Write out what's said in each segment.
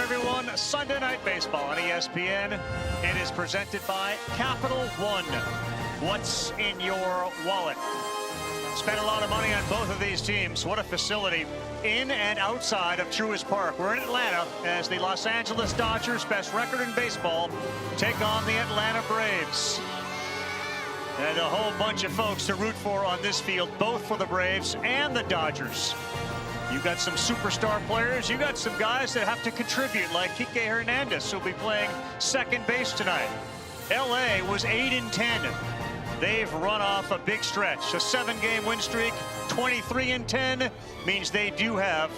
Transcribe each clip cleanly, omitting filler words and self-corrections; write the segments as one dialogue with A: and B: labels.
A: everyone. Sunday Night Baseball on ESPN. It is presented by Capital One. What's in your wallet? Spent a lot of money on both of these teams. What a facility in and outside of Truist Park. We're in Atlanta as the Los Angeles Dodgers, best record in baseball, take on the Atlanta Braves. And a whole bunch of folks to root for on this field, both for the Braves and the Dodgers. You got some superstar players. You got some guys that have to contribute, like Kike Hernandez, who'll be playing second base tonight. LA was 8-10. They've run off a big stretch. A 7-game win streak, 23-10, means they do have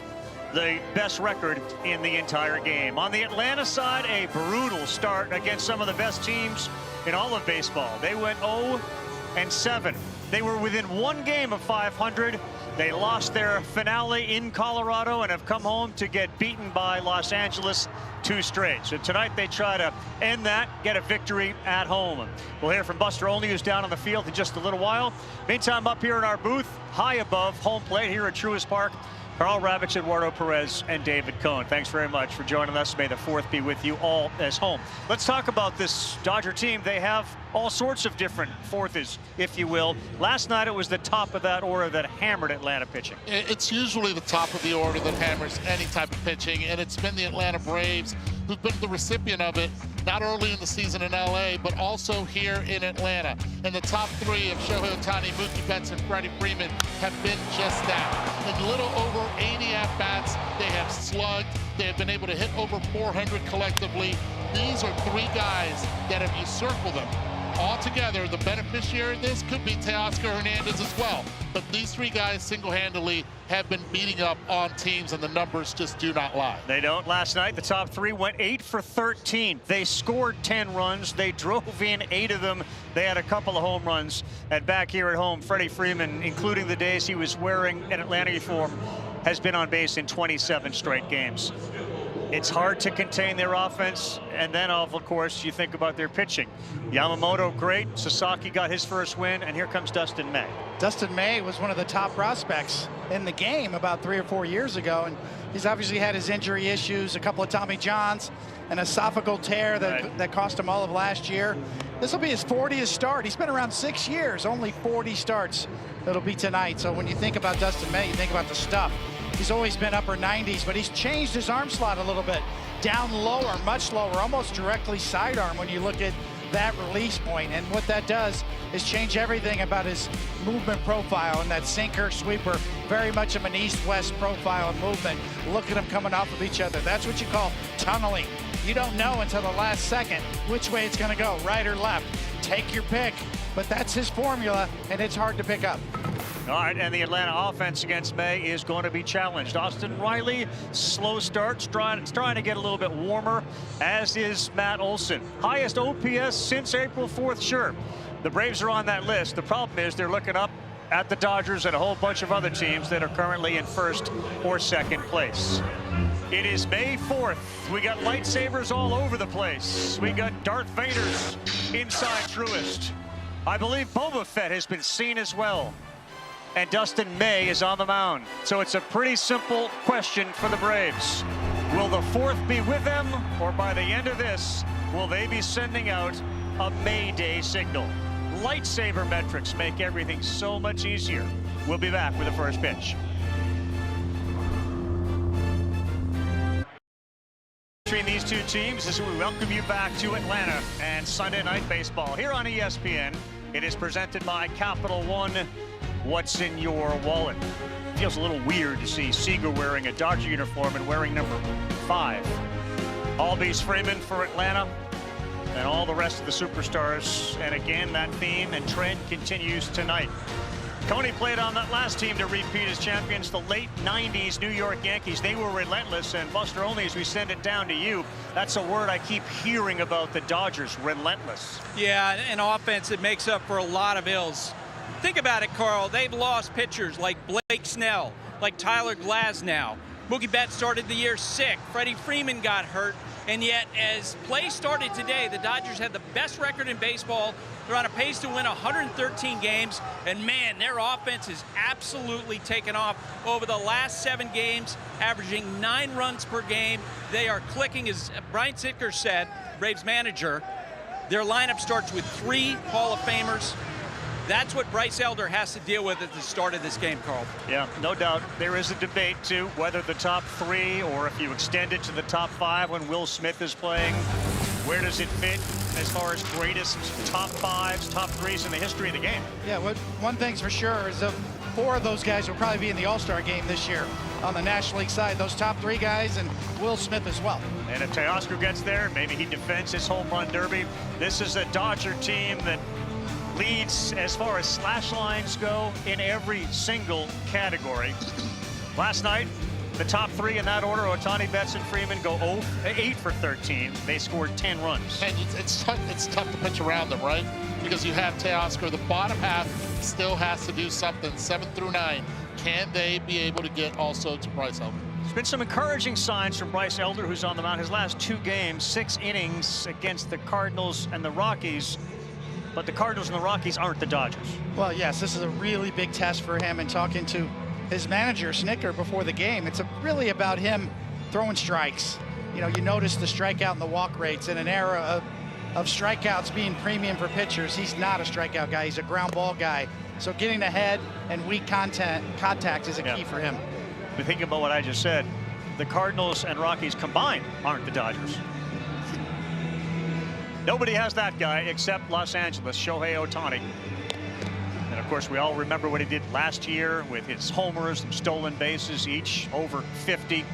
A: the best record in the entire game. On the Atlanta side, a brutal start against some of the best teams in all of baseball. They went 0-7. They were within one game of 500. They lost their finale in Colorado and have come home to get beaten by Los Angeles 2 straight. So tonight they try to end that, get a victory at home. We'll hear from Buster Olney, who's down on the field in just a little while. Meantime, up here in our booth, high above home plate here at Truist Park, Carl Ravitch, Eduardo Perez, and David Cohn. Thanks very much for joining us. May the 4th be with you all as home. Let's talk about this Dodger team. They have all sorts of different fourths, if you will. Last night it was the top of that order that hammered Atlanta pitching.
B: It's usually the top of the order that hammers any type of pitching, and it's been the Atlanta Braves who've been the recipient of it, not early in the season in LA, but also here in Atlanta. And the top 3 of Shohei Ohtani, Mookie Betts, and Freddie Freeman have been just that. In a little over 80 at-bats, they have slugged. They have been able to hit over 400 collectively. These are 3 guys that, if you circle them, altogether, the beneficiary of this could be Teoscar Hernandez as well. But these 3 guys single-handedly have been beating up on teams, and the numbers just do not lie.
A: They don't. Last night, the top 3 went 8 for 13. They scored 10 runs. They drove in 8 of them. They had a couple of home runs. And back here at home, Freddie Freeman, including the days he was wearing an Atlanta uniform, has been on base in 27 straight games. It's hard to contain their offense, and then of course you think about their pitching. Yamamoto great, Sasaki got his first win, and here comes Dustin May.
C: Dustin May was one of the top prospects in the game about 3 or 4 years ago, and he's obviously had his injury issues, a couple of Tommy Johns, an esophageal tear that cost him all of last year. This will be his 40th start. He's been around 6 years, only 40 starts. It'll be tonight. So when you think about Dustin May, you think about the stuff. He's always been upper 90s, but he's changed his arm slot a little bit. Down lower, much lower, almost directly sidearm when you look at that release point. And what that does is change everything about his movement profile, and that sinker sweeper, very much of an east-west profile and movement. Look at them coming off of each other. That's what you call tunneling. You don't know until the last second which way it's going to go, right or left. Take your pick, but that's his formula, and it's hard to pick up.
A: All right, and the Atlanta offense against May is going to be challenged. Austin Riley, slow starts, trying to get a little bit warmer, as is Matt Olson. Highest OPS since April 4th, sure. The Braves are on that list. The problem is they're looking up at the Dodgers and a whole bunch of other teams that are currently in 1st or 2nd place. It is May 4th. We got lightsabers all over the place. We got Darth Vader's inside Truist. I believe Boba Fett has been seen as well. And Dustin May is on the mound. So it's a pretty simple question for the Braves. Will the 4th be with them, or by the end of this, will they be sending out a May Day signal? Lightsaber metrics make everything so much easier. We'll be back with the first pitch. Between these 2 teams, as we welcome you back to Atlanta and Sunday Night Baseball here on ESPN. It is presented by Capital One. What's in your wallet? Feels a little weird to see Seager wearing a Dodger uniform and wearing number 5. Albies Freeman for Atlanta, and all the rest of the superstars. And again, that theme and trend continues tonight. Coney played on that last team to repeat as champions, the late 90s New York Yankees. They were relentless, and Buster Olney, as we send it down to you, that's a word I keep hearing about the Dodgers, relentless.
D: Yeah, and offense, it makes up for a lot of ills. Think about it, Carl. They've lost pitchers like Blake Snell, like Tyler Glasnow. Mookie Betts started the year sick. Freddie Freeman got hurt. And yet, as play started today, the Dodgers had the best record in baseball. They're on a pace to win 113 games. And man, their offense has absolutely taken off over the last 7 games, averaging 9 runs per game. They are clicking, as Brian Sittker said, Braves manager. Their lineup starts with 3 Hall of Famers. That's what Bryce Elder has to deal with at the start of this game, Carl.
A: Yeah, no doubt. There is a debate, too, whether the top 3 or if you extend it to the top 5 when Will Smith is playing. Where does it fit as far as greatest top 5s, top 3s in the history of the game?
C: Yeah, one thing's for sure is that 4 of those guys will probably be in the All-Star game this year on the National League side. Those top 3 guys and Will Smith as well.
A: And if Teoscar gets there, maybe he defends his home run derby. This is a Dodger team that leads as far as slash lines go in every single category. Last night, the top 3 in that order, Ohtani, Betts, and Freeman, go 8 for 13. They scored 10 runs.
B: And it's tough to pitch around them, right? Because you have Teoscar. The bottom half still has to do something. 7 through 9. Can they be able to get also to Bryce Elder?
A: There's been some encouraging signs from Bryce Elder, who's on the mound. His last 2 games, 6 innings against the Cardinals and the Rockies. But the Cardinals and the Rockies aren't the Dodgers.
C: Well, yes, this is a really big test for him. And talking to his manager, Snitker, before the game, it's really about him throwing strikes. You know, you notice the strikeout and the walk rates in an era of strikeouts being premium for pitchers. He's not a strikeout guy. He's a ground ball guy. So getting ahead and weak contact is a key for him.
A: But thinking about what I just said, the Cardinals and Rockies combined aren't the Dodgers. Nobody has that guy except Los Angeles, Shohei Ohtani. And of course, we all remember what he did last year with his homers and stolen bases, each over 50.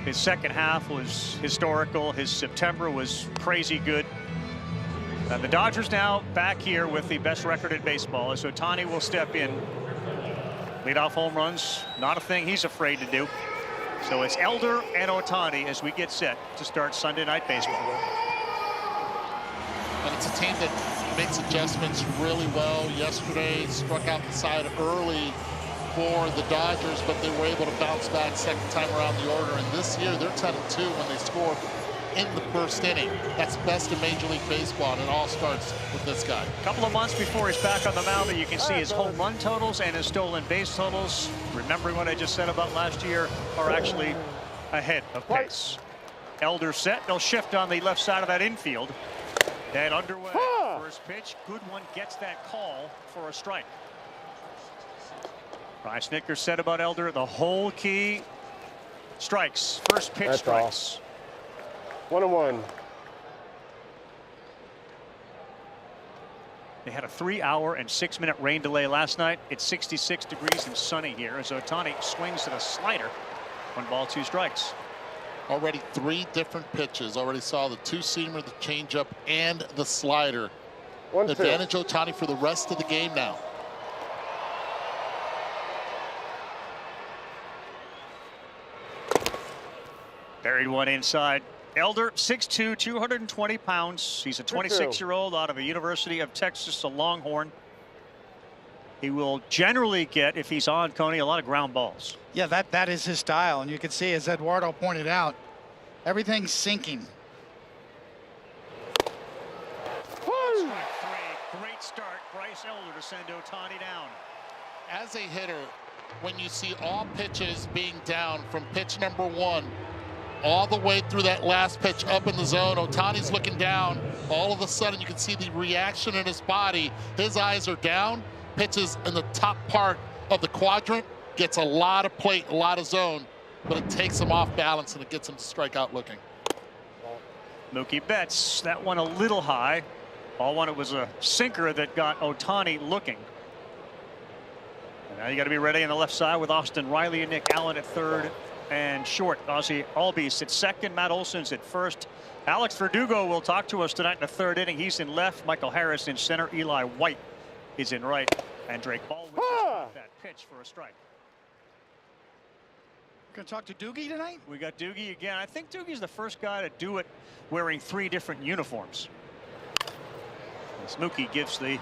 A: His second half was historical. His September was crazy good. And the Dodgers now back here with the best record in baseball as Ohtani will step in. Leadoff home runs, not a thing he's afraid to do. So it's Elder and Ohtani as we get set to start Sunday Night Baseball.
B: And it's a team that makes adjustments really well. Yesterday struck out the side early for the Dodgers, but they were able to bounce back second time around the order. And this year they're 10-2 when they score in the first inning. That's best in Major League Baseball, and it all starts with this guy.
A: A couple of months before he's back on the mound, but you can see his home run totals and his stolen base totals, remembering what I just said about last year, are actually ahead of pace. Elder set. They'll shift on the left side of that infield. And underway. First pitch. Good one. Gets that call for a strike. Brian Snitker said about Elder, the whole key, strikes. First pitch. That's strikes.
E: 1-1.
A: They had a 3-hour and 6-minute rain delay last night. It's 66 degrees and sunny here as Ohtani swings at a slider. 1 ball, 2 strikes.
B: Already 3 different pitches. Already saw the 2-seamer, the changeup, and the slider. Advantage Ohtani for the rest of the game now.
A: Buried one inside. Elder, 6'2", 220 pounds. He's a 26-year-old out of the University of Texas, a Longhorn. He will generally get, if he's on, Coney, a lot of ground balls.
C: Yeah, that is his style. And you can see, as Eduardo pointed out, everything's sinking.
A: Great start. Bryce Elder to send Ohtani down.
B: As a hitter, when you see all pitches being down from pitch number 1 all the way through that last pitch up in the zone, Ohtani's looking down. All of a sudden, you can see the reaction in his body. His eyes are down. Pitches in the top part of the quadrant, gets a lot of plate, a lot of zone, but it takes him off balance and it gets him to strike out looking.
A: Mookie Betts, that one a little high. All one, it was a sinker that got Ohtani looking. And now you got to be ready on the left side with Austin Riley and Nick Allen at third and short. Ozzie Albies at second, Matt Olson's at first. Alex Verdugo will talk to us tonight in the 3rd inning. He's in left, Michael Harris in center, Eli White is in right, and Drake Baldwin just that pitch for a strike.
C: Going to talk to Doogie tonight?
A: We got Doogie again. I think Doogie's the first guy to do it wearing 3 different uniforms. As Mookie gives the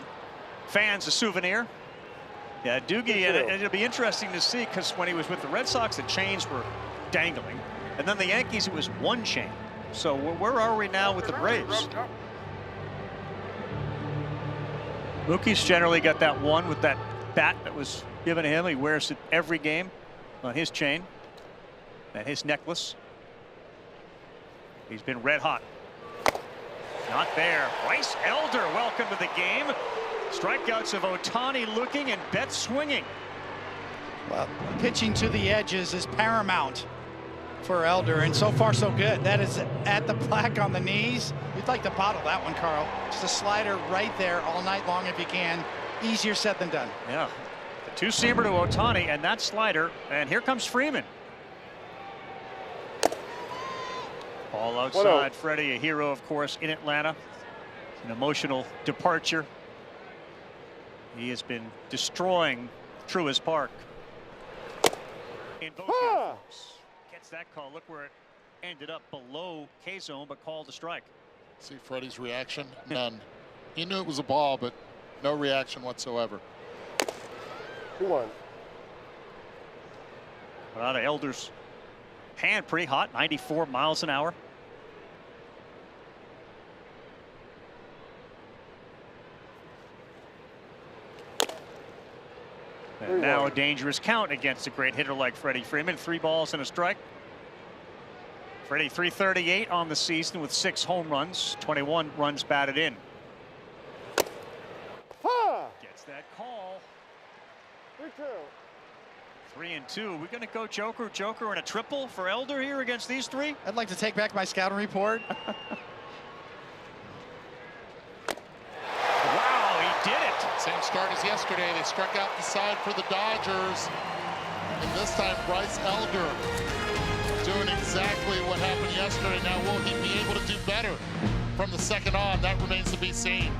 A: fans a souvenir. Yeah, Doogie, and it'll be interesting to see, because when he was with the Red Sox, the chains were dangling. And then the Yankees, it was one chain. So where are we now with the Braves? Mookie's generally got that one with that bat that was given to him. He wears it every game on his chain and his necklace. He's been red hot. Not there. Bryce Elder, welcome to the game. Strikeouts of Ohtani looking and Betts swinging.
C: Well, pitching to the edges is paramount for Elder, and so far so good. That is at the plaque on the knees. You'd like to bottle that one, Carl. Just a slider right there all night long if you can. Easier said than done.
A: Yeah. The two-seamer to Ohtani and that slider, and here comes Freeman. Ball outside. Freddie, a hero, of course, in Atlanta. An emotional departure. He has been destroying Truist Park in both uniforms. Gets that call. Look where it ended up, below K-zone, but called a strike.
B: See Freddie's reaction? None. He knew it was a ball, but no reaction whatsoever.
E: 2-1.
A: Out of Elder's hand, pretty hot, 94 miles an hour. And now a dangerous count against a great hitter like Freddie Freeman. 3 balls and a strike. Freddie 338 on the season with 6 home runs, 21 runs batted in. Gets that call. 3-2. We're going to go Joker and a triple for Elder here against these 3.
C: I'd like to take back my scouting report.
A: Wow, he did it.
B: Same start as yesterday. They struck out the side for the Dodgers. And this time Bryce Elder doing exactly what happened yesterday. Now will he be able to do better from the second on? That remains to be seen.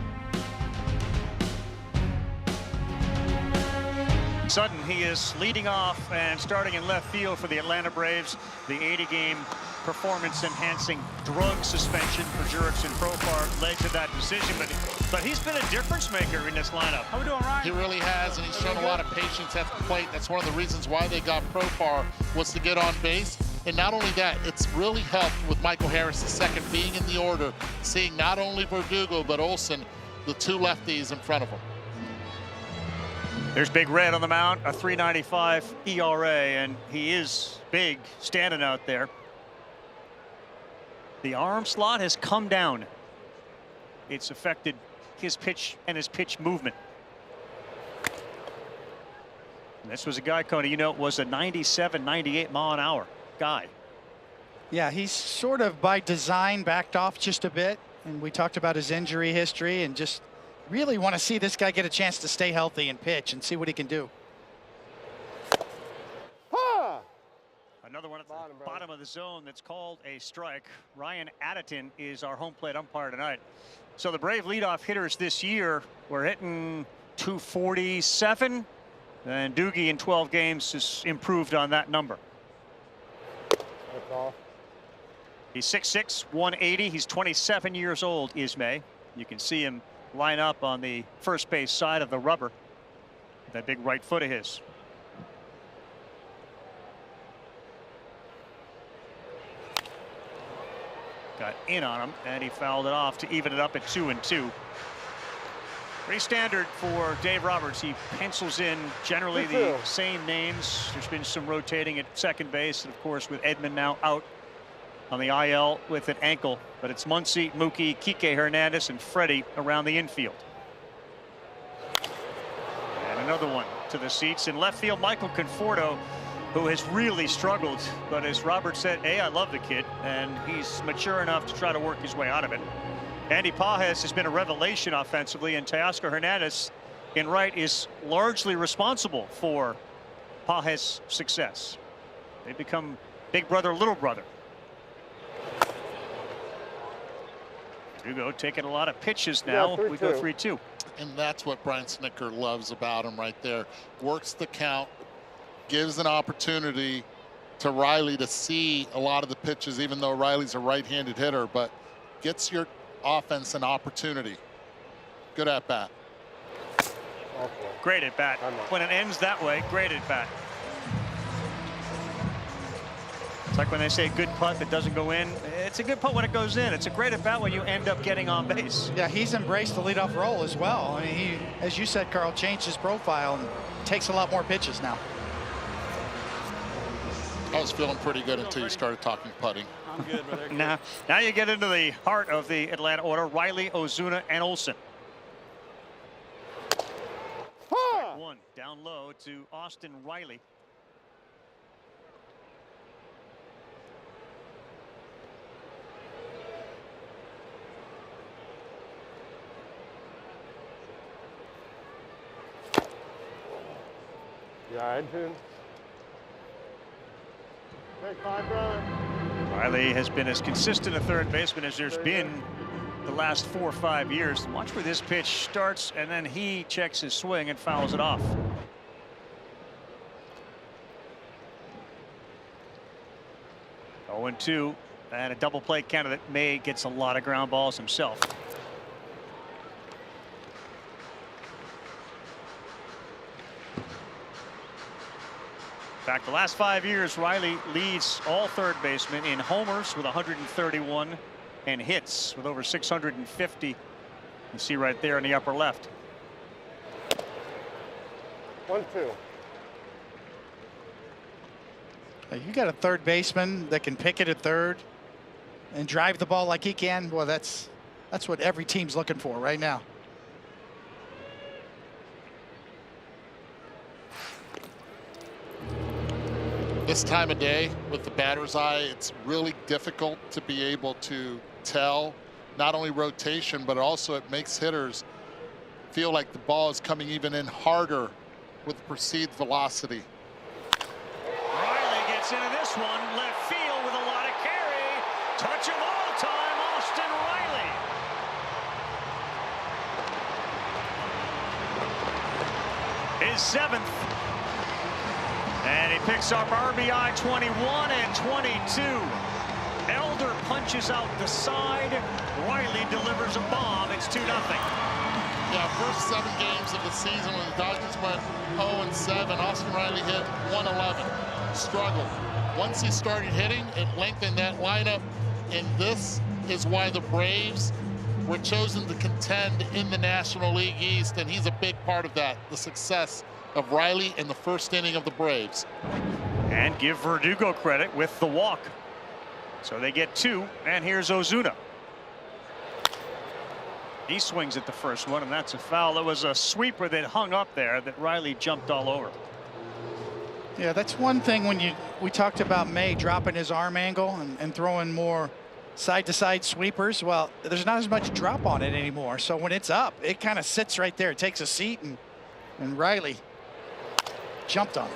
A: Sudden, he is leading off and starting in left field for the Atlanta Braves. The 80-game performance-enhancing drug suspension for Jurickson Profar led to that decision, but he's been a difference maker in this lineup. How we doing, Ryan?
B: He really has, and he's shown a lot of patience at the plate. That's one of the reasons why they got Profar, was to get on base. And not only that, it's really helped with Michael Harris II being in the order, seeing not only Verdugo but Olsen, the 2 lefties in front of him.
A: There's Big Red on the mound, a 3.95 ERA, and he is big standing out there. The arm slot has come down. It's affected his pitch and his pitch movement. And this was a guy, Coney, you know, was a 97, 98 mile an hour guy.
C: Yeah, he's sort of by design backed off just a bit, and we talked about his injury history, and just really want to see this guy get a chance to stay healthy and pitch and see what he can do.
A: Another one at the bottom of the zone that's called a strike. Ryan Addington is our home plate umpire tonight. So the Brave leadoff hitters this year were hitting 247, and Doogie in 12 games has improved on that number. He's 6'6", 180. He's 27 years old, Ismay. You can see him line up on the first base side of the rubber. That big right foot of his. Got in on him, and he fouled it off to even it up at 2-2. Pretty standard for Dave Roberts. He pencils in generally the same names. There's been some rotating at second base, and of course with Edman now out on the IL with an ankle, but it's Muncy, Mookie, Kike Hernandez, and Freddie around the infield. And another one to the seats in left field. Michael Conforto, who has really struggled, but as Robert said, hey, I love the kid, and he's mature enough to try to work his way out of it. Andy Pages has been a revelation offensively, and Teoscar Hernandez in right is largely responsible for Pages' success. They become big brother, little brother. Hugo taking a lot of pitches now. We go 3-2.
B: And that's what Brian Snitker loves about him right there. Works the count, gives an opportunity to Riley to see a lot of the pitches, even though Riley's a right-handed hitter, but gets your offense an opportunity. Good at bat.
A: Great at bat. When it ends that way, great at bat. It's like when they say good putt that doesn't go in. It's a good putt when it goes in. It's a great at bat when you end up getting on base.
C: Yeah, he's embraced the leadoff role as well. I mean, he, as you said, Carl, changed his profile and takes a lot more pitches now.
B: I was feeling pretty good until you started talking putting.
D: I'm good, brother.
A: Now you get into the heart of the Atlanta order. Riley, Ozuna, and Olsen. One down low to Austin Riley.
E: Yeah, tune. Take 5, brother.
A: Riley has been as consistent a third baseman as there's been the last 4 or 5 years. Watch where this pitch starts, and then he checks his swing and fouls it off. Oh, 0-2, and a double play candidate. May gets a lot of ground balls himself. In fact, the last 5 years, Riley leads all third basemen in homers with 131 and hits with over 650. You see right there in the upper left.
E: 1-2.
C: You got a third baseman that can pick it at third and drive the ball like he can. Well, that's what every team's looking for right now.
B: This time of day with the batter's eye, it's really difficult to be able to tell not only rotation, but also it makes hitters feel like the ball is coming even in harder with perceived velocity.
A: Riley gets into this one, left field with a lot of carry. Touch of all time, Austin Riley. His 7th. And he picks up RBI 21 and 22. Elder punches out the side. Riley delivers a bomb. It's 2-0.
B: Yeah, first 7 games of the season when the Dodgers went 0-7, Austin Riley hit 111. Struggled. Once he started hitting, it lengthened that lineup. And this is why the Braves were chosen to contend in the National League East. And he's a big part of that, the success of Riley in the first inning of the Braves.
A: And give Verdugo credit with the walk. So they get 2, and here's Ozuna. He swings at the first one, and that's a foul. It was a sweeper that hung up there that Riley jumped all over.
C: Yeah, that's one thing when we talked about May dropping his arm angle and throwing more side-to-side sweepers. Well, there's not as much drop on it anymore. So when it's up, it kind of sits right there. It takes a seat, and Riley jumped on it.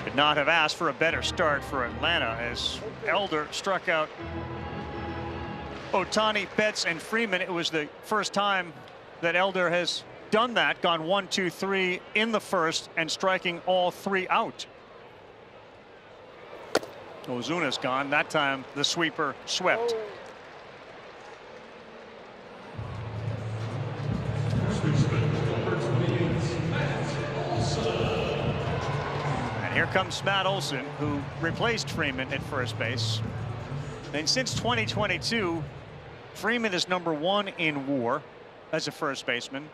A: Could not have asked for a better start for Atlanta as Elder struck out Ohtani, Betts, and Freeman. It was the first time that Elder has done that, gone 1, 2, 3 in the first and striking all 3 out. Ozuna's gone. That time the sweeper swept. And here comes Matt Olson, who replaced Freeman at first base. And since 2022, Freeman is #1 in WAR as a first baseman,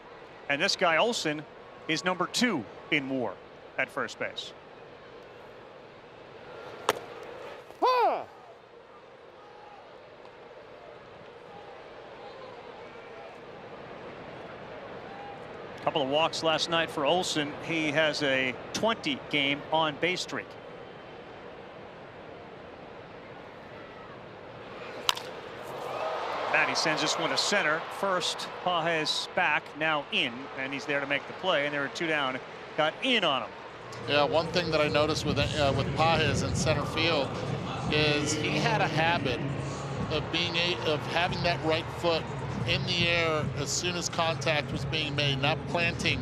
A: and this guy Olson is #2 in WAR at first base. Couple of walks last night for Olson. He has a 20-game on-base streak. And he sends this one to center. First, Pages back, now in, and he's there to make the play. And there are 2 down. Got in on him.
B: Yeah, one thing that I noticed with Pages in center field is he had a habit of having that right foot in the air as soon as contact was being made, not planting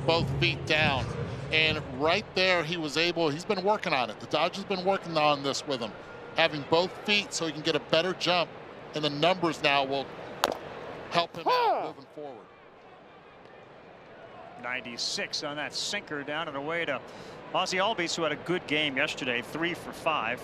B: both feet down. And right there, he's been working on it. The Dodgers have been working on this with him, having both feet so he can get a better jump, and the numbers now will help him out moving forward.
A: 96 on that sinker down and away to Ozzie Albies, who had a good game yesterday, 3 for 5.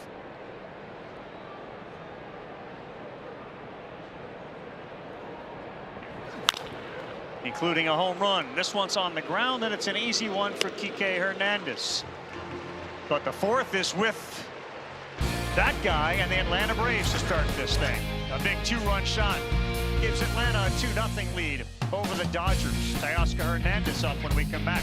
A: Including a home run. This one's on the ground, and it's an easy one for Kike Hernandez. But the fourth is with that guy and the Atlanta Braves to start this thing. A big 2-run shot gives Atlanta a 2-0 lead over the Dodgers. Teoscar Hernandez up when we come back.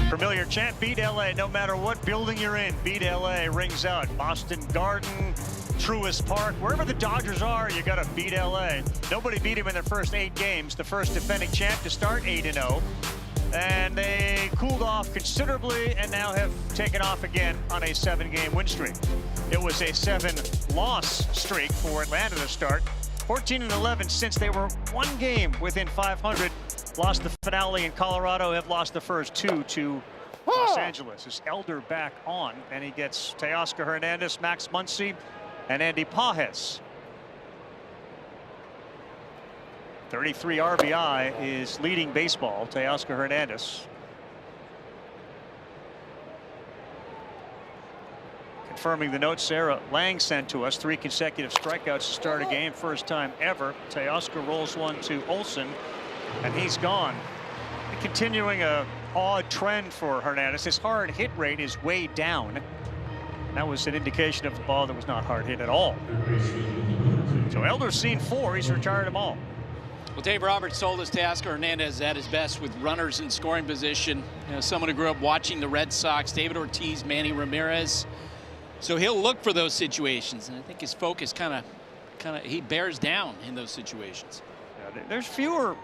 A: Familiar chant, beat LA no matter what building you're in. Beat LA rings out. Boston Garden, Truist Park, wherever the Dodgers are, you got to beat LA. Nobody beat him in their first 8 games. The first defending champ to start 8-0. And they cooled off considerably and now have taken off again on a 7-game win streak. It was a 7-loss streak for Atlanta to start. 14-11 since they were 1 game within 500. Lost the finale in Colorado, have lost the first 2 to Los Angeles. Is Elder back on, and he gets Teoscar Hernandez, Max Muncy, and Andy Pages. 33 RBI is leading baseball, Teoscar Hernandez. Confirming the note Sarah Lang sent to us, 3 consecutive strikeouts to start a game, first time ever. Teoscar rolls one to Olsen, and he's gone. Continuing a odd trend for Hernandez. His hard hit rate is way down. That was an indication of the ball that was not hard hit at all. So Elder's seen 4. He's retired them all.
D: Well, Dave Roberts told us Teoscar Hernandez at his best with runners in scoring position. You know, someone who grew up watching the Red Sox, David Ortiz, Manny Ramirez. So he'll look for those situations, and I think his focus kind of he bears down in those situations.
A: Yeah, there's fewer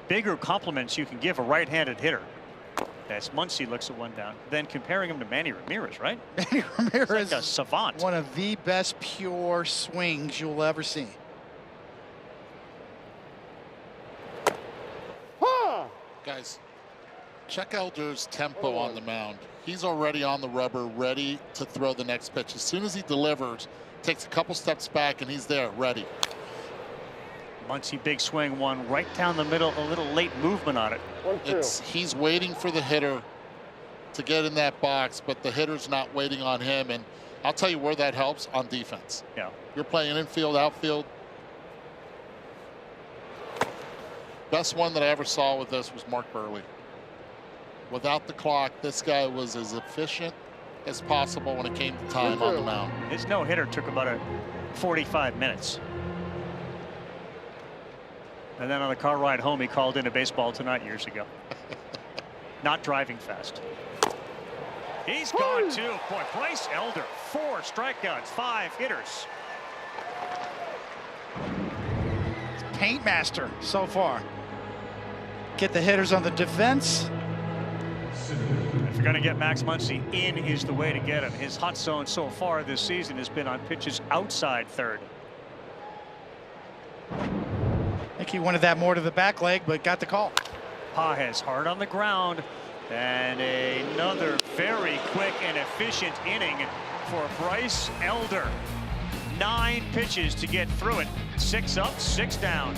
A: bigger compliments you can give a right-handed hitter, as Muncy looks at one down, than comparing him to Manny Ramirez, right?
C: Manny Ramirez,
A: like a savant.
C: One of the best pure swings you'll ever see.
B: Guys, check Elder's tempo on the mound. He's already on the rubber, ready to throw the next pitch. As soon as he delivers, takes a couple steps back, and he's there, ready.
A: Muncy, big swing, one right down the middle, a little late movement on it.
B: He's waiting for the hitter to get in that box, but the hitter's not waiting on him. And I'll tell you where that helps, on defense.
A: Yeah.
B: You're playing infield, outfield. Best one that I ever saw with this was Mark Burley. Without the clock, this guy was as efficient as possible when it came to time on the mound.
A: His no-hitter took about 45 minutes. And then on the car ride home, he called in a Baseball Tonight years ago. Not driving fast. He's gone too. Boy, Bryce Elder, 4 strikeouts, 5 hitters.
C: Paint master so far. Get the hitters on the defense.
A: If you're going to get Max Muncy, in is the way to get him. His hot zone so far this season has been on pitches outside third.
C: I think he wanted that more to the back leg, but got the call.
A: Pages hard on the ground, and another very quick and efficient inning for Bryce Elder. 9 pitches to get through it. 6 up, 6 down.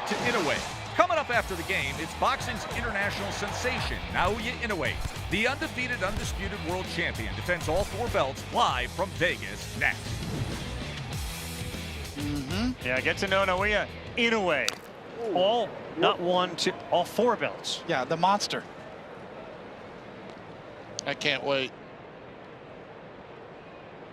F: To Inoue. Coming up after the game, it's boxing's international sensation, Naoya Inoue. The undefeated, undisputed world champion defends all 4 belts live from Vegas next.
A: Yeah, get to know Naoya Inoue. All, not 1, 2, all 4 belts.
C: Yeah, the monster.
B: I can't wait.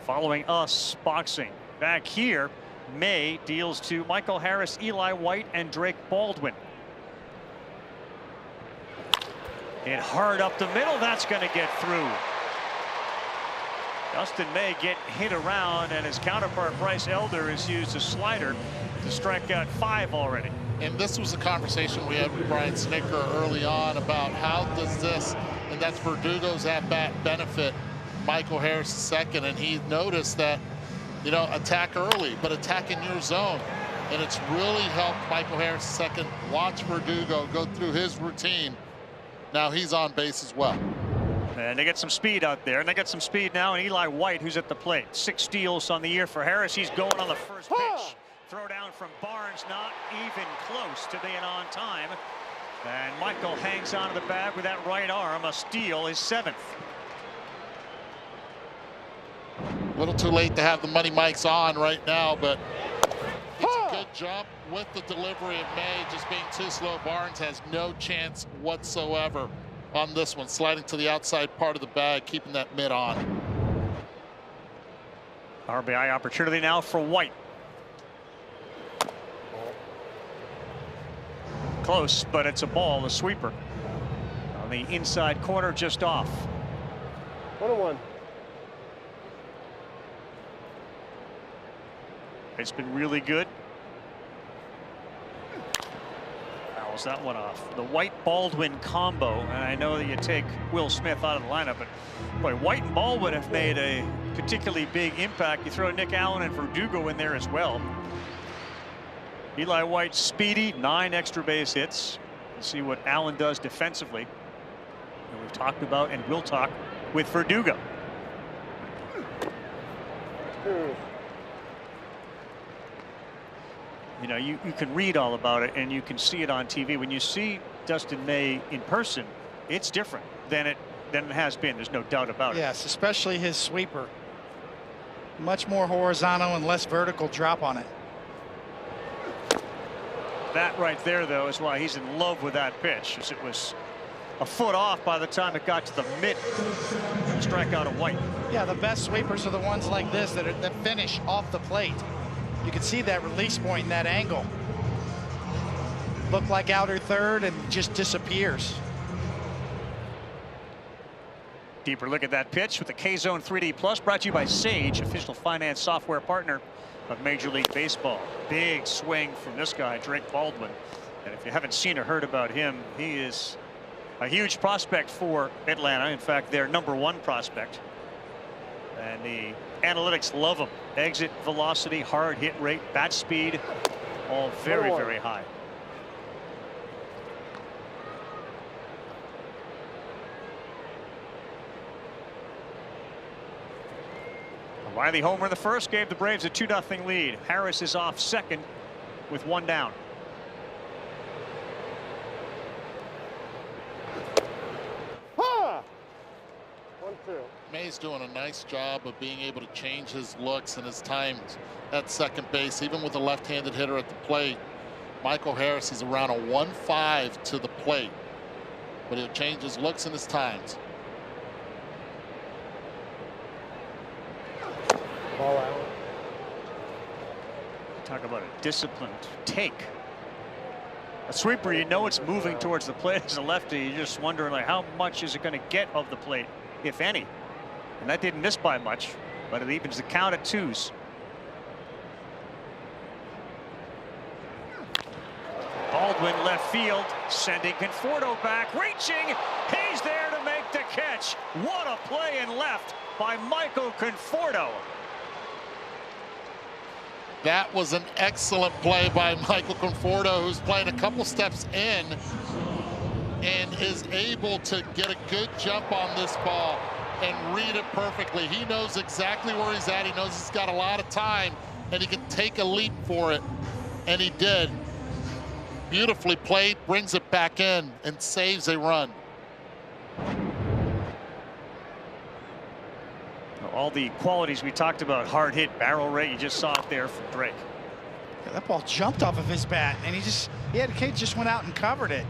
A: Following us boxing. Back here, May deals to Michael Harris, Eli White, and Drake Baldwin. Hit hard up the middle. That's going to get through. Dustin May get hit around, and his counterpart Bryce Elder has used a slider to strike out 5 already.
B: And this was a conversation we had with Brian Snicker early on about how does this, and that's Verdugo's at-bat, benefit Michael Harris second. And he noticed that, you know, attack early, but attack in your zone. And it's really helped Michael Harris second watch Verdugo go through his routine. Now he's on base as well.
A: And they get some speed out there, and they get some speed now. And Eli White, who's at the plate, 6 steals on the year for Harris. He's going on the first pitch. Throw down from Barnes, not even close to being on time. And Michael hangs onto the bag with that right arm. A steal, his 7th.
B: A little too late to have the money mics on right now, but it's a good jump with the delivery of May just being too slow. Barnes has no chance whatsoever on this one, sliding to the outside part of the bag, keeping that mid on.
A: RBI opportunity now for White. Close, but it's a ball, a sweeper. On the inside corner, just off.
E: 1-1.
A: It's been really good. Fouls that one off. The White-Baldwin combo, and I know that you take Will Smith out of the lineup, but boy, White and Baldwin have made a particularly big impact. You throw Nick Allen and Verdugo in there as well. Eli White speedy, 9 extra base hits. We'll see what Allen does defensively. And we've talked about and will talk with Verdugo. You know, you can read all about it and you can see it on TV. When you see Dustin May in person, it's different than it has been. There's no doubt about it.
C: Yes, especially his sweeper. Much more horizontal and less vertical drop on it.
A: That right there, though, is why he's in love with that pitch, as it was a foot off by the time it got to the mid. Strikeout of White.
C: Yeah, the best sweepers are the ones like this that finish off the plate. You can see that release point in that angle. Look like outer third and just disappears.
A: Deeper look at that pitch with the K-Zone 3D Plus, brought to you by Sage, official finance software partner of Major League Baseball. Big swing from this guy, Drake Baldwin. And if you haven't seen or heard about him, he is a huge prospect for Atlanta. In fact, their #1 prospect. And the analytics love him. Exit velocity, hard hit rate, bat speed, all very, very high. Riley homer in the first, gave the Braves a 2-0 lead. Harris is off second with 1 down.
E: Ha! 1-2.
B: May's doing a nice job of being able to change his looks and his times at second base, even with a left-handed hitter at the plate. Michael Harris is around a 1-5 to the plate, but he'll change his looks and his times.
E: Ball out.
A: Talk about a disciplined take. A sweeper, you know it's moving towards the plate. As a lefty, you're just wondering, like, how much is it going to get of the plate, if any? And that didn't miss by much, but it evens the count at 2s. Baldwin left field, sending Conforto back, reaching. He's there to make the catch. What a play in left by Michael Conforto.
B: That was an excellent play by Michael Conforto, who's playing a couple steps in and is able to get a good jump on this ball and read it perfectly. He knows exactly where he's at. He knows he's got a lot of time and he can take a leap for it, and he did. Beautifully played, brings it back in and saves a run.
A: All the qualities we talked about, hard hit, barrel rate, you just saw it there from Drake.
C: Yeah, that ball jumped off of his bat, and he just went out and covered it.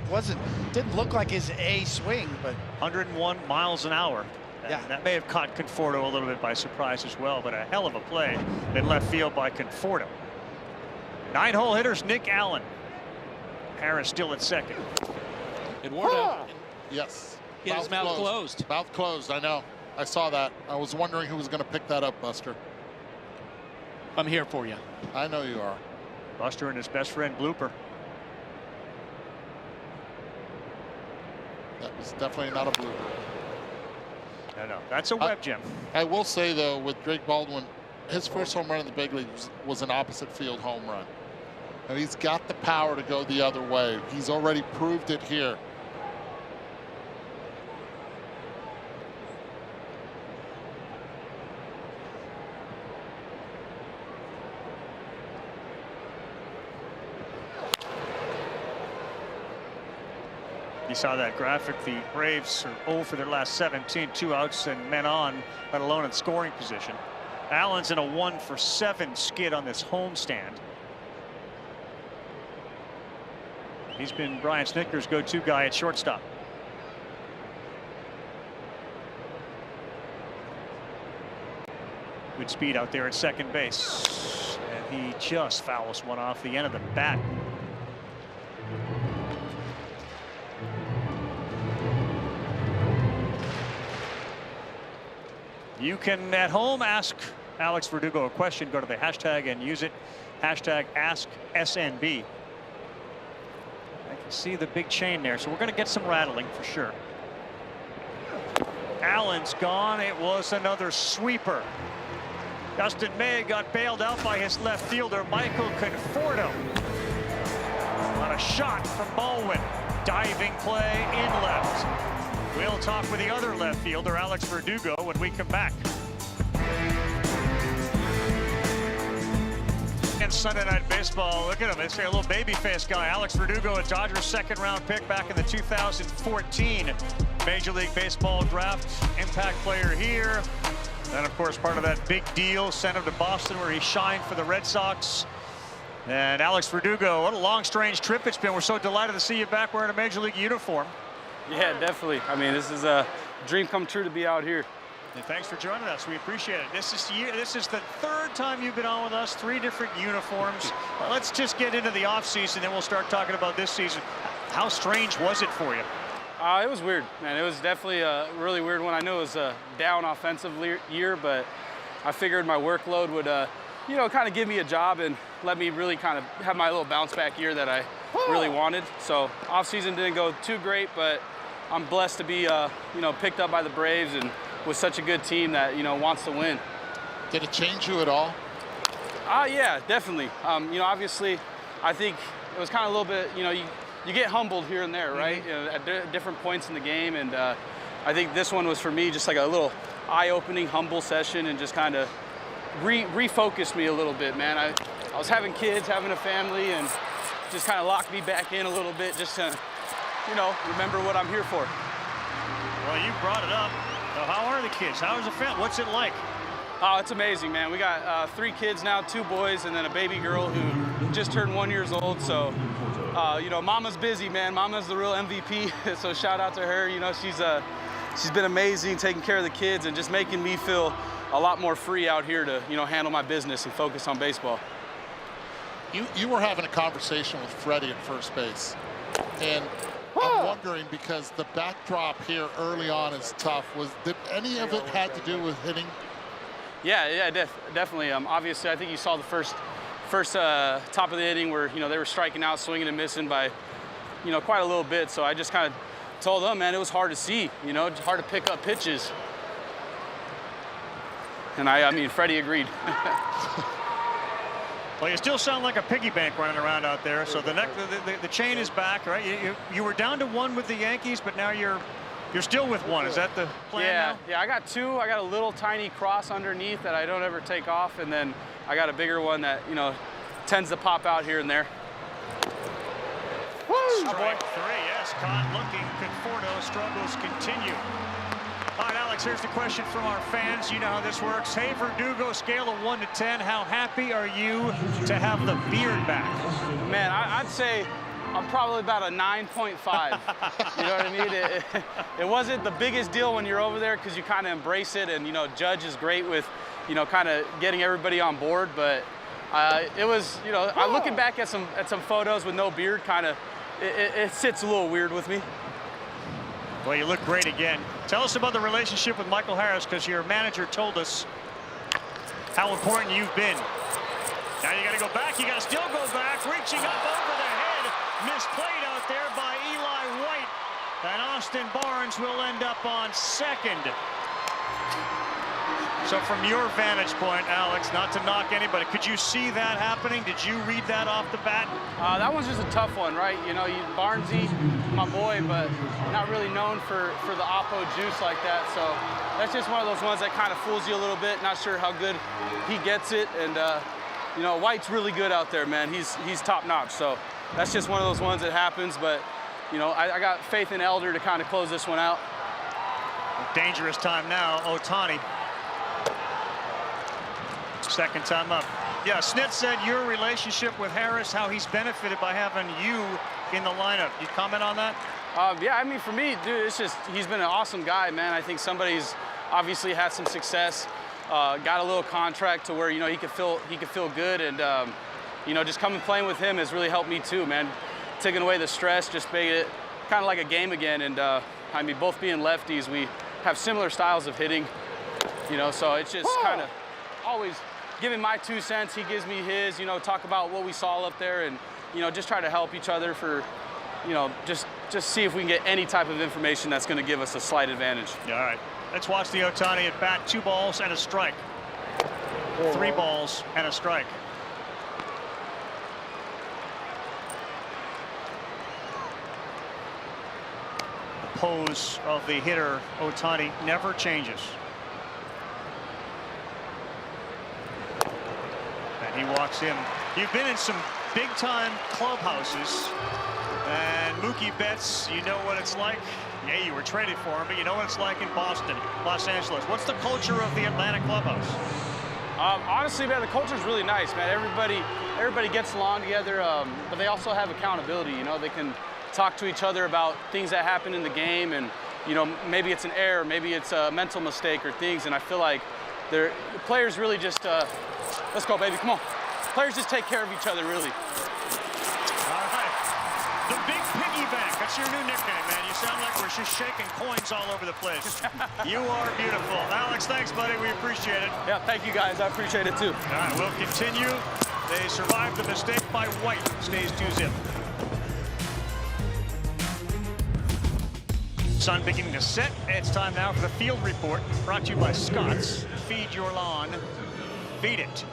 C: Didn't look like his A swing, but
A: 101 miles an hour.
C: Yeah,
A: that may have caught Conforto a little bit by surprise as well, but a hell of a play in left field by Conforto. 9-hole hitters, Nick Allen. Harris still at second.
D: Eduardo.
B: Yes.
D: He had his mouth closed.
B: Mouth closed, I know. I saw that. I was wondering who was going to pick that up, Buster.
D: I'm here for you.
B: I know you are.
A: Buster and his best friend Blooper.
B: That was definitely not a blooper.
A: No, that's a web gem.
B: I will say, though, with Drake Baldwin, his first home run in the big leagues was an opposite field home run. And he's got the power to go the other way. He's already proved it here.
A: You saw that graphic. The Braves are 0 for their last 17, 2 outs and men on, let alone in scoring position. Allen's in a 1 for 7 skid on this homestand. He's been Brian Snitker's go-to guy at shortstop. Good speed out there at second base. And he just fouls one off the end of the bat. You can at home ask Alex Verdugo a question. Go to the hashtag and use it. Hashtag AskSNB. I can see the big chain there, so we're going to get some rattling for sure. Allen's gone. It was another sweeper. Dustin May got bailed out by his left fielder, Michael Conforto. On a shot from Baldwin. Diving play in left. We'll talk with the other left fielder, Alex Verdugo, when we come back. And Sunday Night Baseball, look at him. They say a little baby-faced guy. Alex Verdugo, a Dodgers second-round pick back in the 2014 Major League Baseball draft. Impact player here. And, of course, part of that big deal, sent him to Boston where he shined for the Red Sox. And Alex Verdugo, what a long, strange trip it's been. We're so delighted to see you back wearing a Major League uniform.
G: Yeah, definitely. I mean, this is a dream come true to be out here.
A: And thanks for joining us. We appreciate it. This is the third time you've been on with us, 3 different uniforms. Let's just get into the offseason, then we'll start talking about this season. How strange was it for you?
G: It was weird, man. It was definitely a really weird one. I knew it was a down offensive year, but I figured my workload would, you know, kind of give me a job and let me really kind of have my little bounce back year that I really wanted. So offseason didn't go too great, but I'm blessed to be, you know, picked up by the Braves and with such a good team that, you know, wants to win.
B: Did it change you at all?
G: Yeah, definitely. You know, obviously, I think it was kind of a little bit, you know, you get humbled here and there, right? You know, at different points in the game, and I think this one was for me just like a little eye-opening, humble session, and just kind of refocused me a little bit, man. I was having kids, having a family, and just kind of locked me back in a little bit, just to, you know, remember what I'm here for.
A: Well, you brought it up. So how are the kids? How is the family? What's it like?
G: Oh, it's amazing, man. We got 3 kids now, 2 boys, and then a baby girl who just turned 1 year old. So, you know, Mama's busy, man. Mama's the real MVP. So shout out to her. You know, she's been amazing taking care of the kids and just making me feel a lot more free out here to, you know, handle my business and focus on baseball.
B: You were having a conversation with Freddie at first base, and I'm wondering, because the backdrop here early on is tough, did any of it had to do with hitting?
G: Yeah, definitely. Obviously, I think you saw the first top of the inning where, you know, they were striking out, swinging and missing by, you know, quite a little bit. So I just kind of told them, man, it was hard to see, you know, it's hard to pick up pitches. And I mean, Freddie agreed.
A: Well, you still sound like a piggy bank running around out there. So the chain is back, right? You were down to 1 with the Yankees, but now you're still with 1. Is that the plan now?
G: Yeah, I got 2. I got a little tiny cross underneath that I don't ever take off, and then I got a bigger one that, you know, tends to pop out here and there.
A: Strike 3, yes. Caught looking. Conforto struggles continue. All right, Alex, here's the question from our fans. You know how this works. Hey, Verdugo, scale of 1 to 10. How happy are you to have the beard back?
G: Man, I'd say I'm probably about a 9.5. You know what I mean? It wasn't the biggest deal when you're over there because you kind of embrace it, and, you know, Judge is great with, you know, kind of getting everybody on board. But it was, you know, looking back at some photos with no beard, kind of, it sits a little weird with me.
A: Well, you look great again. Tell us about the relationship with Michael Harris, because your manager told us how important you've been. Now you got to go back. You got to still go back. Reaching up over the head. Misplayed out there by Eli White. And Austin Barnes will end up on second. So from your vantage point, Alex, not to knock anybody, could you see that happening? Did you read that off the bat?
G: That one's just a tough one, right? You know, Barnesy, my boy, but not really known for the oppo juice like that. So that's just one of those ones that kind of fools you a little bit. Not sure how good he gets it. And, you know, White's really good out there, man. He's top notch. So that's just one of those ones that happens. But you know, I got faith in Elder to kind of close this one out.
A: Dangerous time now, Ohtani. Second time up. Yeah, Snit said your relationship with Harris, how he's benefited by having you in the lineup. You comment on that?
G: Yeah, I mean, for me, dude, it's just, he's been an awesome guy, man. I think somebody's obviously had some success, got a little contract to where, you know, he could feel good, and you know, just coming playing with him has really helped me too, man. Taking away the stress, just made it kind of like a game again. And I mean, both being lefties, we have similar styles of hitting, you know, so it's just kind of always giving my 2 cents. He gives me his, you know, talk about what we saw up there, and, you know, just try to help each other for, you know, just see if we can get any type of information that's going to give us a slight advantage.
A: Yeah, all right. Let's watch the Ohtani at bat. 2 balls and a strike. 3 balls and a strike. The pose of the hitter, Ohtani, never changes. And he walks in. You've been in some big-time clubhouses. And Mookie Betts, you know what it's like. Yeah, you were traded for him, but you know what it's like in Boston, Los Angeles. What's the culture of the Atlanta clubhouse?
G: Honestly, man, the culture's really nice, man. Everybody gets along together, but they also have accountability. You know, they can talk to each other about things that happen in the game, and, you know, maybe it's an error, maybe it's a mental mistake or things. And I feel like the players really just, let's go, baby, come on. Players just take care of each other, really.
A: All right. The Big Piggy Bank. That's your new nickname, man. You sound like we're just shaking coins all over the place. You are beautiful. Alex, thanks, buddy. We appreciate it.
G: Yeah, thank you, guys. I appreciate it, too.
A: All right, we'll continue. They survived the mistake by White. Stays 2-zip. Sun beginning to set. It's time now for the field report. Brought to you by Scott's. Feed your lawn. Feed it.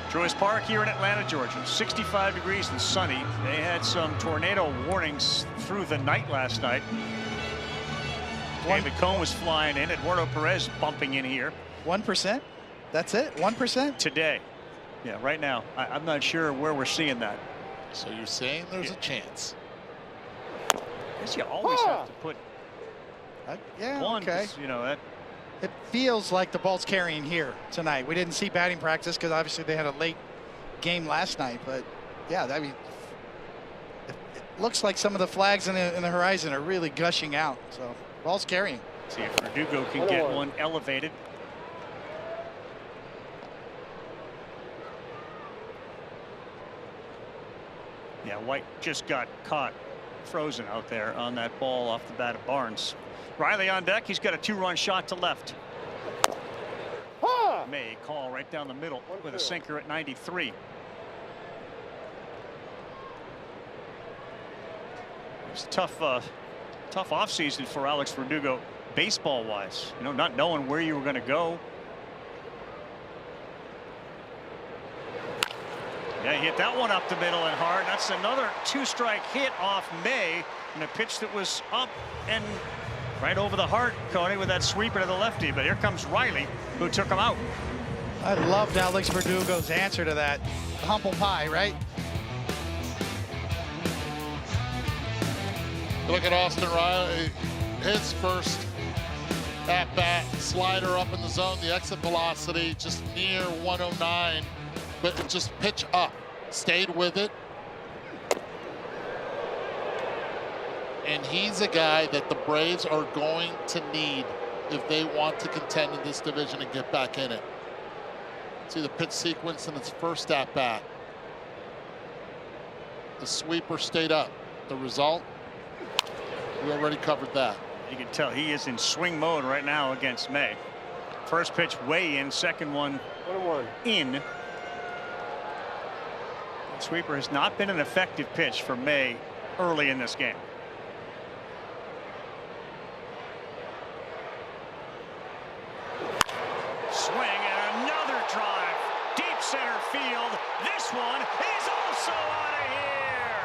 A: Truist Park here in Atlanta, Georgia. 65 degrees and sunny. They had some tornado warnings through the night last night. David Cohn was flying in. Eduardo Perez bumping in here.
C: 1%? That's it? 1%?
A: Today. Yeah, right now. I'm not sure where we're seeing that.
B: So you're saying there's a chance?
A: I guess you always have to put
C: yeah,
A: one.
C: okay.
A: You know, that.
C: It feels like the ball's carrying here tonight. We didn't see batting practice because obviously they had a late game last night. But yeah, I mean, it looks like some of the flags in the horizon are really gushing out. So ball's carrying.
A: See if Verdugo can get one elevated. Yeah, White just got caught frozen out there on that ball off the bat of Barnes. Riley on deck. He's got a 2-run shot to left. May call right down the middle with a sinker at 93. It's a tough offseason for Alex Verdugo, baseball-wise. You know, not knowing where you were going to go. Yeah, he hit that one up the middle and hard. That's another 2-strike hit off May, and a pitch that was up and right over the heart, Cody, with that sweeper to the lefty. But here comes Riley, who took him out.
C: I loved Alex Verdugo's answer to that. Humble pie, right?
B: Look at Austin Riley. His first at-bat, slider up in the zone, the exit velocity just near 109, but it just pitch up, stayed with it. And he's a guy that the Braves are going to need if they want to contend in this division and get back in it. See the pitch sequence in its first at-bat. The sweeper stayed up. The result, we already covered that.
A: You can tell he is in swing mode right now against May. First pitch way in, second one in. The sweeper has not been an effective pitch for May early in this game. Swing and another drive. Deep center field. This one is also out of here.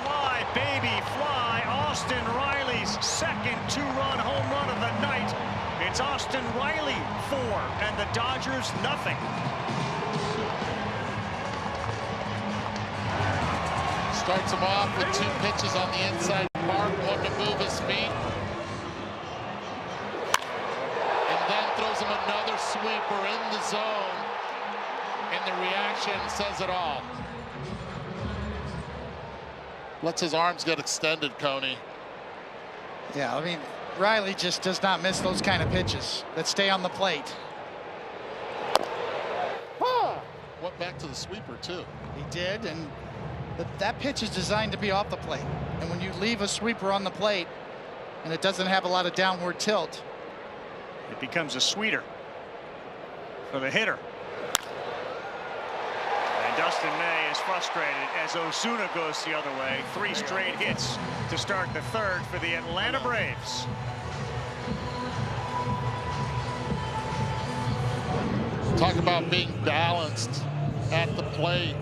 A: Fly, baby, fly. Austin Riley's second 2-run home run of the night. It's Austin Riley 4 and the Dodgers nothing.
B: Starts him off with 2 pitches on the inside part, one to move his feet. And then throws him another sweeper in the zone. And the reaction says it all. Lets his arms get extended, Coney.
C: Yeah, I mean, Riley just does not miss those kind of pitches that stay on the plate.
B: Went back to the sweeper, too.
C: He did, and that pitch is designed to be off the plate. And when you leave a sweeper on the plate and it doesn't have a lot of downward tilt,
A: it becomes a sweeter for the hitter. And Dustin May is frustrated as Ozuna goes the other way. 3 straight hits to start the 3rd for the Atlanta Braves.
B: Talk about being balanced at the plate.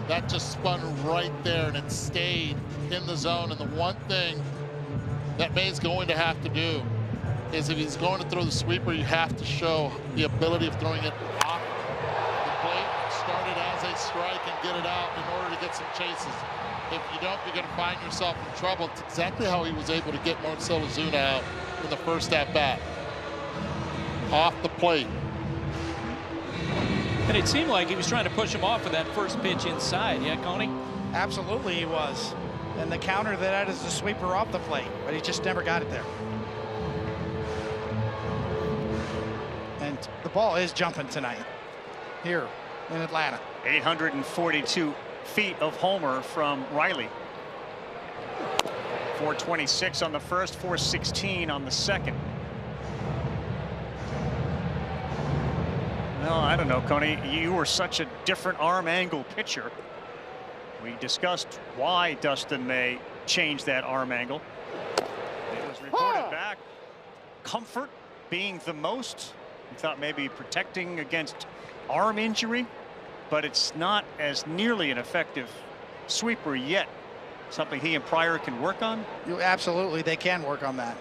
B: That just spun right there, and it stayed in the zone. And the one thing that May's going to have to do is, if he's going to throw the sweeper, you have to show the ability of throwing it off the plate, start it as a strike, and get it out in order to get some chases. If you don't, you're going to find yourself in trouble. It's exactly how he was able to get Marcell Ozuna out in the first at-bat. Off the plate.
D: And it seemed like he was trying to push him off with that first pitch inside. Yeah, Coney?
C: absolutely he was. And the counter to that is the sweeper off the plate, but he just never got it there. And the ball is jumping tonight here in Atlanta.
A: 842 feet of homer from Riley. 426 on the first, 416 on the second. Well, I don't know, Coney, you were such a different arm angle pitcher. We discussed why Dustin May changed that arm angle. It was reported back. Comfort being the most. We thought maybe protecting against arm injury, but it's not as nearly an effective sweeper yet. Something he and Pryor can work on?
C: Absolutely, they can work on that.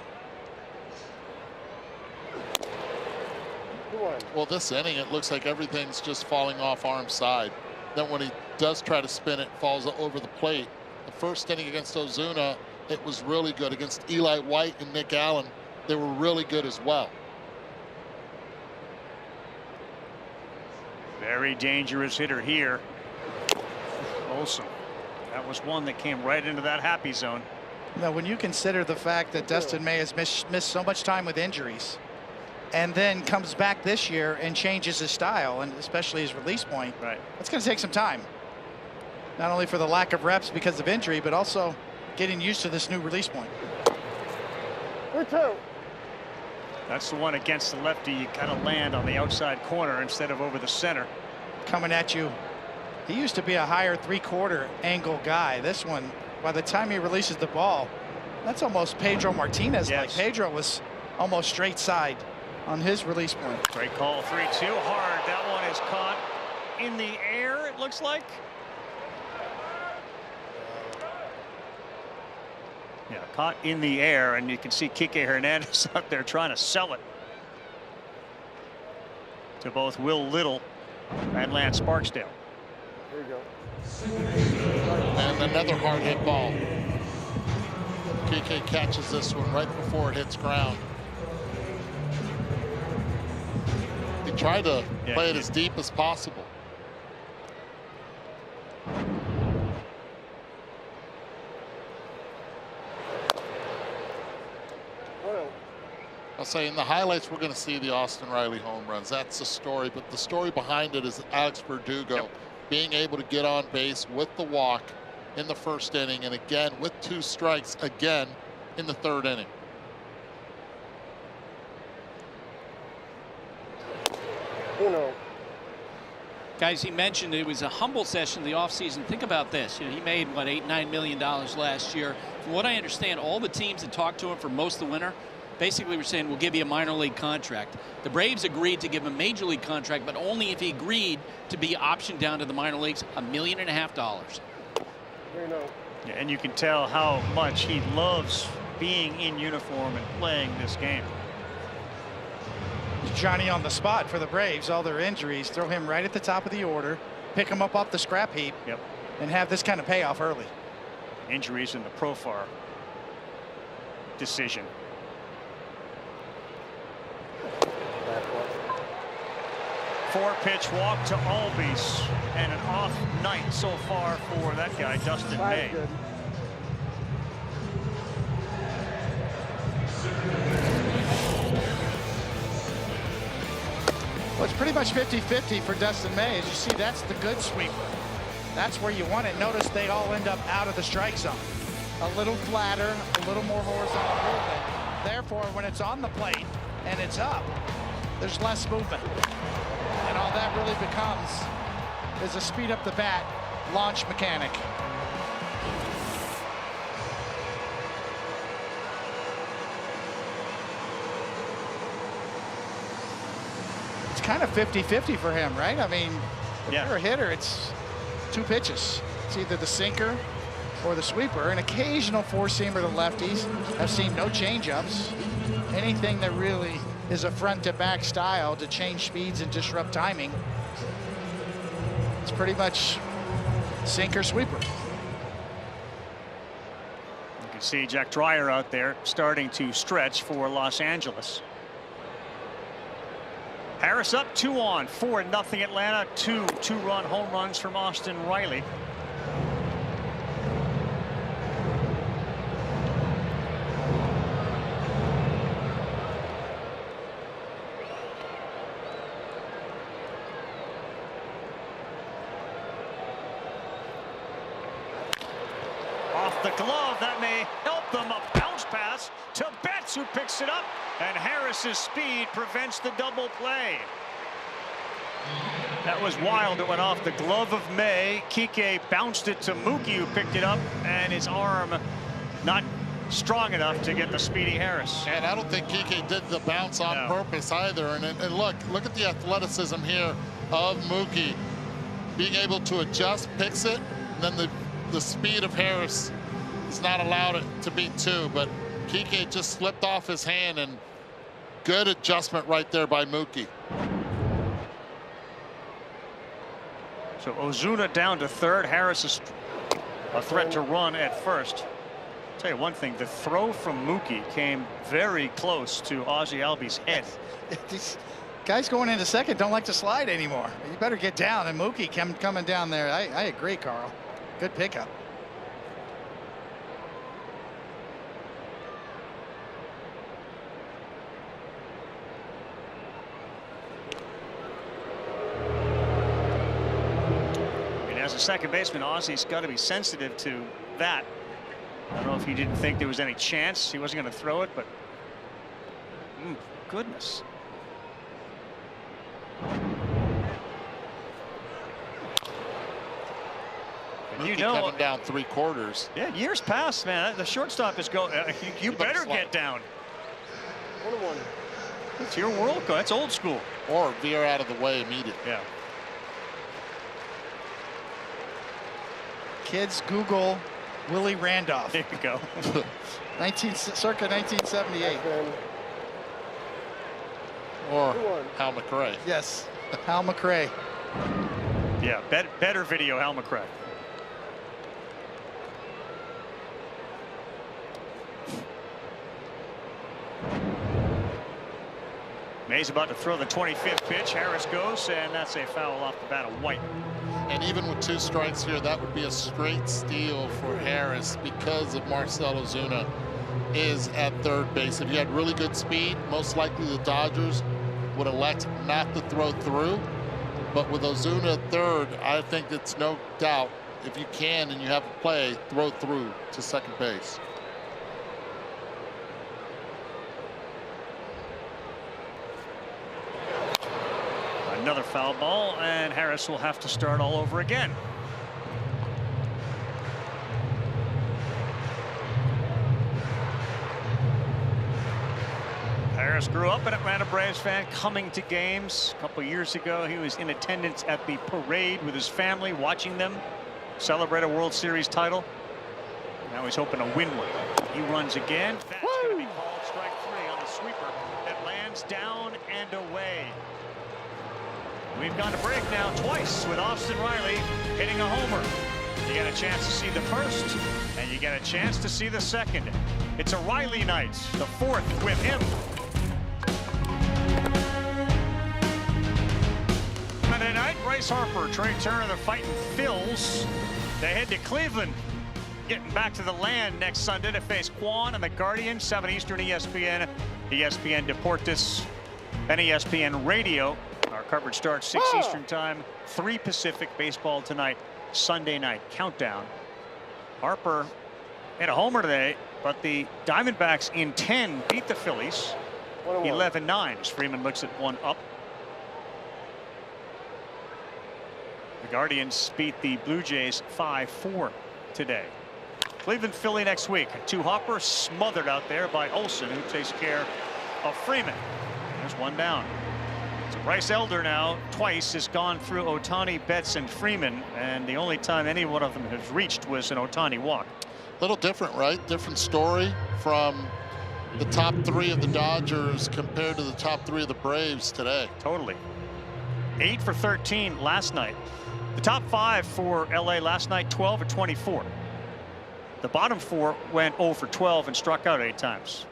B: Well, this inning, it looks like everything's just falling off arm side. Then when he does try to spin it, falls over the plate. The first inning against Ozuna, it was really good. Against Eli White and Nick Allen, they were really good as well.
A: Very dangerous hitter here. Olsen. That was one that came right into that happy zone.
C: Now, when you consider the fact that Dustin May has missed so much time with injuries, and then comes back this year and changes his style, and especially his release point,
A: right,
C: it's going to take some time. Not only for the lack of reps because of injury, but also getting used to this new release point.
E: 3-2.
A: That's the one against the lefty. You kind of land on the outside corner instead of over the center.
C: Coming at you. He used to be a higher three-quarter angle guy. This one, by the time he releases the ball, that's almost Pedro Martinez.
A: Yes.
C: Like Pedro was almost straight side on his release point.
A: Great call. 3-2 hard. That one is caught in the air, it looks like. Yeah, caught in the air, and you can see Kike Hernandez out there trying to sell it to both Will Little and Lance Barksdale.
E: There you go.
B: And another hard hit ball. Kike catches this one right before it hits ground. He tried to play it as deep as possible. I'll say in the highlights we're going to see the Austin Riley home runs. That's the story, but the story behind it is Alex Verdugo being able to get on base with the walk in the first inning, and again with 2 strikes again in the 3rd inning.
D: Guys, he mentioned it was a humble session in the offseason. Think about this. You know, he made, what, $8-9 million last year. From what I understand, all the teams that talked to him for most of the winter basically were saying, we'll give you a minor league contract. The Braves agreed to give him a major league contract, but only if he agreed to be optioned down to the minor leagues, $1.5 million.
A: Yeah, and you can tell how much he loves being in uniform and playing this game.
C: Johnny on the spot for the Braves. All their injuries, throw him right at the top of the order, pick him up off the scrap heap, and have this kind of payoff early.
A: Injuries in the Profar decision. Four-pitch walk to Albies, and an off night so far for that guy, Dustin May.
E: Good.
C: Well, it's pretty much 50-50 for Dustin May. As you see, that's the good sweeper. That's where you want it. Notice they all end up out of the strike zone. A little flatter, a little more horizontal movement. Therefore, when it's on the plate and it's up, there's less movement. And all that really becomes is a speed up the bat launch mechanic. It's kind of 50-50 for him, right? I mean, if you're a hitter, it's two pitches. It's either the sinker or the sweeper. An occasional four-seamer to lefties. I've seen no change-ups. Anything that really is a front-to-back style to change speeds and disrupt timing. It's pretty much sinker sweeper.
A: You can see Jack Dreyer out there starting to stretch for Los Angeles. Harris up 2-on, 4-0 Atlanta. Two-run home runs from Austin Riley. Off the glove, that may help them. A bounce pass to Betts, who picks it up, and Harris's speed prevents the double play. That was wild. It went off the glove of May. Kike bounced it to Mookie, who picked it up, and his arm not strong enough to get the speedy Harris.
B: And I don't think Kike did the bounce on purpose either. And look at the athleticism here of Mookie, being able to adjust, picks it, and then the speed of Harris is not allowed it to be two, but Kike just slipped off his hand, and good adjustment right there by Mookie.
A: So Ozuna down to third. Harris is a threat to run at first. I'll tell you one thing, the throw from Mookie came very close to Ozzie Albies' head.
C: These guys going into second don't like to slide anymore. You better get down, and Mookie coming down there. I agree, Carl. Good pickup.
A: And as a second baseman, Ozzie's got to be sensitive to that. I don't know if he didn't think there was any chance he wasn't going to throw it, but goodness.
B: You know, coming down 3/4.
A: Yeah, years past, man. The shortstop is going. You better get down.
E: 1-1.
A: It's your world. That's old school.
B: Or veer out of the way immediately.
A: Yeah.
C: Kids, Google Willie Randolph.
A: There you go.
C: Circa 1978.
B: Or Hal McRae.
C: Yes, Hal McRae.
A: Yeah, better video, Hal McRae. May's about to throw the 25th pitch. Harris goes, and that's a foul off the bat of White.
B: And even with 2 strikes here, that would be a straight steal for Harris because of Marcell Ozuna is at third base. If you had really good speed, most likely the Dodgers would elect not to throw through. But with Ozuna at third, I think it's no doubt, if you can and you have a play, throw through to second base.
A: Another foul ball, and Harris will have to start all over again. Harris grew up an Atlanta Braves fan, coming to games. A couple years ago, he was in attendance at the parade with his family, watching them celebrate a World Series title. Now he's hoping to win one. He runs again. That's going to be called strike 3 on the sweeper that lands down and away. We've gone to break now twice with Austin Riley hitting a homer. You get a chance to see the first, and you get a chance to see the second. It's a Riley night, the fourth with him. Monday night, Bryce Harper, Trey Turner, the Fighting Phils. They head to Cleveland, getting back to the land next Sunday to face Quan and the Guardians, 7 Eastern ESPN, ESPN Deportes, and ESPN Radio. Our coverage starts 6 Eastern time, 3 Pacific. Baseball tonight, Sunday night countdown. Harper hit a homer today, but the Diamondbacks in 10 beat the Phillies 11-9 as Freeman looks at one up. The Guardians beat the Blue Jays 5-4 today. Cleveland, Philly next week. 2 Hopper smothered out there by Olsen, who takes care of Freeman. There's one down. So Bryce Elder now twice has gone through Ohtani, Betts, and Freeman, and the only time any one of them has reached was an Ohtani walk.
B: A little different, right? Different story from the top 3 of the Dodgers compared to the top 3 of the Braves today.
A: Totally. 8 for 13 last night. The top 5 for LA last night, 12 for 24. The bottom 4 went 0 for 12 and struck out 8 times.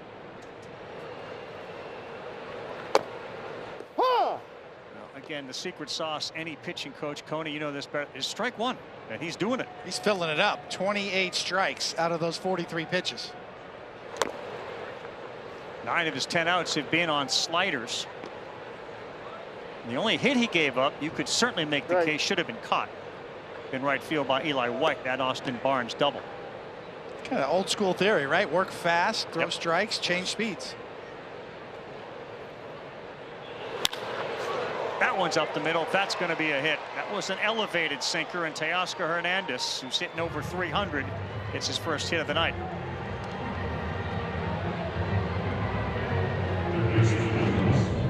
A: Again, the secret sauce, any pitching coach, Coney, you know this better, is strike one, and he's doing it.
C: He's filling it up. 28 strikes out of those 43 pitches.
A: 9 of his 10 outs have been on sliders. And the only hit he gave up, you could certainly make the case, should have been caught in right field by Eli White, that Austin Barnes double.
C: Kind of old school theory, right? Work fast, throw strikes, change speeds.
A: That one's up the middle. That's going to be a hit. That was an elevated sinker, and Teoscar Hernandez, who's hitting over 300, gets his first hit of the night.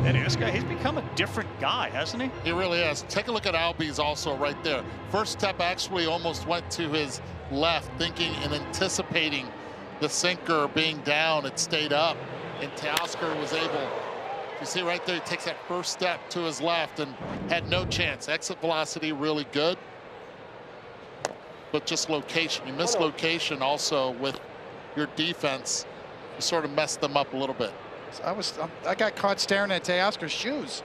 A: And this guy, he's become a different guy, hasn't he?
B: He really has. Take a look at Albies also right there. First step actually almost went to his left, thinking and anticipating the sinker being down. It stayed up, and Teoscar was able. You see right there, he takes that first step to his left and had no chance. Exit velocity really good, but just location. You miss location also with your defense. You sort of messed them up a little bit.
C: I got caught staring at Teoscar's shoes.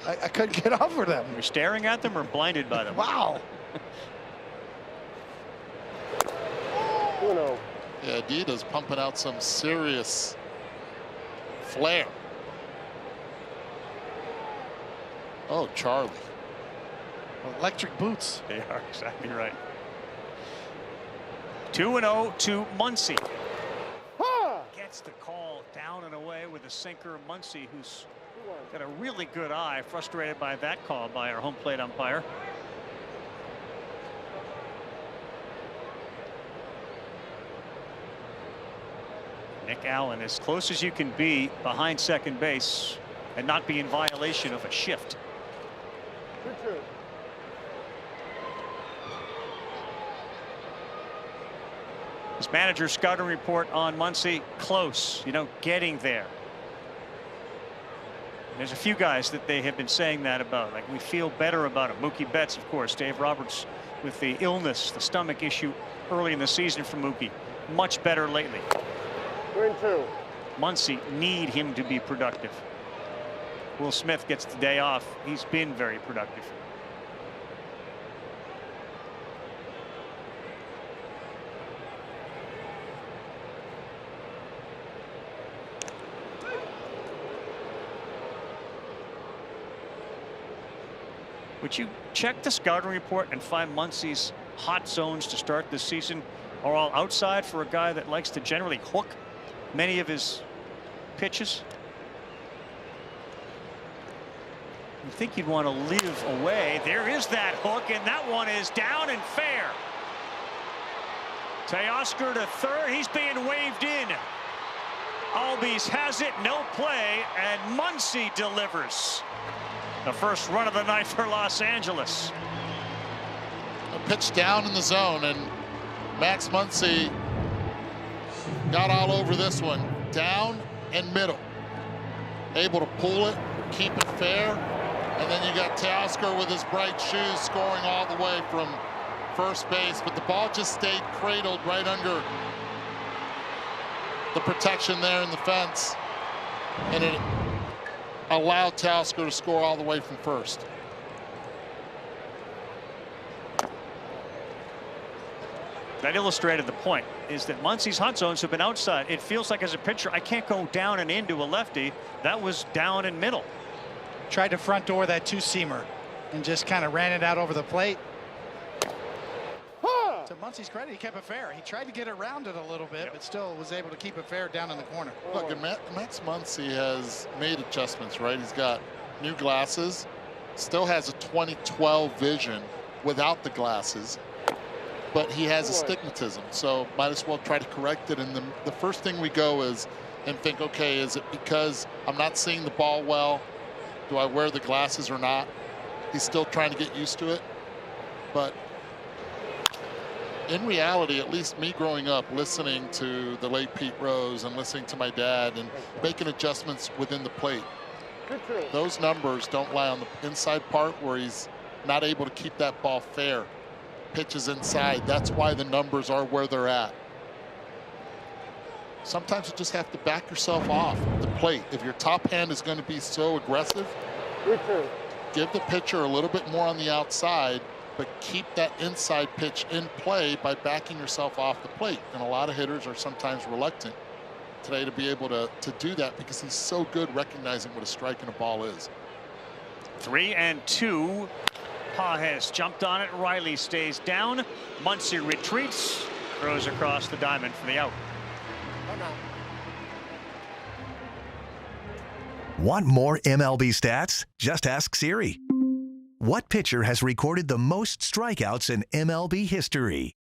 C: I couldn't get over them.
A: You're staring at them or blinded by them?
C: Wow.
B: Yeah, Adida's pumping out some serious flair. Oh, Charlie.
C: Electric boots.
A: They are exactly right. 2-0 to Muncy. Gets the call down and away with a sinker. Muncy, who's got a really good eye, frustrated by that call by our home plate umpire. Nick Allen, as close as you can be behind second base and not be in violation of a shift. His manager's scouting report on Muncy, close, getting there. There's a few guys that they have been saying that about, like we feel better about him. Mookie Betts, of course, Dave Roberts with the illness, the stomach issue early in the season for Mookie. Much better lately.
E: 3-2.
A: Muncy need him to be productive. Will Smith gets the day off. He's been very productive. Would you check the scouting report and find Muncy's hot zones to start this season are all outside for a guy that likes to generally hook many of his pitches? You think you'd want to live away. There is that hook, and that one is down and fair. Teoscar to third. He's being waved in. Albies has it, no play, and Muncy delivers. The first run of the night for Los Angeles.
B: A pitch down in the zone, and Max Muncy got all over this one. Down and middle. Able to pull it, keep it fair. And then you got Teoscar with his bright shoes scoring all the way from first base, but the ball just stayed cradled right under the protection there in the fence, and it allowed Tausker to score all the way from first.
A: That illustrated the point, is that Muncie's hot zones have been outside. It feels like as a pitcher, I can't go down and into a lefty. That was down and middle.
C: Tried to front door that two-seamer and just kind of ran it out over the plate. To Muncie's credit, he kept it fair. He tried to get around it a little bit, but still was able to keep it fair down in the corner.
B: Look, and Max Muncy has made adjustments, right? He's got new glasses, still has a 2012 vision without the glasses, but he has astigmatism, so might as well try to correct it. And the first thing we go is and think, okay, is it because I'm not seeing the ball well? Do I wear the glasses or not? He's still trying to get used to it. But in reality, at least me growing up, listening to the late Pete Rose and listening to my dad and making adjustments within the plate, those numbers don't lie on the inside part where he's not able to keep that ball fair. Pitches inside. That's why the numbers are where they're at. Sometimes you just have to back yourself off the plate. If your top hand is going to be so aggressive, give the pitcher a little bit more on the outside, but keep that inside pitch in play by backing yourself off the plate. And a lot of hitters are sometimes reluctant today to be able to do that because he's so good recognizing what a strike and a ball is.
A: 3-2. Pa has jumped on it. Riley stays down. Muncie retreats. Throws across the diamond for the out.
H: Want more MLB stats? Just ask Siri. What pitcher has recorded the most strikeouts in MLB history?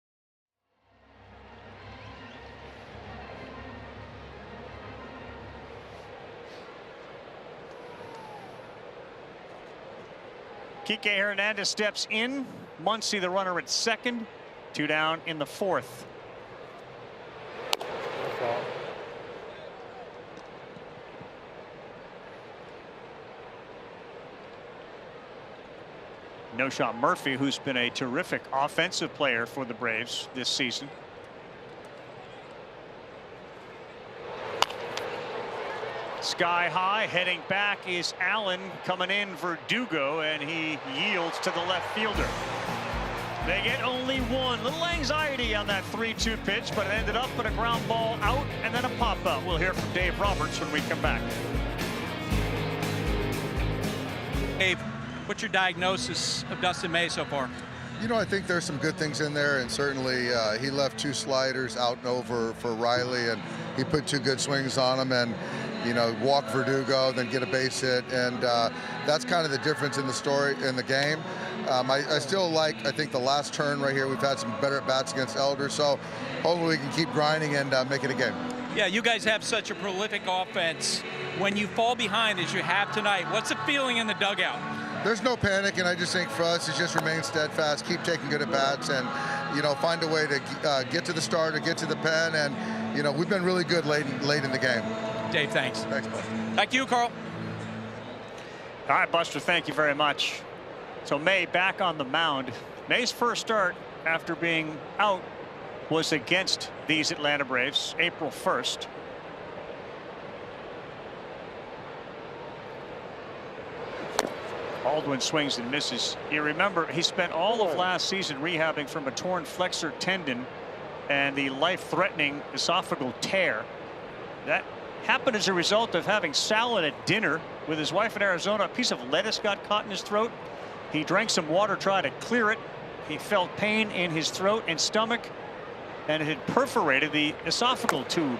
A: Kike Hernandez steps in. Muncie, the runner at second. 2 down in the 4th. No-Shot Murphy, who's been a terrific offensive player for the Braves this season. Sky high, heading back is Allen, coming in Verdugo, and he yields to the left fielder. They get only one. Little anxiety on that 3-2 pitch, but it ended up with a ground ball out and then a pop-out. We'll hear from Dave Roberts when we come back.
D: Dave, what's your diagnosis of Dustin May so far?
I: You know, I think there's some good things in there, and certainly he left 2 sliders out and over for Riley, and he put 2 good swings on him, and you know, walk Verdugo, then get a base hit, and that's kind of the difference in the story in the game. I still like, I think, the last turn right here. We've had some better at-bats against Elder, so hopefully we can keep grinding and make it a game.
D: Yeah, you guys have such a prolific offense. When you fall behind as you have tonight, what's the feeling in the dugout?
I: There's no panic, and I just think for us, it's just remain steadfast, keep taking good at-bats, and, you know, find a way to get to the start or get to the pen, and, you know, we've been really good late in the game.
D: Dave, thanks.
I: Thanks, Buster.
D: Thank you, Carl.
A: All right, Buster, thank you very much. So May back on the mound. May's first start after being out was against these Atlanta Braves, April 1st. Baldwin swings and misses. You remember, he spent all of last season rehabbing from a torn flexor tendon and the life-threatening esophageal tear. That happened as a result of having salad at dinner with his wife in Arizona. A piece of lettuce got caught in his throat. He drank some water, tried to clear it. He felt pain in his throat and stomach, and it had perforated the esophageal tube.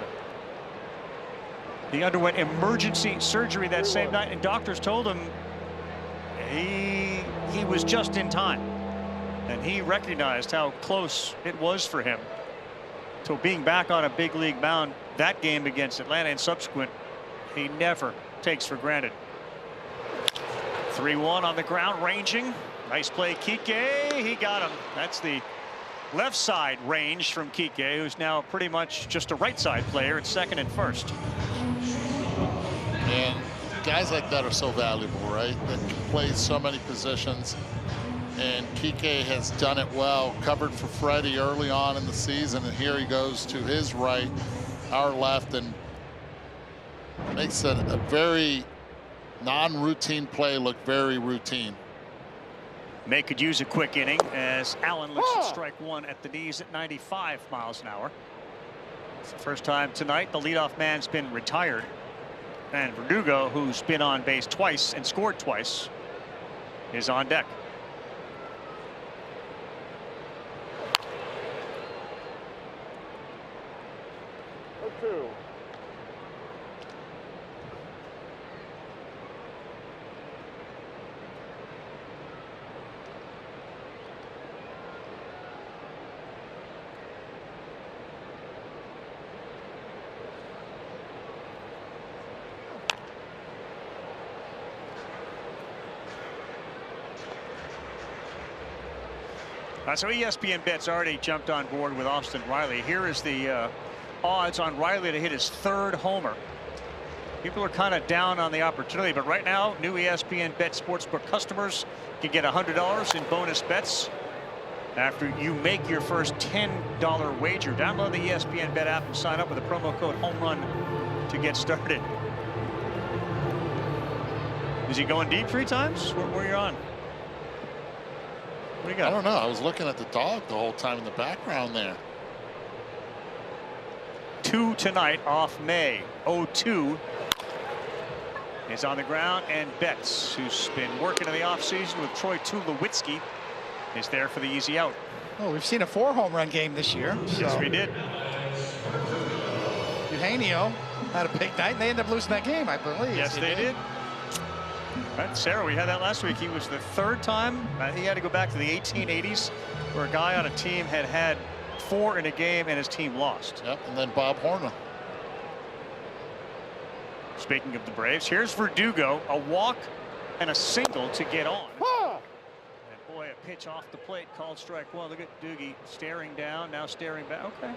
A: He underwent emergency surgery that same night, and doctors told him he was just in time, and he recognized how close it was for him. So being back on a big league mound that game against Atlanta and subsequent, he never takes for granted. 3-1 on the ground, ranging. Nice play, Kike. He got him. That's the left side range from Kike, who's now pretty much just a right side player at second and first.
B: And guys like that are so valuable, right? That can play so many positions. and Kike has done it well. Covered for Freddie early on in the season, and here he goes to his right, our left, and makes a very non-routine play look very routine.
A: May could use a quick inning as Allen looks at strike one at the knees at 95 miles an hour. It's the first time tonight the leadoff man's been retired. And Verdugo, who's been on base twice and scored twice, is on deck.
E: Two.
A: So ESPN Bet's already jumped on board with Austin Riley. Here is the odds on Riley to hit his third homer. People are kind of down on the opportunity, but right now new ESPN Bet Sportsbook customers can get $100 in bonus bets after you make your first $10 wager. Download the ESPN Bet app and sign up with the promo code HOMERUN to get started. Is he going deep 3 times? Where are you on? What do you got?
B: I don't know. I was looking at the dog the whole time in the background there.
A: 2 tonight off May. 0-2 is on the ground, and Betts, who's been working in the offseason with Troy Tulowitzki, is there for the easy out.
C: Oh, we've seen a 4 home run game this year.
A: Yes, we did.
C: Eugenio had a big night, and they ended up losing that game, I believe.
A: Yes, they did. Right, Sarah, we had that last week. He was the 3rd time. He had to go back to the 1880s where a guy on a team had 4 in a game and his team lost.
B: Yep, and then Bob Horner.
A: Speaking of the Braves, here's Verdugo, a walk and a single to get on. And boy, a pitch off the plate called strike one. Look at Doogie staring down, now staring back. Okay.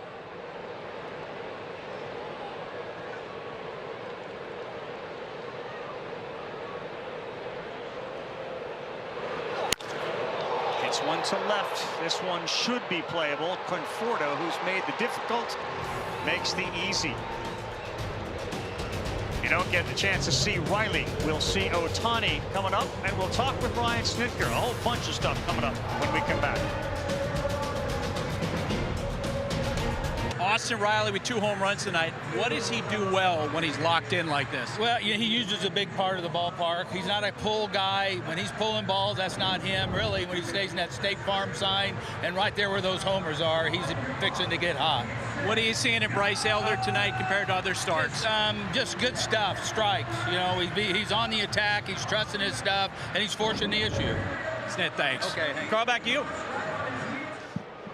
A: One to left. This one should be playable. Conforto, who's made the difficult, makes the easy. You don't get the chance to see Riley. We'll see Ohtani coming up, and we'll talk with Ryan Snitker. A whole bunch of stuff coming up when we come back.
D: Austin Riley with 2 home runs tonight. What does he do well when he's locked in like this?
J: Well, he uses a big part of the ballpark. He's not a pull guy. When he's pulling balls, that's not him. Really, when he stays in that State Farm sign and right there where those homers are, he's fixing to get hot.
D: What are you seeing in Bryce Elder tonight compared to other starts?
J: Just good stuff, strikes. You know, he's on the attack, he's trusting his stuff, and he's forcing the issue.
D: Snit, thanks.
J: Okay.
D: Carl, back to you.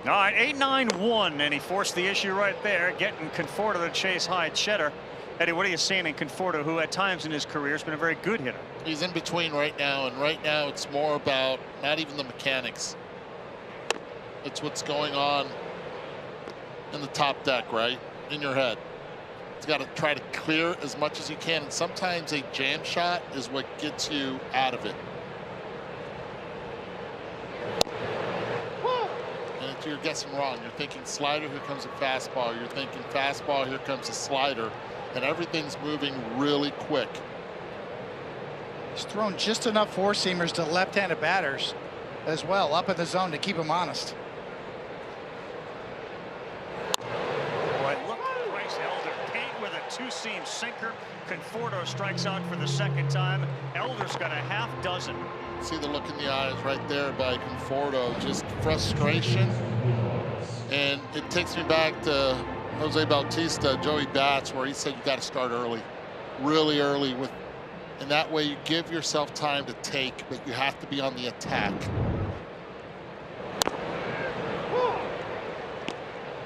A: All right, 8-9-1, and he forced the issue right there, getting Conforto to chase high cheddar. Eddie, what are you seeing in Conforto, who at times in his career has been a very good hitter?
B: He's in between right now, and right now it's more about not even the mechanics. It's what's going on in the top deck, right? In your head. He's got to try to clear as much as you can, and sometimes a jam shot is what gets you out of it. You're guessing wrong. You're thinking slider, here comes a fastball. You're thinking fastball, here comes a slider, and everything's moving really quick.
C: He's thrown just enough 4-seamers to left-handed batters as well, up in the zone to keep him honest.
A: Boy, look at Bryce Elder. Paint with a 2-seam sinker. Conforto strikes out for the 2nd time. Elder's got a half dozen.
B: See the look in the eyes right there by Conforto, just frustration. And it takes me back to Jose Bautista, Joey Bats, where he said you got to start early, really early, and that way you give yourself time to take, but you have to be on the attack.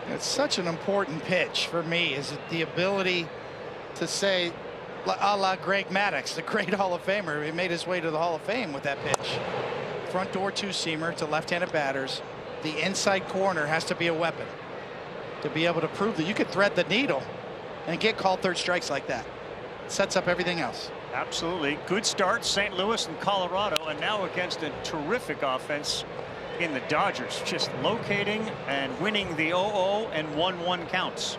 C: It's such an important pitch for me, is the ability to say, a la Greg Maddux, the great Hall of Famer. He made his way to the Hall of Fame with that pitch. Front door 2-seamer to left-handed batters. The inside corner has to be a weapon to be able to prove that you could thread the needle and get called 3rd strikes like that. It sets up everything else.
A: Absolutely. Good start, St. Louis and Colorado, and now against a terrific offense in the Dodgers, just locating and winning the 0-0 and 1-1 counts.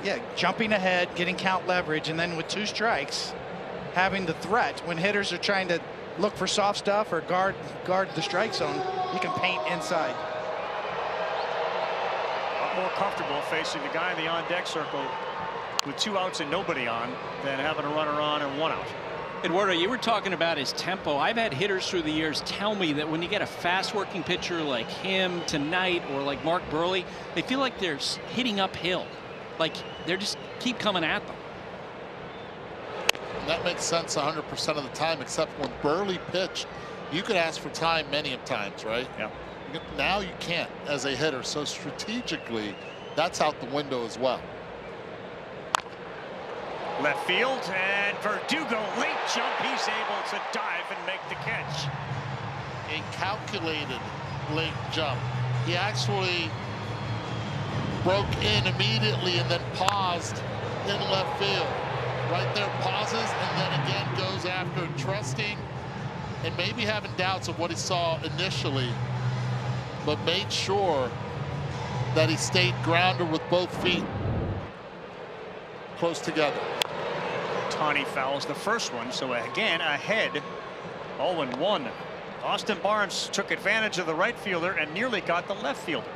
C: Yeah, jumping ahead, getting count leverage, and then with 2 strikes, having the threat when hitters are trying to look for soft stuff or guard the strike zone, you can paint inside.
A: A lot more comfortable facing the guy in the on-deck circle with 2 outs and nobody on than having a runner on and 1 out.
D: Eduardo, you were talking about his tempo. I've had hitters through the years tell me that when you get a fast-working pitcher like him tonight or like Mark Burley, they feel like they're hitting uphill. Like they're just keep coming at them.
B: And that makes sense 100% of the time, except when Burley pitched, you could ask for time many of times, right?
A: Yeah.
B: Now you can't as a hitter. So strategically, that's out the window as well.
A: Left field, and Verdugo, late jump. He's able to dive and make the catch.
B: A calculated late jump. He actually broke in immediately and then paused in left field. Right there, pauses, and then again goes after, trusting and maybe having doubts of what he saw initially, but made sure that he stayed grounded with both feet close together.
A: Ohtani fouls the first one, so again ahead, 0-1. Austin Barnes took advantage of the right fielder and nearly got the left fielder.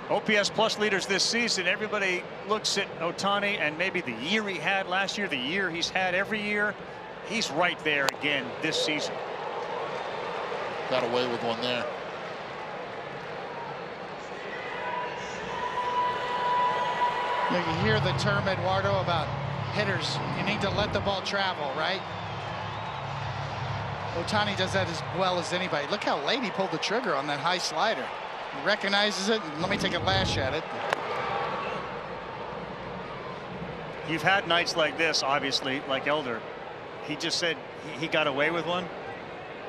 A: OPS plus leaders this season, everybody looks at Ohtani and maybe the year he had last year, the year he's had every year. He's right there again this season.
B: Got away with one there.
C: You hear the term, Eduardo, about hitters. You need to let the ball travel, right? Ohtani does that as well as anybody. Look how late he pulled the trigger on that high slider. He recognizes it, and let me take a lash at it.
A: You've had nights like this, obviously, like Elder. He just said he got away with one.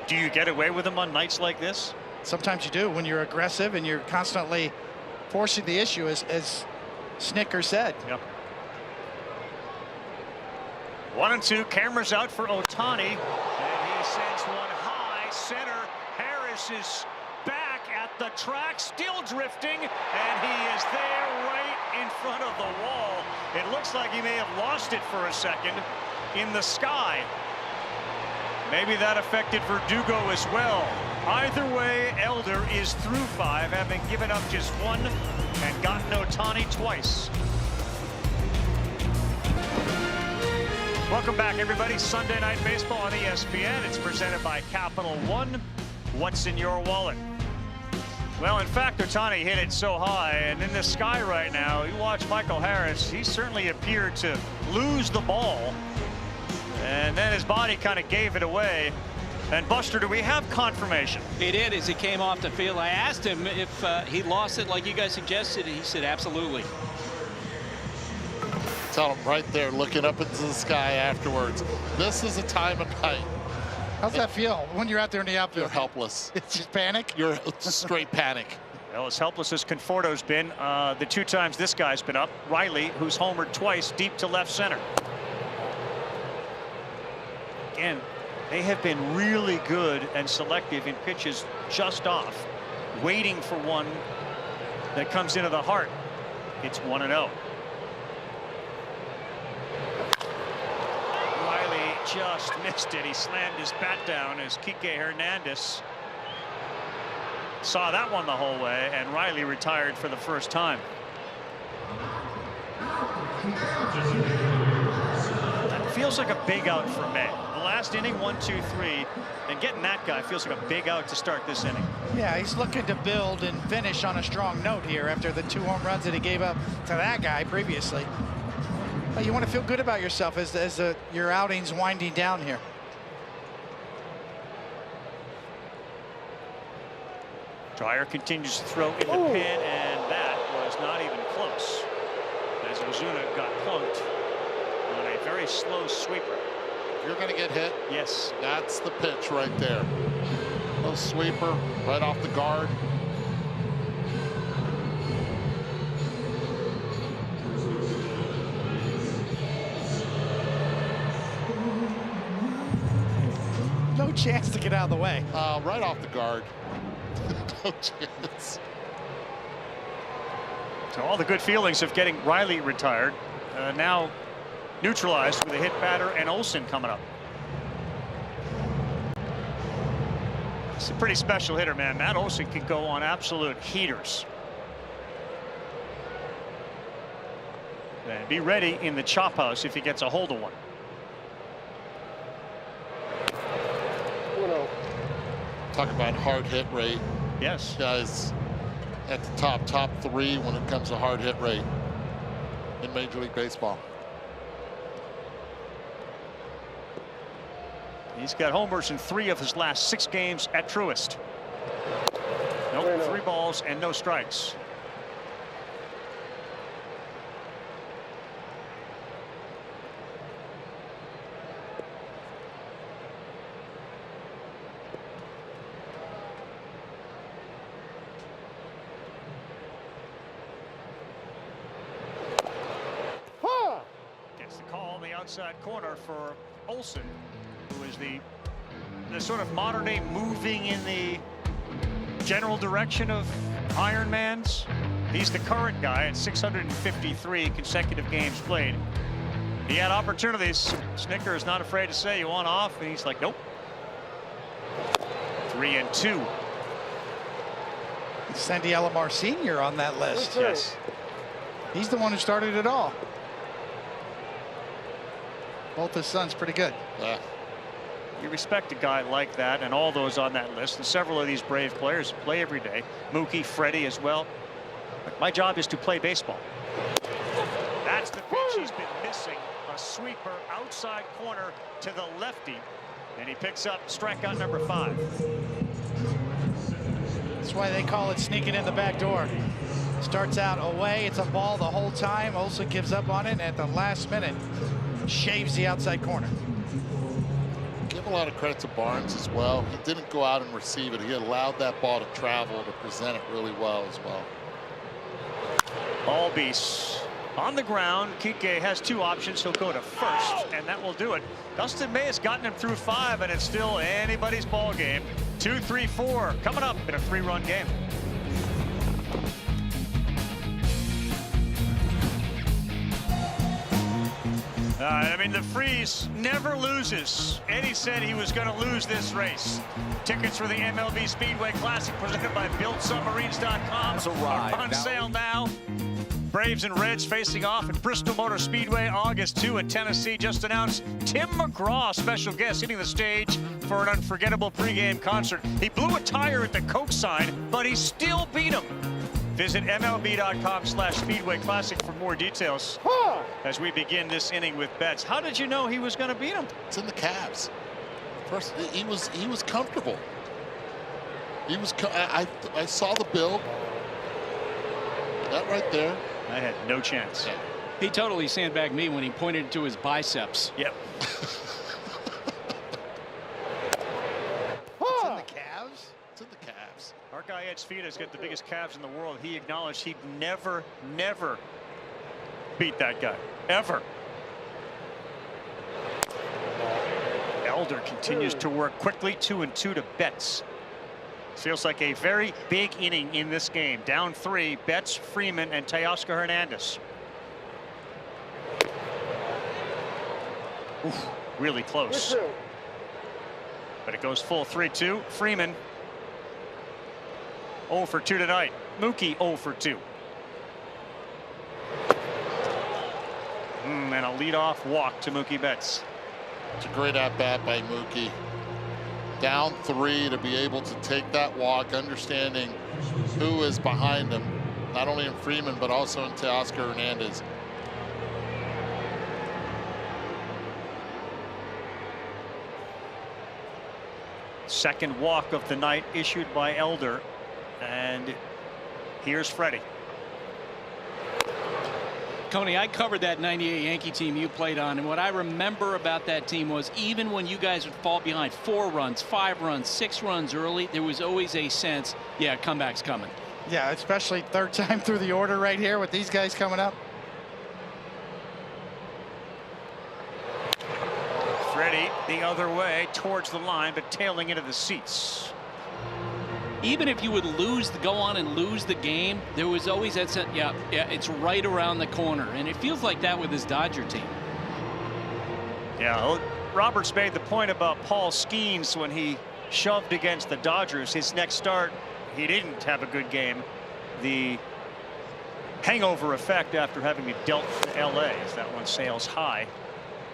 A: Do you get away with them on nights like this?
C: Sometimes you do when you're aggressive and you're constantly forcing the issue, as Snicker said.
A: Yep. 1-2, cameras out for Ohtani, and he sends one high center. Harris is back at the track, still drifting, and he is there right in front of the wall. It looks like he may have lost it for a second in the sky. Maybe that affected Verdugo as well. Either way, Elder is through 5, having given up just 1 and gotten Ohtani twice. Welcome back, everybody. Sunday Night Baseball on ESPN. It's presented by Capital One. What's in your wallet? Well, in fact, Ohtani hit it so high, and in the sky right now, you watch Michael Harris, he certainly appeared to lose the ball, and then his body kind of gave it away. And Buster, do we have confirmation?
D: He did as he came off the field. I asked him if he lost it like you guys suggested. He said absolutely.
B: Tell him right there, looking up into the sky afterwards. This is a time of night.
C: How's that feel when you're out there in the outfield?
B: You're helpless.
C: It's just panic?
B: You're straight panic.
A: Well, as helpless as Conforto's been, the 2 times this guy's been up, Riley, who's homered twice, deep to left center. Again, they have been really good and selective in pitches just off, waiting for one that comes into the heart. It's 1-0. Riley just missed it. He slammed his bat down as Kike Hernandez saw that one the whole way, and Riley retired for the first time. That feels like a big out for May. The last inning, 1, 2, 3, and getting that guy feels like a big out to start this inning.
C: Yeah, he's looking to build and finish on a strong note here after the 2 home runs that he gave up to that guy previously. But you want to feel good about yourself as your outing's winding down here.
A: Dreyer continues to throw in the pin, and that was not even close, as Ozuna got plunked on a very slow sweeper.
B: If you're going to get hit,
A: yes,
B: that's the pitch right there. No sweeper right off the guard.
C: no chance to get out of the way.
B: Right off the guard. No chance.
A: So all the good feelings of getting Riley retired now neutralized with a hit batter and Olsen coming up. It's a pretty special hitter, man. Matt Olsen can go on absolute heaters. And be ready in the chop house if he gets a hold of one.
B: Talk about hard hit rate.
A: Yes.
B: Guys at the top 3 when it comes to hard hit rate in Major League Baseball.
A: He's got homers in 3 of his last 6 games at Truist. Nope, 3 balls and no strikes. Gets the call in the outside corner for Olsen, who is the sort of modern day moving in the general direction of Iron Man's. He's the current guy at 653 consecutive games played. He had opportunities. Snicker is not afraid to say, you want off? And he's like, nope. 3-2.
C: Sandy Alomar Sr. on that list.
A: Yes.
C: He's the one who started it all. Both his sons pretty good.
B: Yeah.
A: You respect a guy like that and all those on that list, and several of these Brave players play every day. Mookie, Freddie as well. My job is to play baseball. That's the pitch he's been missing. A sweeper outside corner to the lefty, and he picks up strikeout number 5.
C: That's why they call it sneaking in the back door. Starts out away, it's a ball the whole time. Olsen gives up on it, and at the last minute shaves the outside corner.
B: Give a lot of credit to Barnes as well. He didn't go out and receive it. He allowed that ball to travel to present it really well as well.
A: Albies on the ground. Kike has 2 options. He'll go to first, and that will do it. Dustin May has gotten him through 5, and it's still anybody's ball game. 2-3-4 coming up in a 3-run game. I mean, the Freeze never loses. Eddie said he was going to lose this race. Tickets for the MLB Speedway Classic presented by BuiltSubmarines.com are on sale now. Braves and Reds facing off at Bristol Motor Speedway August 2 at Tennessee. Just announced Tim McGraw, special guest, hitting the stage for an unforgettable pregame concert. He blew a tire at the Coke sign, but he still beat him. Visit MLB.com/Speedway Classic for more details as we begin this inning with bets. How did you know he was going to beat him?
B: It's in the Cavs. First, he was comfortable. He was. I saw the build. That right there.
A: I had no chance.
B: Yeah.
D: He totally sandbagged me when he pointed to his biceps.
A: Yep.
C: It's in the Cavs.
B: It's in the Cavs.
A: Our guy Ed Svida's got the biggest calves in the world. He acknowledged he'd never beat that guy. Ever. Elder continues to work quickly. 2-2 to Betts. Feels like a very big inning in this game. Down 3, Betts, Freeman, and Teoscar Hernandez. Oof, really close. But it goes full 3-2. Freeman 0 for 2 tonight. Mookie 0 for 2. And a leadoff walk to Mookie Betts.
B: It's a great at-bat by Mookie. Down 3 to be able to take that walk, understanding who is behind him, not only in Freeman, but also in Teoscar Hernandez.
A: Second walk of the night issued by Elder. And here's Freddie.
D: Coney, I covered that 98 Yankee team you played on, and what I remember about that team was even when you guys would fall behind 4 runs, 5 runs, 6 runs early, there was always a sense, yeah, comeback's coming.
C: Yeah, especially third time through the order right here with these guys coming up.
A: Freddie the other way towards the line, but tailing into the seats.
D: Even if you would go on and lose the game, there was always that sense, yeah, it's right around the corner. And it feels like that with his Dodger team.
A: Yeah, Roberts made the point about Paul Skeens when he shoved against the Dodgers. His next start, he didn't have a good game. The hangover effect after having been dealt to LA as that one sails high.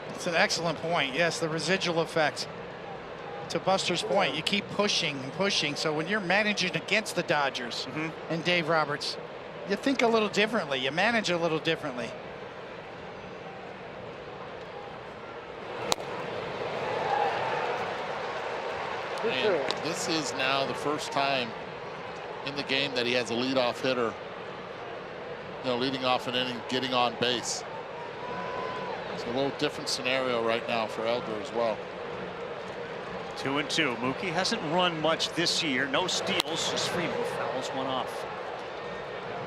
C: It's an excellent point. Yes, the residual effect. To Buster's point, you keep pushing and pushing. So when you're managing against the Dodgers and Dave Roberts, you think a little differently. You manage a little differently.
B: And this is now the first time in the game that he has a leadoff hitter, leading off an inning, getting on base. It's a little different scenario right now for Elder as well.
A: 2-2. Mookie hasn't run much this year. No steals. Just Freeman fouls one off.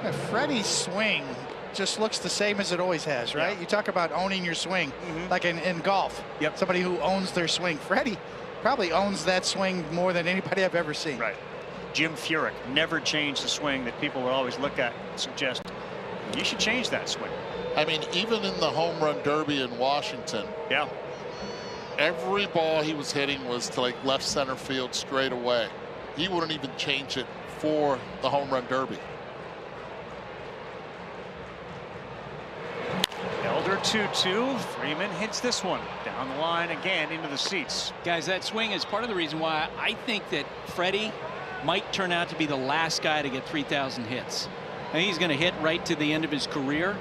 C: Yeah, Freddie's swing just looks the same as it always has, right?
A: Yeah.
C: You talk about owning your swing, like in golf.
A: Yep.
C: Somebody who owns their swing. Freddie probably owns that swing more than anybody I've ever seen.
A: Right. Jim Furyk never changed the swing that people would always look at and suggest you should change that swing.
B: I mean, even in the home run derby in Washington,
A: yeah,
B: every ball he was hitting was to like left center field straight away. He wouldn't even change it for the home run derby.
A: Elder 2-2. Freeman hits this one down the line again into the seats.
D: Guys, that swing is part of the reason why I think that Freddie might turn out to be the last guy to get 3,000 hits. I think he's going to hit right to the end of his career.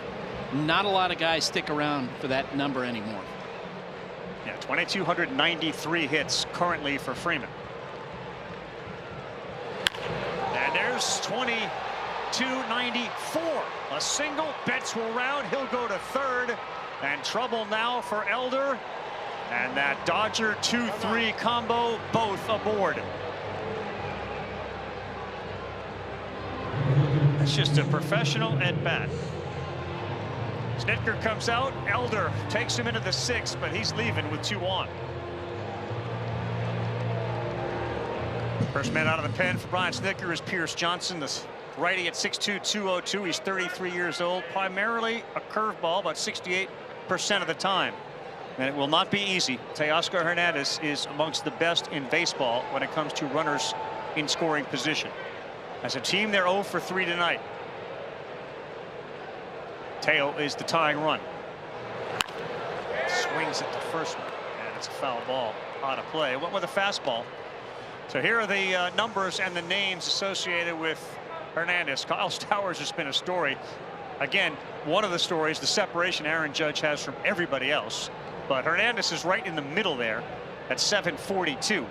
D: Not a lot of guys stick around for that number anymore.
A: Yeah, 2,293 hits currently for Freeman. And there's 2,294. A single. Betts will round. He'll go to third. And trouble now for Elder. And that Dodger 2-3 combo both aboard. That's just a professional at bat. Snitker comes out. Elder takes him into the sixth, but he's leaving with 2 on. First man out of the pen for Brian Snitker is Pierce Johnson, the righty at 6'2", 202. He's 33 years old. Primarily a curveball, about 68% of the time. And it will not be easy. Teoscar Hernandez is amongst the best in baseball when it comes to runners in scoring position. As a team, they're 0 for 3 tonight. Teo is the tying run. Swings at the first one, and it's a foul ball out of play. Went with a fastball. So here are the numbers and the names associated with Hernandez. Kyle Stowers has been a story. Again, one of the stories, the separation Aaron Judge has from everybody else. But Hernandez is right in the middle there at 742.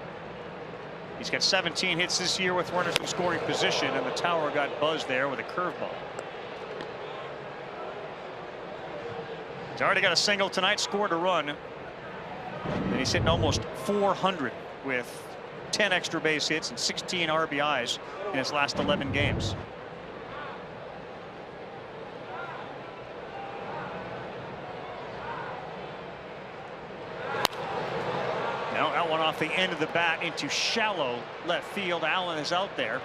A: He's got 17 hits this year with runners in scoring position, and the tower got buzzed there with a curveball. He's already got a single tonight, scored a run. And he's hitting almost 400 with 10 extra base hits and 16 RBIs in his last 11 games. Now that one off the end of the bat into shallow left field. Allen is out there.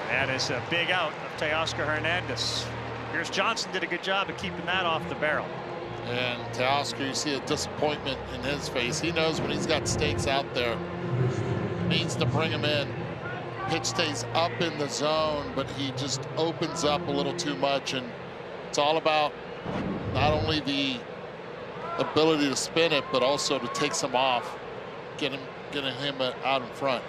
A: And that is a big out of Teoscar Hernandez. Pierce Johnson did a good job of keeping that off the barrel.
B: And Teoscar, you see a disappointment in his face. He knows when he's got stakes out there, needs to bring him in. Pitch stays up in the zone, but he just opens up a little too much. And it's all about not only the ability to spin it, but also to take some off, getting him out in front.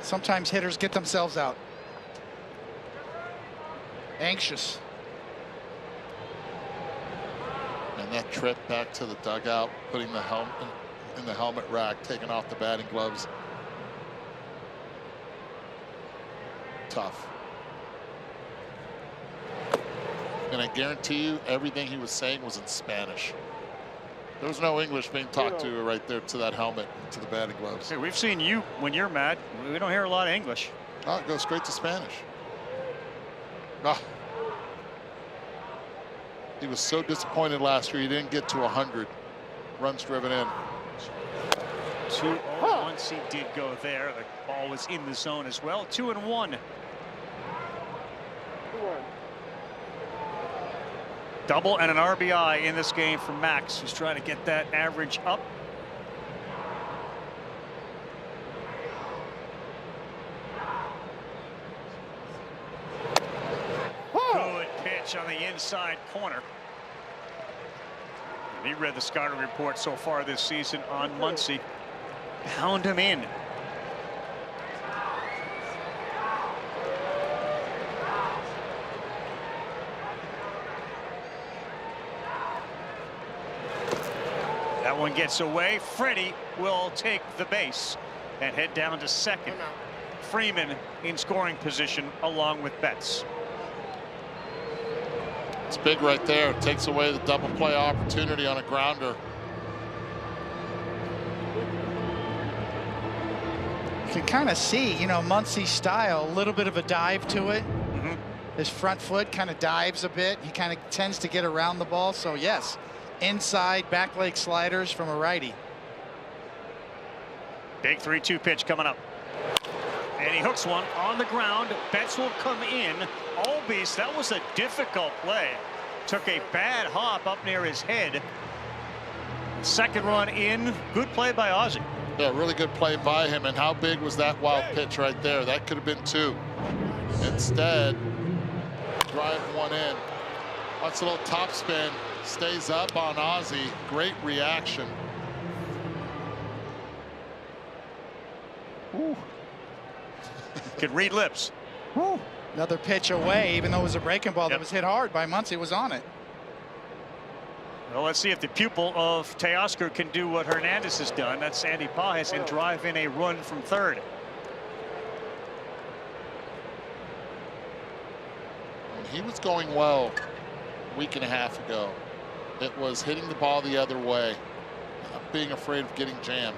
C: Sometimes hitters get themselves out. Anxious.
B: And that trip back to the dugout, putting the helmet in the helmet rack, taking off the batting gloves. Tough. And I guarantee you everything he was saying was in Spanish. There was no English being talked to right there to that helmet, to the batting gloves.
A: Hey, we've seen you when you're mad. We don't hear a lot of English.
B: Oh, it goes straight to Spanish. Oh. He was so disappointed last year he didn't get to 100 runs driven in.
A: 2-0 once he did go there. The ball was in the zone as well. 2-1. Double and an RBI in this game for Max, who's trying to get that average up. Good pitch on the inside corner. And he read the scouting report so far this season on Muncy. Pound him in. That one gets away. Freddie will take the base and head down to second. Freeman in scoring position along with Betts.
B: It's big right there. It takes away the double play opportunity on a grounder.
C: You can kind of see, you know, Muncy's style, a little bit of a dive to it. His front foot kind of dives a bit. He kind of tends to get around the ball. So yes, inside back leg sliders from a righty.
A: Big 3-2 pitch coming up. And he hooks one on the ground. Betts will come in. Albies, that was a difficult play. Took a bad hop up near his head. Second run in. Good play by Ozzie.
B: Yeah, really good play by him. And how big was that wild pitch right there? That could have been 2. Instead, drive one in. That's a little top spin. Stays up on Ozzie. Great reaction.
A: Ooh. Could read lips.
C: Woo. Another pitch away, even though it was a breaking ball that was hit hard by Muncy, was on it.
A: Well, let's see if the pupil of Teoscar can do what Hernandez has done. That's Andy Pajes, and drive in a run from third.
B: He was going well a week and a half ago. It was hitting the ball the other way, not being afraid of getting jammed.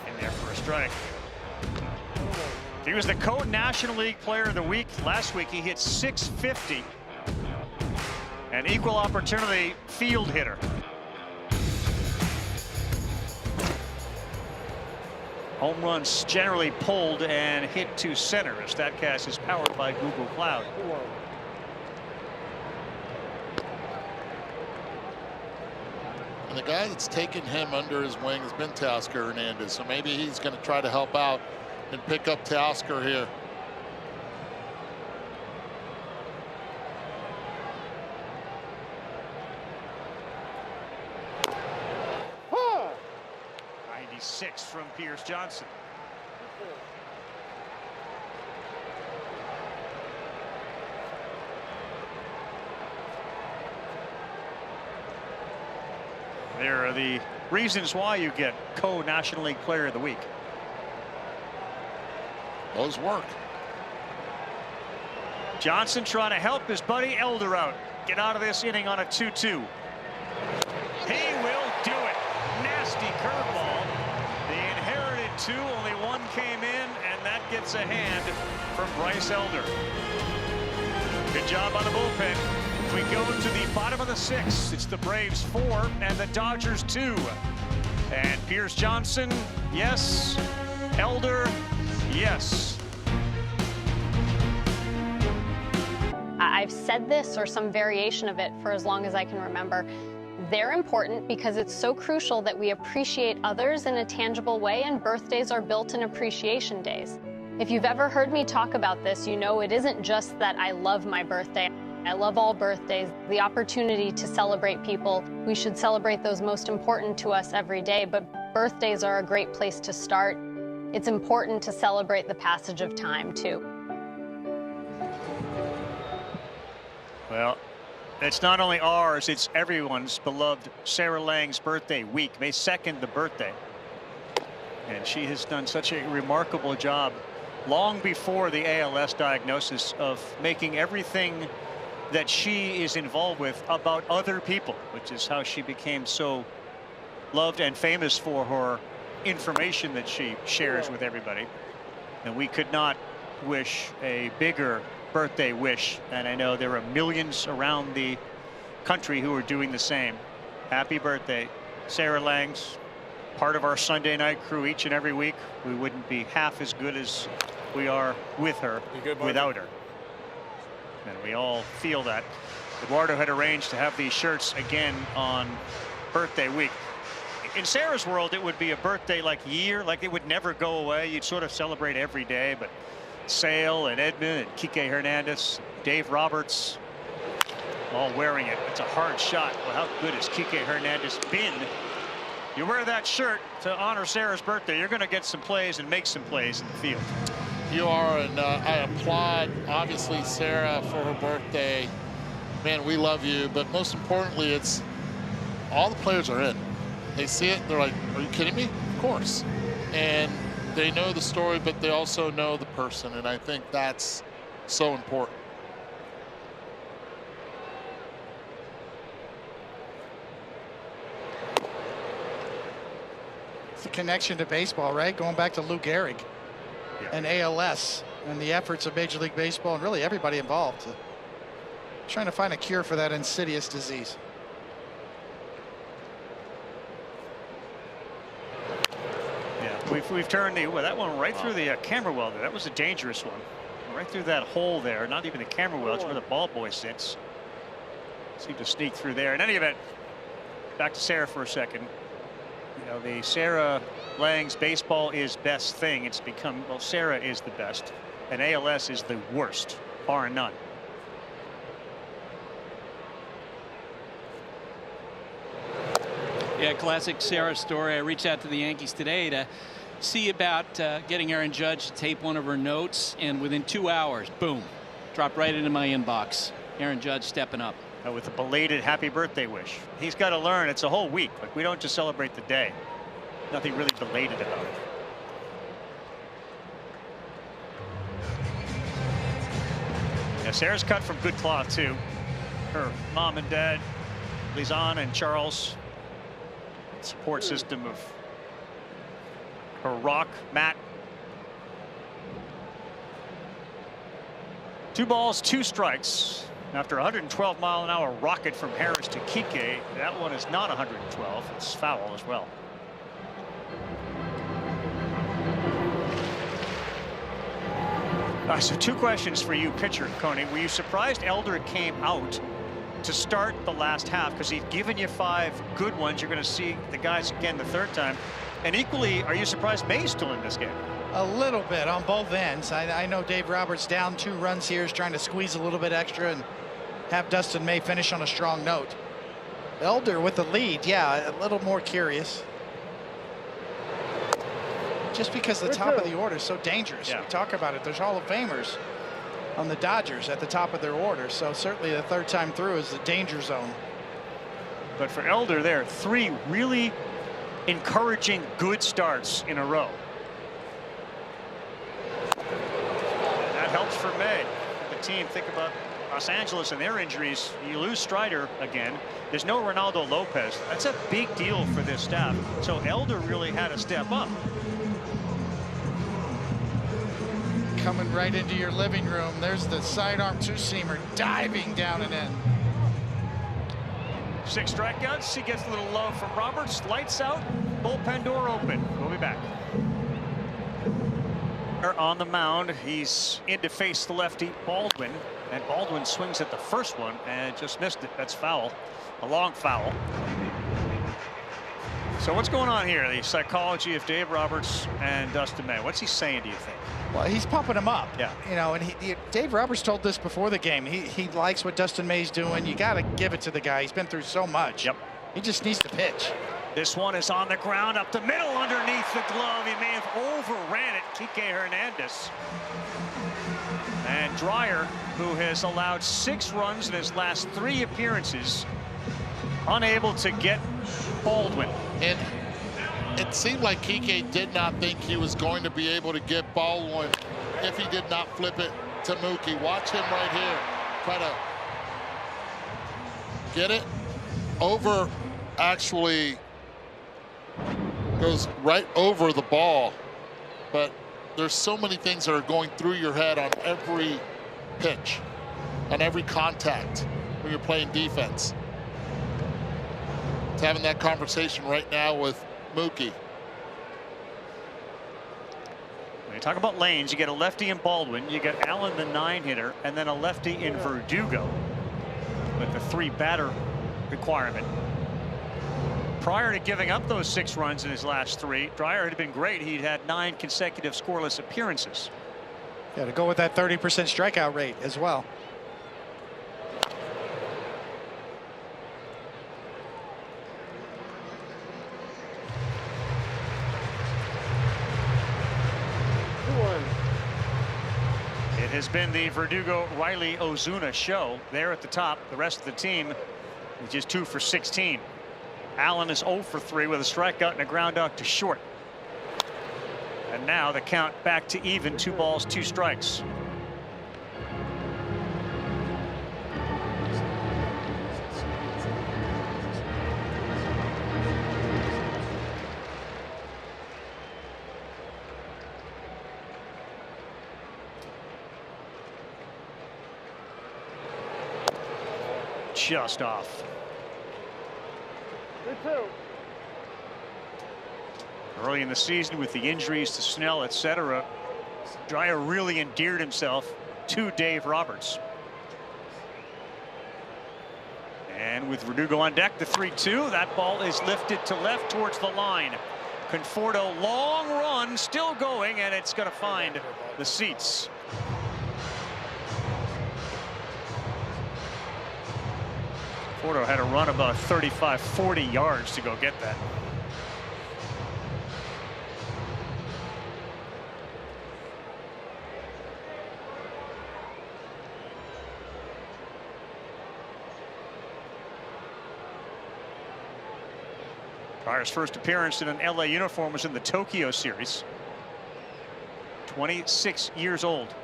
A: In there for a strike. He was the co-National League Player of the Week last week. He hit .650. An equal opportunity field hitter. Home runs generally pulled and hit to center. StatCast is powered by Google Cloud.
B: And the guy that's taken him under his wing has been Teoscar Hernandez. So maybe he's going to try to help out and pick up Teoscar here.
A: Huh. 96 from Pierce Johnson. There are the reasons why you get co-National League Player of the Week.
B: Those work.
A: Johnson trying to help his buddy Elder out. Get out of this inning on a 2-2. He will do it. Nasty curveball. The inherited 2, only 1 came in, and that gets a hand from Bryce Elder. Good job on the bullpen. We go to the bottom of the 6th. It's the Braves 4 and the Dodgers 2. And Pierce Johnson, yes. Elder, yes.
K: I've said this or some variation of it for as long as I can remember. They're important because it's so crucial that we appreciate others in a tangible way, and birthdays are built-in appreciation days. If you've ever heard me talk about this, you know it isn't just that I love my birthday. I love all birthdays. The opportunity to celebrate people, we should celebrate those most important to us every day, but birthdays are a great place to start. It's important to celebrate the passage of time, too.
A: Well, it's not only ours, it's everyone's beloved Sarah Lang's birthday week, May 2nd, the birthday. And she has done such a remarkable job long before the ALS diagnosis of making everything that she is involved with about other people, which is how she became so loved and famous for her information that she shares with everybody. And we could not wish a bigger birthday wish, and I know there are millions around the country who are doing the same. Happy birthday, Sarah Langs, part of our Sunday night crew each and every week. We wouldn't be half as good as we are with her without her. And we all feel that. Eduardo had arranged to have these shirts again on birthday week. In Sarah's world, it would be a birthday like year, like it would never go away. You'd sort of celebrate every day, but Sale and Edmund and Kike Hernandez, Dave Roberts, all wearing it. It's a hard shot. Well, how good has Kike Hernandez been? You wear that shirt to honor Sarah's birthday, you're going to get some plays and make some plays in the field.
B: You are, and I applaud, obviously, Sarah for her birthday. Man, we love you, but most importantly, it's all the players are in. They see it, they're like, are you kidding me? Of course. And they know the story, but they also know the person, and I think that's so important.
C: It's the connection to baseball, right? Going back to Lou Gehrig and ALS and the efforts of Major League Baseball and really everybody involved. Trying to find a cure for that insidious disease.
A: Yeah, we've turned that one right through the camera well there. That was a dangerous one. Right through that hole there. Not even the camera well. It's where the ball boy sits. Seemed to sneak through there. In any event, back to Sarah for a second. You know, the Sarah Langs baseball is best thing. It's become, well, Sarah is the best, and ALS is the worst, bar none.
D: Yeah, classic Sarah story. I reached out to the Yankees today to see about getting Aaron Judge to tape one of her notes, and within 2 hours, boom, dropped right into my inbox. Aaron Judge stepping up.
A: With a belated happy birthday wish. He's got to learn it's a whole week. Like, we don't just celebrate the day. Nothing really belated about it. Yeah, Sarah's cut from good cloth too. Her mom and dad, Lisanne and Charles, support system of her rock, Matt. 2 balls, 2 strikes. After a 112-mile-an-hour rocket from Harris to Kike, that one is not 112. It's foul as well. So 2 questions for you, pitcher Coney. Were you surprised Elder came out to start the last half? Because he'd given you 5 good ones. You're going to see the guys again the 3rd time. And equally, are you surprised May's still in this game?
C: A little bit on both ends. I know Dave Roberts down 2 runs here is trying to squeeze a little bit extra and have Dustin May finish on a strong note. Elder with the lead, yeah, a little more curious. Just because the top of the order is so dangerous.
A: Yeah.
C: We talk about it. There's Hall of Famers on the Dodgers at the top of their order. So certainly the 3rd time through is the danger zone.
A: But for Elder there, 3 really encouraging good starts in a row. And that helps for May. The team, think about Los Angeles and their injuries. You lose Strider again. There's no Ronaldo Lopez. That's a big deal for this staff. So Elder really had to step up.
C: Coming right into your living room. There's the sidearm 2-seamer diving down and in.
A: 6 strikeouts. He gets a little love from Roberts. Lights out. Bullpen door open. We'll be back. On the mound, he's in to face the lefty Baldwin, and Baldwin swings at the first one and just missed it. That's foul, a long foul. So what's going on here? The psychology of Dave Roberts and Dustin May. What's he saying, do you think?
C: Well, he's pumping him up.
A: Yeah.
C: You know, and Dave Roberts told this before the game. He likes what Dustin May's doing. You got to give it to the guy. He's been through so much.
A: Yep.
C: He just needs to pitch.
A: This one is on the ground up the middle underneath the glove. He may have overran it. Kike Hernandez. And Dreyer, who has allowed 6 runs in his last 3 appearances, unable to get Baldwin.
B: And it seemed like Kike did not think he was going to be able to get Baldwin if he did not flip it to Mookie. Watch him right here. Try to get it over, actually goes right over the ball, but there's so many things that are going through your head on every pitch, on every contact when you're playing defense. It's having that conversation right now with Mookie.
A: When you talk about lanes, you get a lefty in Baldwin, you get Allen, the 9-hitter, and then a lefty in Verdugo with the 3-batter requirement. Prior to giving up those 6 runs in his last 3, Dreyer had been great. He'd had 9 consecutive scoreless appearances.
C: Yeah, to go with that 30% strikeout rate as well.
A: It has been the Verdugo, Riley, Ozuna show there at the top. The rest of the team is just 2 for 16. Allen is 0 for 3 with a strikeout and a ground out to short. And now the count back to even, 2 balls, 2 strikes. Just off.
E: 2-2.
A: Early in the season with the injuries to Snell, etc., Dreyer really endeared himself to Dave Roberts. And with Verdugo on deck, the 3-2, that ball is lifted to left towards the line. Conforto, long run, still going, and it's going to find the seats. Conforto had a run about 35-40 yards to go get that. Dryer's first appearance in an LA uniform was in the Tokyo series. 26 years old.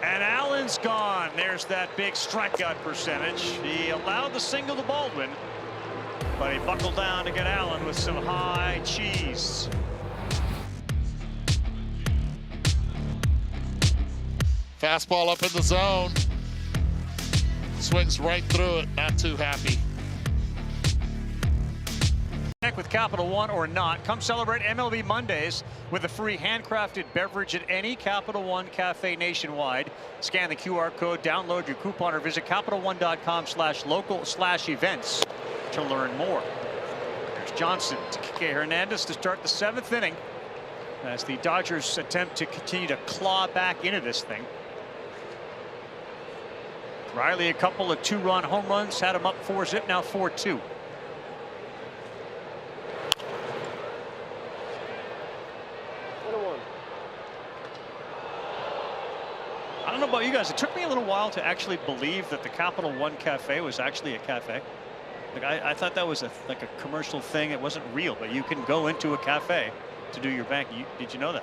A: And Allen's gone. There's that big strikeout percentage. He allowed the single to Baldwin, but he buckled down to get Allen with some high cheese.
B: Fastball up in the zone. Swings right through it. Not too happy.
A: With Capital One or not, come celebrate MLB Mondays with a free handcrafted beverage at any Capital One cafe nationwide. Scan the QR code, download your coupon, or visit CapitalOne.com/local/events to learn more. There's Johnson to Kike Hernandez to start the 7th inning as the Dodgers attempt to continue to claw back into this thing. Riley, a couple of 2-run home runs, had him up 4-zip, now 4-2. I don't know about you guys. It took me a little while to actually believe that the Capital One Cafe was actually a cafe. Like I thought that was like a commercial thing. It wasn't real, but you can go into a cafe to do your banking. Did you know that?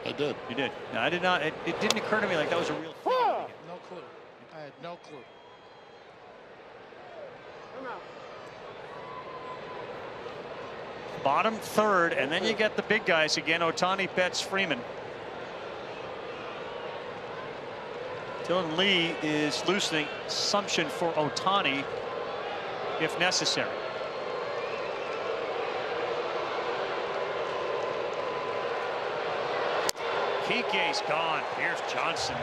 B: I did.
A: You did. No, I did not. It didn't occur to me like that was a real thing.
C: No clue. I had no clue.
E: Come out.
A: Bottom 3rd, and then you get the big guys again. Ohtani, Betts, Freeman. Dylan Lee is loosening assumption for Ohtani if necessary. Kike's gone. Here's Johnson.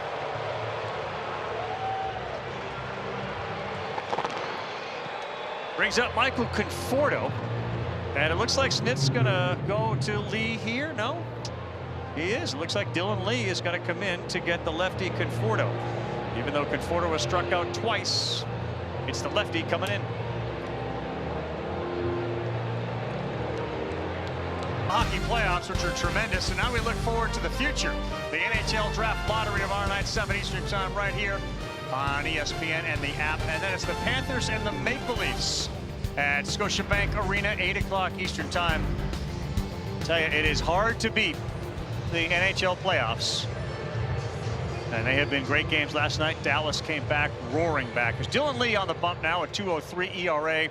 A: Brings up Michael Conforto. And it looks like Snit's going to go to Lee here. No? He is. It looks like Dylan Lee is going to come in to get the lefty Conforto. Even though Conforto was struck out twice, it's the lefty coming in. Hockey playoffs, which are tremendous, and now we look forward to the future. The NHL Draft Lottery tomorrow night, 7 Eastern Time, right here on ESPN and the app. And then it's the Panthers and the Maple Leafs at Scotiabank Arena, 8 o'clock Eastern Time. I tell you, it is hard to beat the NHL playoffs. And they have been great games last night. Dallas came back, roaring back. There's Dylan Lee on the bump now, a 2.03 ERA.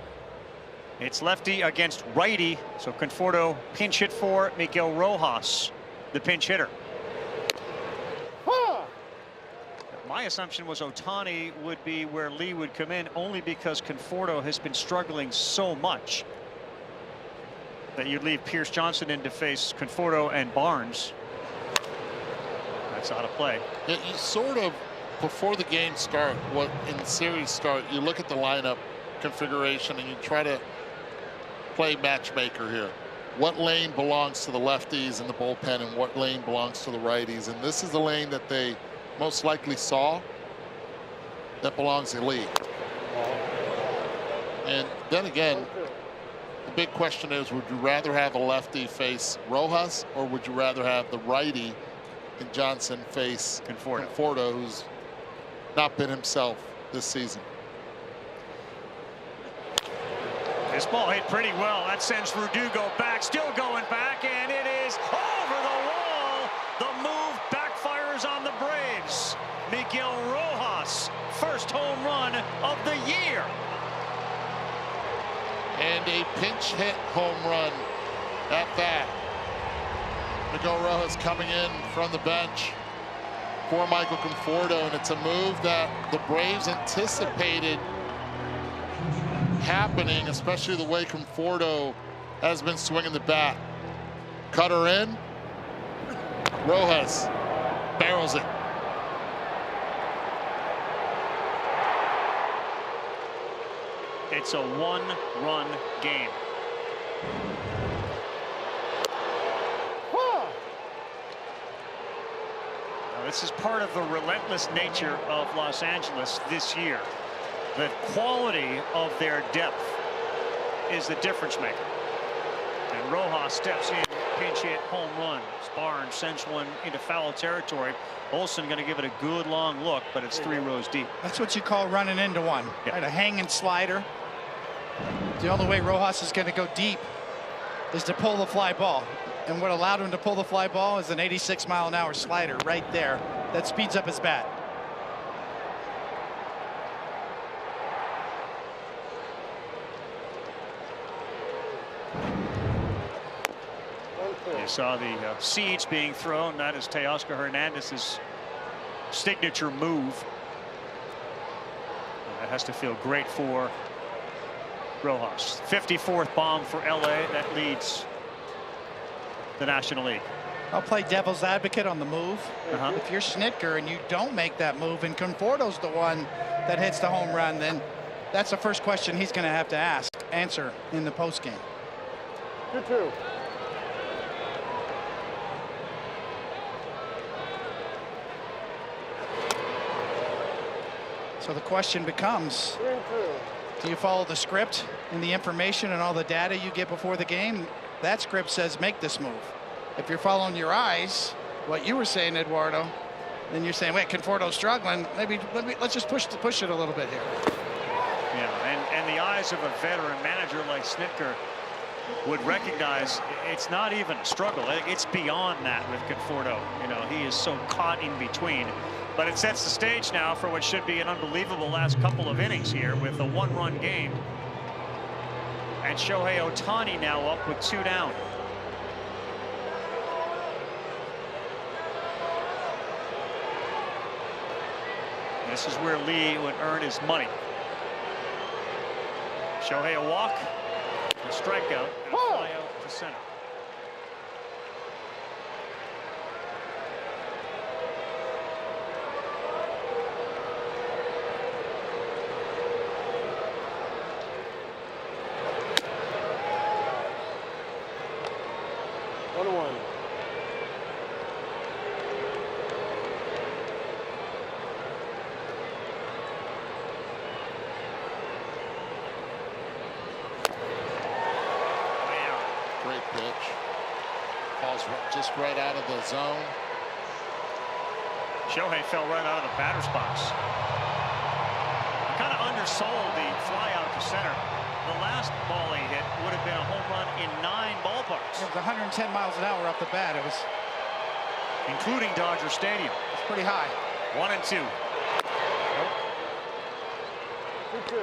A: It's lefty against righty, so Conforto pinch hit for Miguel Rojas, the pinch hitter. My assumption was Ohtani would be where Lee would come in, only because Conforto has been struggling so much that you'd leave Pierce Johnson in to face Conforto and Barnes. That's out of play.
B: You sort of, before the game start, in the series start, you look at the lineup configuration and you try to play matchmaker here. What lane belongs to the lefties in the bullpen and what lane belongs to the righties? And this is the lane that they most likely saw that belongs to Lee. And then again, the big question is, would you rather have a lefty face Rojas, or would you rather have the righty in Johnson face Conforto, who's not been himself this season?
A: This ball hit pretty well. That sends Verdugo back, still going back, and it is over the wall. The move backfires on the Braves. Miguel Rojas, first home run of the year.
B: And a pinch hit home run at that. Miguel Rojas coming in from the bench for Michael Conforto, and it's a move that the Braves anticipated happening, especially the way Conforto has been swinging the bat. Cutter in, Rojas barrels it.
A: It's a one-run game. Now, this is part of the relentless nature of Los Angeles this year. The quality of their depth is the difference maker. And Rojas steps in, pinch hit, home run. Barnes sends one into foul territory. Olsen going to give it a good long look, but it's 3 rows deep.
C: That's what you call running into one.
A: Yeah.
C: Right, a hanging slider. The only way Rojas is going to go deep is to pull the fly ball. And what allowed him to pull the fly ball is an 86-mile-an-hour slider right there that speeds up his bat.
A: You saw the seeds being thrown. That is Teoscar Hernandez's signature move. And that has to feel great for Rojas. 54th bomb for LA. That leads the National League.
C: I'll play devil's advocate on the move. If you're Snitker and you don't make that move and Conforto's the one that hits the home run, then that's the first question he's going to have to answer in the postgame.
E: 2-2.
C: So the question becomes, do you follow the script and the information and all the data you get before the game? That script says make this move. If you're following your eyes, what you were saying, Eduardo, then you're saying, wait, Conforto's struggling. Let's just push it a little bit here.
A: Yeah, and the eyes of a veteran manager like Snitker would recognize it's not even a struggle. It's beyond that with Conforto. You know, he is so caught in between. But it sets the stage now for what should be an unbelievable last couple of innings here with a 1-run game. And Shohei Ohtani now up with 2 down. This is where Lee would earn his money. Shohei a walk, a strikeout, and a fly out to center.
B: Just right out of the zone.
A: Shohei fell right out of the batter's box. Kind of undersold the fly out to center. The last ball he hit would have been a home run in 9 ballparks.
C: It was 110 miles an hour off the bat. It was,
A: including Dodger Stadium.
C: It's pretty high.
A: 1-2.
E: 2-2.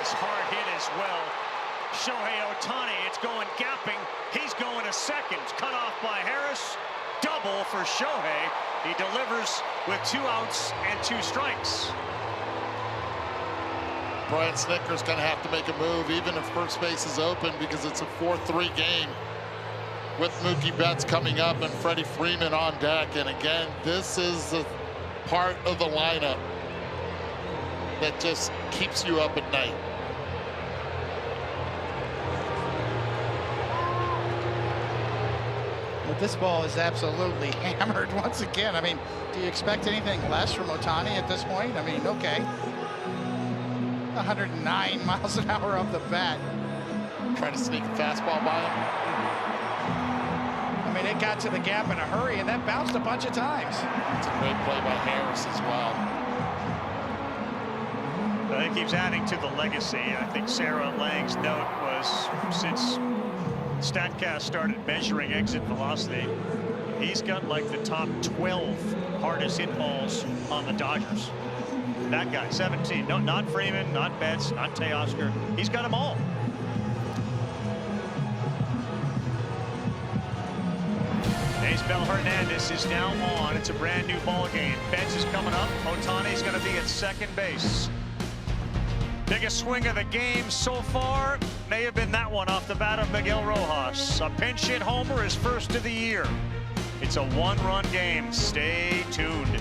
A: is hard hit as well. Shohei Ohtani, it's going gapping. He's going to second. Cut off by Harris. Double for Shohei. He delivers with 2 outs and 2 strikes.
B: Brian Snitker's going to have to make a move, even if first base is open, because it's a 4-3 game with Mookie Betts coming up and Freddie Freeman on deck. And again, this is a part of the lineup that just keeps you up at night.
C: But this ball is absolutely hammered once again. I mean, do you expect anything less from Ohtani at this point? I mean, okay. 109 miles an hour off the bat.
B: Trying to sneak a fastball by him.
C: I mean, it got to the gap in a hurry, and that bounced a bunch of times.
B: It's a great play by Harris as well.
A: But it keeps adding to the legacy. I think Sarah Lang's note was, since StatCast started measuring exit velocity, he's got like the top 12 hardest hit balls on the Dodgers. That guy, 17. No, not Freeman, not Betts, not Teoscar. He's got them all. Daysbel Hernandez is now on. It's a brand new ball game. Betts is coming up. Ohtani's going to be at second base. Biggest swing of the game so far may have been that one off the bat of Miguel Rojas. A pinch hit homer, his first of the year. It's a 1-run game. Stay tuned.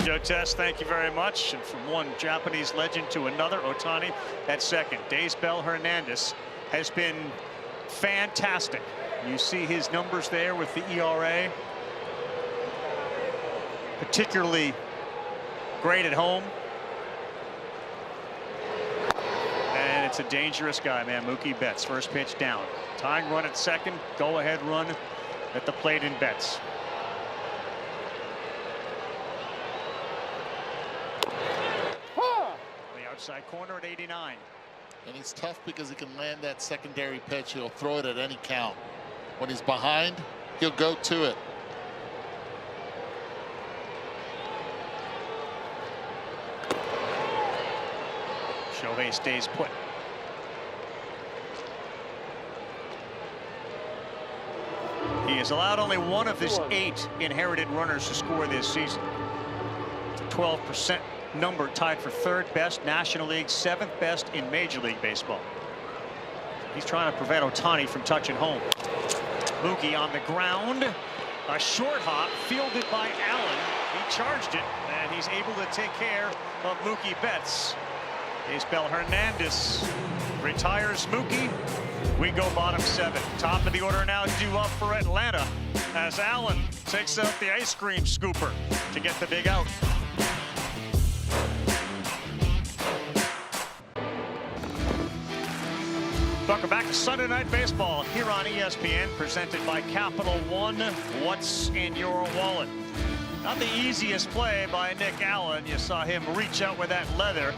A: Joe Tess, thank you very much. And from one Japanese legend to another, Ohtani at second. Daysbel Hernandez has been fantastic. You see his numbers there with the ERA. Particularly great at home. And it's a dangerous guy, man. Mookie Betts, first pitch down. Tying run at second, go ahead run at the plate in Betts. The outside corner at 89.
B: And he's tough because he can land that secondary pitch. He'll throw it at any count. When he's behind, he'll go to it.
A: Shohei stays put. He has allowed only one of his 8 inherited runners to score this season. It's a 12% number, tied for 3rd best National League, 7th best in Major League Baseball. He's trying to prevent Ohtani from touching home. Mookie on the ground. A short hop fielded by Allen. He charged it, and he's able to take care of Mookie Betts. Daysbel Hernandez retires Mookie. We go bottom 7. Top of the order now due up for Atlanta as Allen takes out the ice cream scooper to get the big out. Welcome back to Sunday Night Baseball here on ESPN, presented by Capital One. What's in your wallet? Not the easiest play by Nick Allen. You saw him reach out with that leather.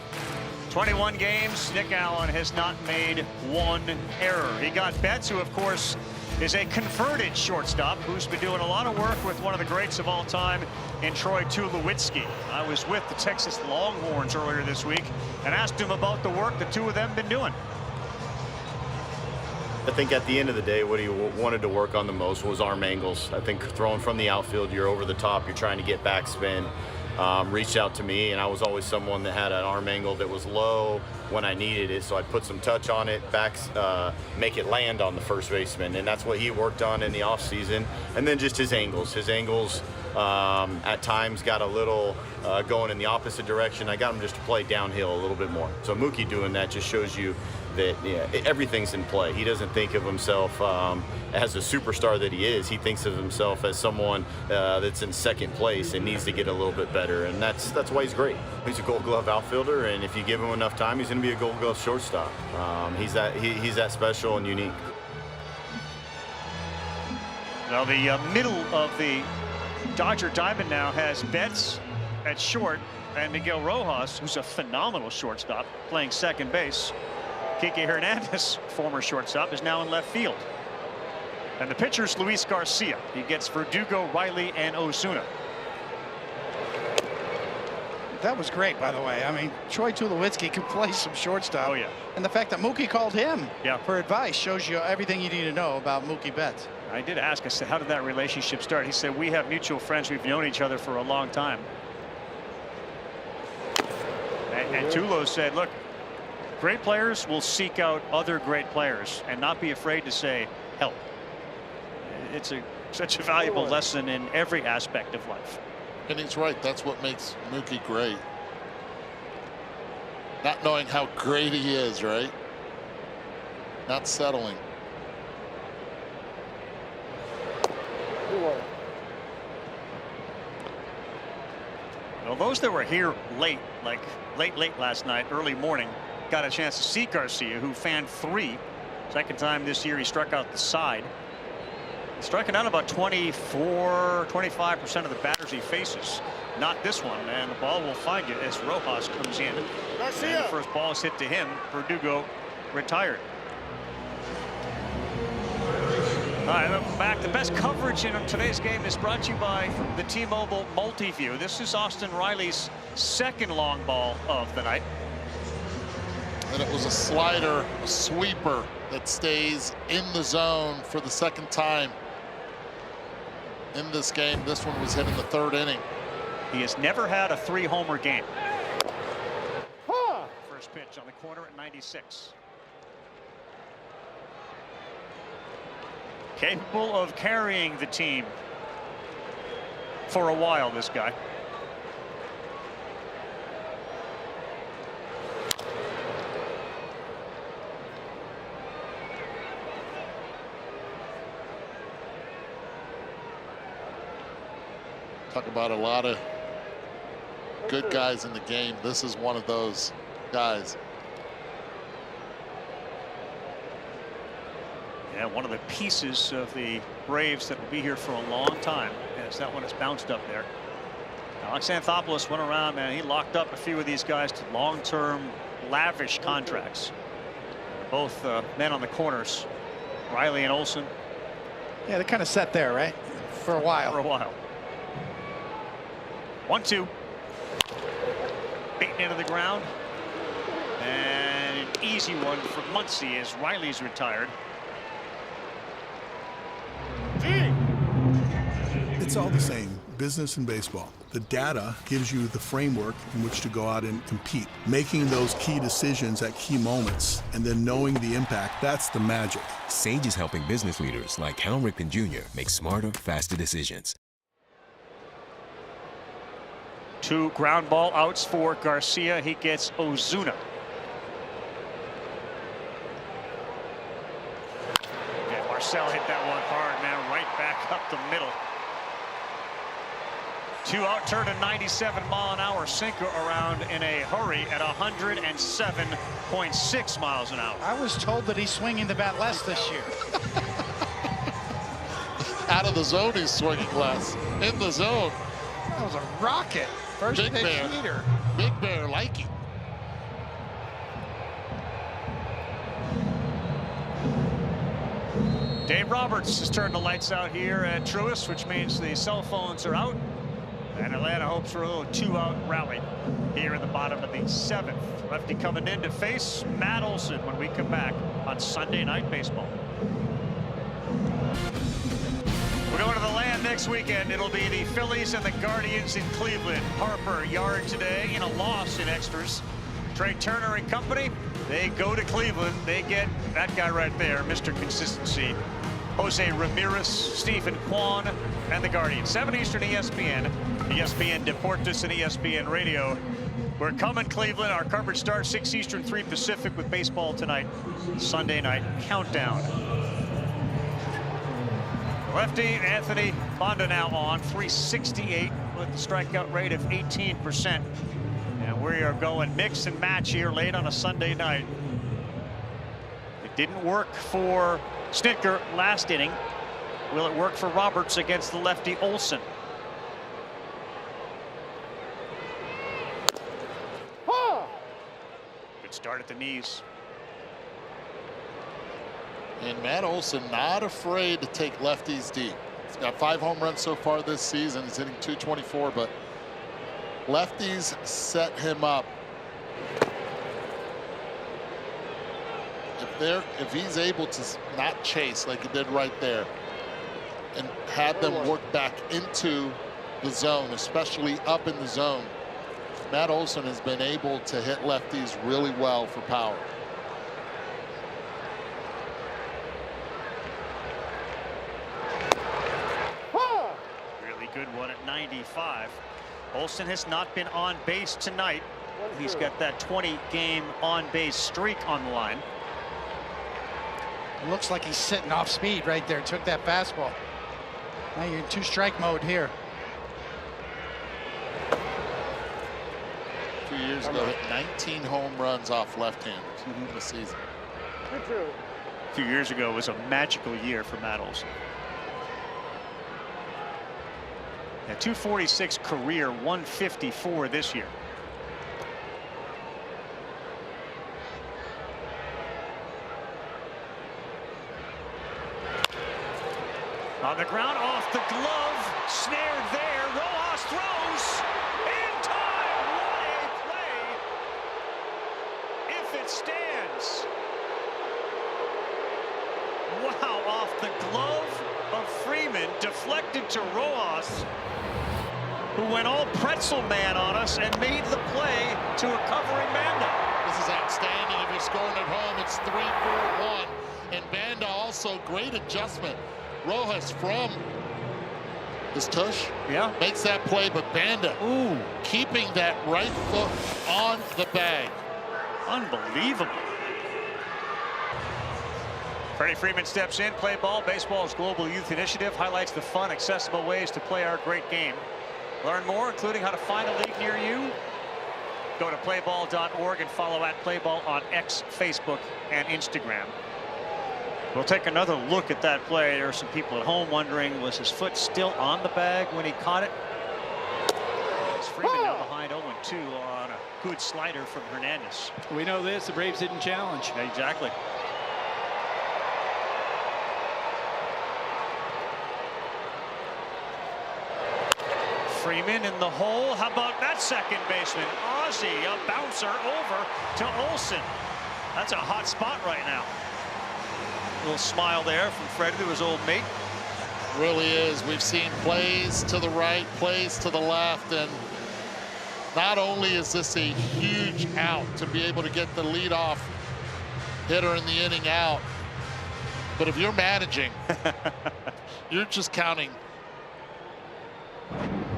A: 21 games, Nick Allen has not made one error. He got Betts, who of course is a converted shortstop, who's been doing a lot of work with one of the greats of all time in Troy Tulowitzki. I was with the Texas Longhorns earlier this week and asked him about the work the two of them been doing.
L: I think at the end of the day, what he wanted to work on the most was arm angles. I think throwing from the outfield, you're over the top, you're trying to get backspin. Reached out to me, and I was always someone that had an arm angle that was low when I needed it, so I'd put some touch on it, make it land on the first baseman, and that's what he worked on in the offseason. And then just his angles. His angles at times got a little going in the opposite direction. I got him just to play downhill a little bit more. So Mookie doing that just shows you that everything's in play. He doesn't think of himself as a superstar that he is. He thinks of himself as someone that's in second place and needs to get a little bit better, and that's why he's great. He's a Gold Glove outfielder, and if you give him enough time, he's going to be a Gold Glove shortstop. He's that special and unique.
A: Well, the middle of the Dodger diamond now has Betts at short and Miguel Rojas, who's a phenomenal shortstop, playing second base. Kike Hernandez, former shortstop, is now in left field. And the pitcher's Luis Garcia. He gets Verdugo, Riley, and Ozuna.
C: That was great, by the way. I mean, Troy Tulowitzki can play some shortstop.
A: Oh, yeah.
C: And the fact that Mookie called him
A: Yeah.
C: for advice shows you everything you need to know about Mookie Betts.
A: I did ask, I said, how did that relationship start? He said, we have mutual friends. We've known each other for a long time. And Tulo said, look, great players will seek out other great players and not be afraid to say help. It's such a valuable lesson in every aspect of life.
B: And he's right. That's what makes Mookie great. Not knowing how great he is, right? Not settling.
A: Well, those that were here late, like late last night, early morning, got a chance to see Garcia, who fanned 3. Second time this year he struck out the side. Striking out about 25% of the batters he faces. Not this one, and the ball will find you as Rojas comes in. And the first ball is hit to him. Verdugo retired. All right, welcome back. The best coverage in today's game is brought to you by the T-Mobile Multiview. This is Austin Riley's second long ball of the night.
B: And it was a slider, a sweeper that stays in the zone for the second time in this game. This one was hit in the 3rd inning.
A: He has never had a 3-homer game. First pitch on the corner at 96. Capable of carrying the team for a while, this guy.
B: Talk about a lot of good guys in the game. This is one of those guys.
A: Yeah, one of the pieces of the Braves that will be here for a long time, as that one is bounced up there. Alex Anthopoulos went around, man. He locked up a few of these guys to long-term, lavish contracts. Both men on the corners, Riley and Olsen.
C: Yeah, they're kind of set there, right? For a while.
A: For a while. 1-2. Beaten into the ground. And an easy one for Muncy as Riley's retired.
M: It's all the same, business and baseball. The data gives you the framework in which to go out and compete. Making those key decisions at key moments and then knowing the impact, that's the magic.
N: Sage is helping business leaders like Hal Ripken Jr. make smarter, faster decisions.
A: 2 ground ball outs for Garcia. He gets Ozuna. And Marcel hit that one hard, man, right back up the middle. 2 out, turned a 97-mile-an-hour sinker around in a hurry at 107.6 miles an hour.
C: I was told that he's swinging the bat less this year.
B: Out of the zone, he's swinging less. In the zone.
C: That was a rocket. First
B: Big
C: pitch
B: Bear.
C: heater.
B: Big Bear liking.
A: Dave Roberts has turned the lights out here at Truist, which means the cell phones are out. And Atlanta hopes for a little 2-out rally here in the bottom of the 7th. Lefty coming in to face Matt Olson when we come back on Sunday Night Baseball. We're going to the Land next weekend. It'll be the Phillies and the Guardians in Cleveland. Harper yard today in a loss in extras. Trey Turner and company, they go to Cleveland. They get that guy right there, Mr. Consistency. Jose Ramirez, Stephen Kwan, and the Guardians. 7 Eastern ESPN, ESPN Deportes, and ESPN Radio. We're coming, Cleveland. Our coverage starts 6 Eastern, 3 Pacific with baseball tonight. Sunday night countdown. Lefty Anthony Banda now on 368 with the strikeout rate of 18%. And we are going mix and match here late on a Sunday night. It didn't work for Snitker last inning. Will it work for Roberts against the lefty Olsen? Good start at the knees.
B: And Matt Olson not afraid to take lefties deep. He's got 5 home runs so far this season. He's hitting .224, but Lefties set him up. If he's able to not chase like he did right there and have them work back into the zone, especially up in the zone, Matt Olson has been able to hit lefties really well for power.
A: Really good one at 95. Olson has not been on base tonight. He's got that 20-game on-base streak on the line.
C: It looks like he's sitting off speed right there. Took that fastball. Now you're in 2-strike mode here.
B: 2 years ago, hit 19 home runs off left-handers in the season.
A: A few years ago was a magical year for Matt Olson. A 246 career, 154 this year. On the ground, off the glove, snared there. Rojas throws in time. What a play! If it stands. Wow, off the glove of Freeman, deflected to Rojas, who went all pretzel man on us and made the play to a covering Banda.
B: This is outstanding. If you're scoring at home, it's 3-4-1. And Banda also, great adjustment. Rojas from his tush, makes that play, but Banda keeping that right foot on the bag.
A: Unbelievable. Freddie Freeman steps in. Play Ball, baseball's global youth initiative, highlights the fun, accessible ways to play our great game. Learn more, including how to find a league near you. Go to playball.org and follow @playball on X, Facebook, and Instagram. We'll take another look at that play. There are some people at home wondering, was his foot still on the bag when he caught it? It's Freeman now behind 0-2 on a good slider from Hernandez.
D: We know this, the Braves didn't challenge.
A: Yeah, exactly. Freeman in the hole. How about that second baseman? Ozzie, a bouncer over to Olson. That's a hot spot right now. A little smile there from Freddie to his old mate.
B: Really is. We've seen plays to the right, plays to the left, and not only is this a huge out to be able to get the leadoff hitter in the inning out, but if you're managing, you're just counting.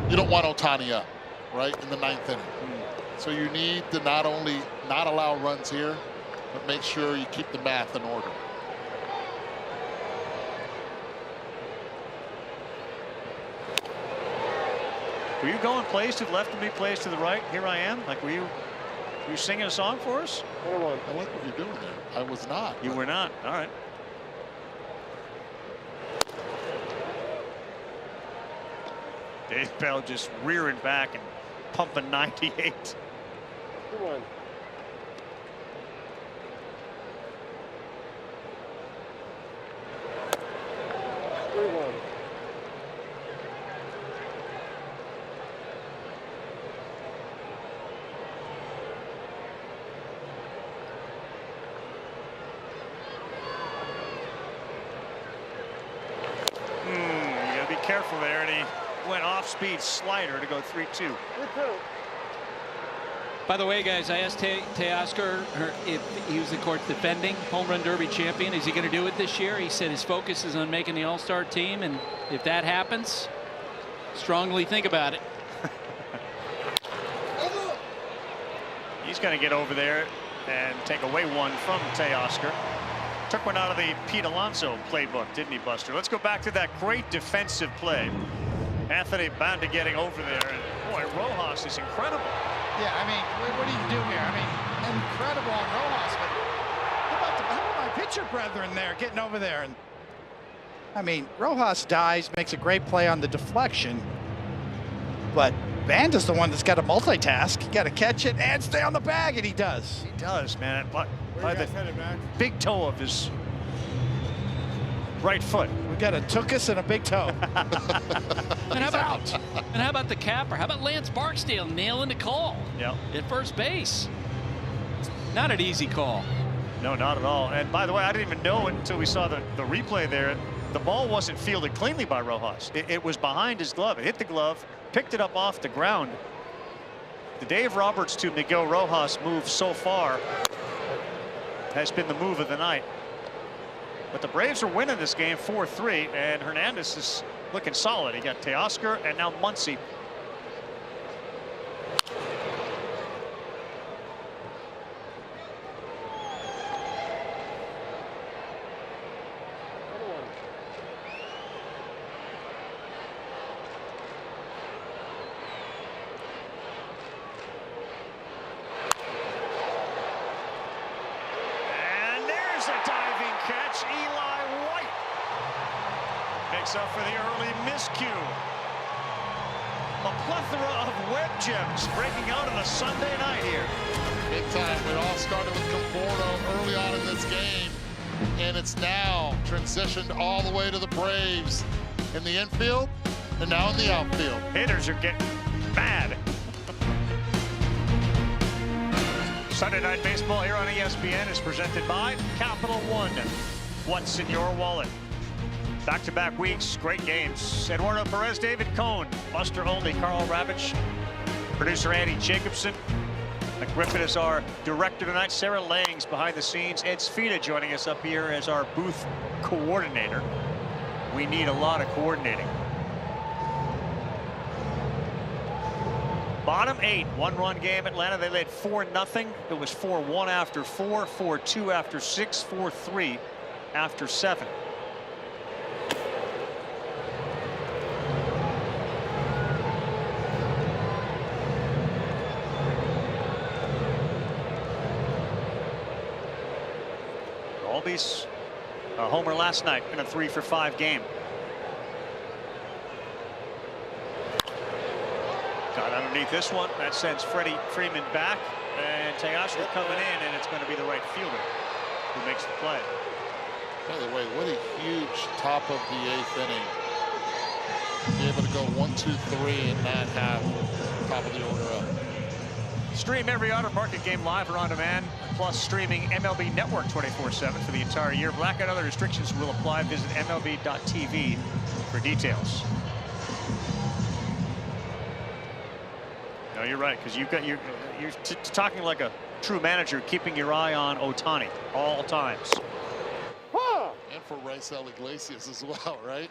B: You don't want Ohtani up, right, in the 9th inning. So you need to not only not allow runs here, but make sure you keep the math in order.
A: Were you going plays to the left of me, plays to the right? Here I am. Like, were you singing a song for us?
B: I like what you're doing there. I was not.
A: You were not. All right. Dave Bell just rearing back and pumping 98.
E: 2-1.
A: You gotta be careful there, and he went off-speed slider to go 3-2.
D: By the way, guys, I asked Teoscar if he was, of course, defending home run derby champion. Is he going to do it this year? He said his focus is on making the all-star team, and if that happens, strongly think about it.
A: He's going to get over there and take away one from Teoscar. Took one out of the Pete Alonso playbook, didn't he, Buster? Let's go back to that great defensive play. Anthony Banda getting over there, and boy, Rojas is incredible.
C: Yeah, I mean, what do you do here? I mean, incredible on Rojas, but how about my pitcher brethren there getting over there? And I mean, Rojas dives, makes a great play on the deflection, but Banda's the one that's got to multitask. You got to catch it and stay on the bag, and he does.
A: He does, man. By the big toe of his right foot.
C: We got a tuchus and a big toe.
D: And how about the capper? How about Lance Barksdale nailing the call?
A: Yep.
D: At first base. Not an easy call.
A: No, not at all. And by the way, I didn't even know it until we saw the replay there. The ball wasn't fielded cleanly by Rojas. It was behind his glove. It hit the glove, picked it up off the ground. The Dave Roberts to Miguel Rojas move so far has been the move of the night. But the Braves are winning this game 4-3, and Hernandez is looking solid. He got Teoscar and now Muncy. Makes up for the early miscue. A plethora of web gems breaking out on a Sunday night here.
B: Big time. It all started with Conforto early on in this game, and it's now transitioned all the way to the Braves in the infield and now in the outfield.
A: Hitters are getting mad. Sunday Night Baseball here on ESPN is presented by Capital One. What's in your wallet? Back-to-back weeks, great games. Eduardo Perez, David Cohn, Buster Olney, Carl Ravitch, producer Andy Jacobson. Mike Griffin is our director tonight. Sarah Lang's behind the scenes. Ed Sfida joining us up here as our booth coordinator. We need a lot of coordinating. Bottom 8, one-run game. Atlanta, they led 4-0. It was 4-1 after 4, 4-2 after 6, 4-3 after 7. Albies a homer last night in a 3-for-5 game. Got underneath this one. That sends Freddie Freeman back, and Teoscar coming in, and it's going to be the right fielder who makes the play.
B: By the way, what a huge top of the 8th inning. Be able to go 1, 2, 3 and not have top of the order up.
A: Stream every Auto Market game live or on demand, plus streaming MLB Network 24/7 for the entire year. Blackout and other restrictions will apply. Visit MLB.tv for details. No, you're right, because you're talking like a true manager, keeping your eye on Ohtani all times.
B: And for Raisel Iglesias as well, right?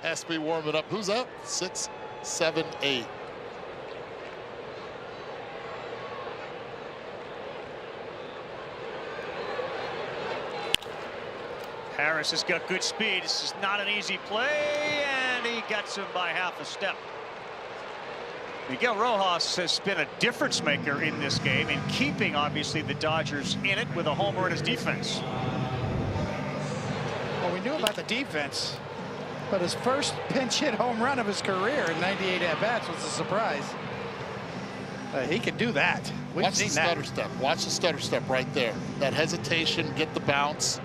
B: Has to be warming up. Who's up? 6, 7, 8.
A: Harris has got good speed. This is not an easy play, and he gets him by half a step. Miguel Rojas has been a difference maker in this game, in keeping, obviously, the Dodgers in it with a homer in his defense.
C: Well, we knew about the defense, but his first pinch hit home run of his career in 98 at-bats was a surprise. He could do that.
B: Watch the stutter step. Watch the stutter step right there. That hesitation, get the bounce.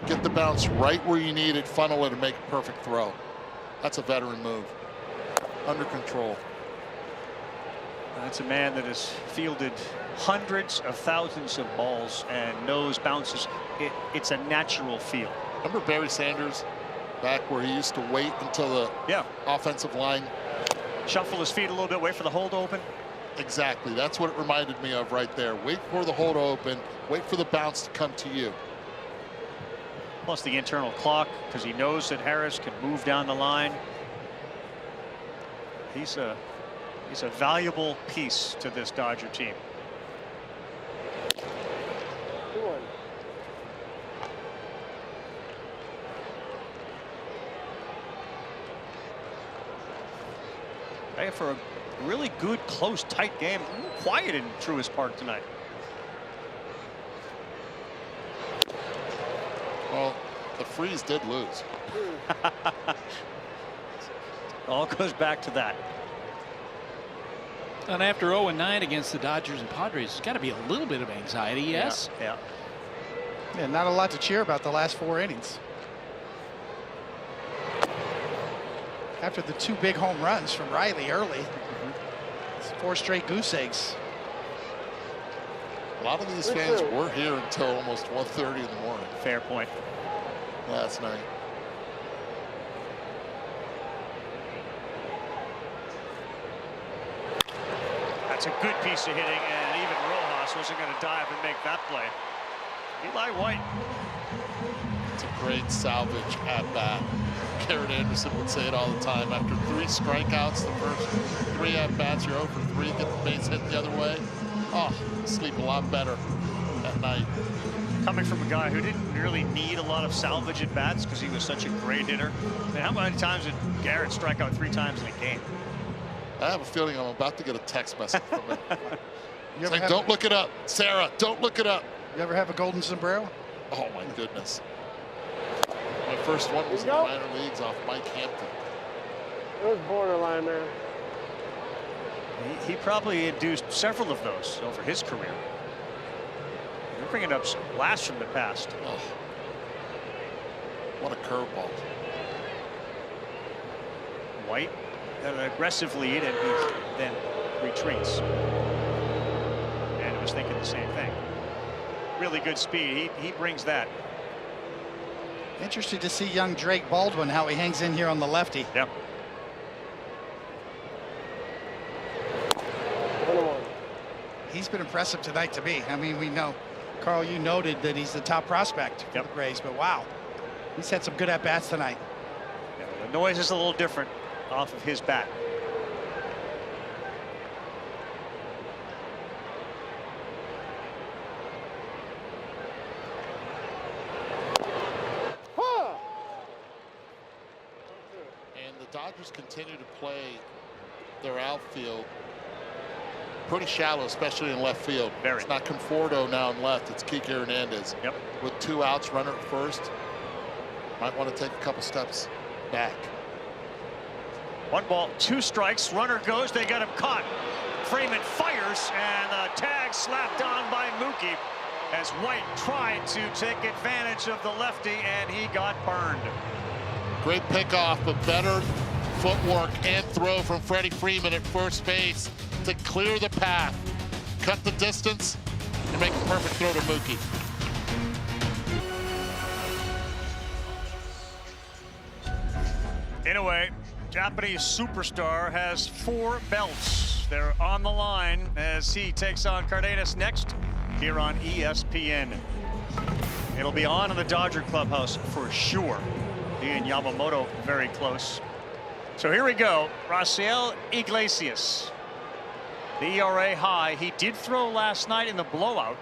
B: Get the bounce right where you need it, funnel it, and make a perfect throw. That's a veteran move. Under control.
A: That's a man that has fielded hundreds of thousands of balls and knows bounces. It's a natural feel.
B: Remember Barry Sanders back where he used to wait until the offensive line
A: shuffle his feet a little bit, wait for the hole to open?
B: Exactly. That's what it reminded me of right there. Wait for the hole to open. Wait for the bounce to come to you.
A: Plus the internal clock, because he knows that Harris can move down the line. He's a valuable piece to this Dodger team. Hey, for a really good, close, tight game. A little quiet in Truist Park tonight.
B: Well, the Freeze did lose.
A: All goes back to that.
D: And after 0-9 against the Dodgers and Padres, there's got to be a little bit of anxiety, yes?
A: Yeah.
C: Yeah, not a lot to cheer about the last 4 innings. After the 2 big home runs from Riley early, it's 4 straight goose eggs.
B: A lot of these fans were here until almost 1:30 in the morning.
A: Fair point.
B: Last night.
A: That's a good piece of hitting, and even Rojas wasn't going to dive and make that play. Eli White.
B: It's a great salvage at bat. Garrett Anderson would say it all the time. After 3 strikeouts, the first 3 at bats, you're over 3, get the base hit the other way. Oh, sleep a lot better at night.
A: Coming from a guy who didn't really need a lot of salvage at bats because he was such a great hitter. Man, how many times did Garrett strike out 3 times in a game?
B: I have a feeling I'm about to get a text message from him. It's like, don't look it up. Sarah, don't look it up.
C: You ever have a golden sombrero?
B: Oh, my goodness. My first one was in the minor leagues off Mike Hampton.
E: It was borderline, man.
A: He probably induced several of those over his career. You're bringing up some blasts from the past.
B: Oh, what a curveball.
A: White got an aggressive lead, and he then retreats. And was thinking the same thing. Really good speed. He brings that.
C: Interested to see young Drake Baldwin, how he hangs in here on the lefty.
A: Yep.
C: He's been impressive tonight to me. I mean, we know, Carl, you noted that he's the top prospect for the Braves, but wow, he's had some good at-bats tonight.
A: Yeah, the noise is a little different off of his bat.
B: And the Dodgers continue to play their outfield pretty shallow, especially in left field. It's not Conforto now in left, it's Kike Hernandez.
A: Yep.
B: With 2 outs, runner at first. Might want to take a couple steps back.
A: 1 ball, 2 strikes. Runner goes. They got him caught. Freeman fires, and the tag slapped on by Mookie as White tried to take advantage of the lefty, and he got burned.
B: Great pickoff, but better footwork and throw from Freddie Freeman at first base to clear the path, cut the distance, and make a perfect throw to Mookie.
A: In a way, Japanese superstar has 4 belts. They're on the line as he takes on Cardenas next here on ESPN. It'll be on in the Dodger clubhouse for sure. He and Yamamoto very close. So here we go. Raisel Iglesias. The ERA high. He did throw last night in the blowout.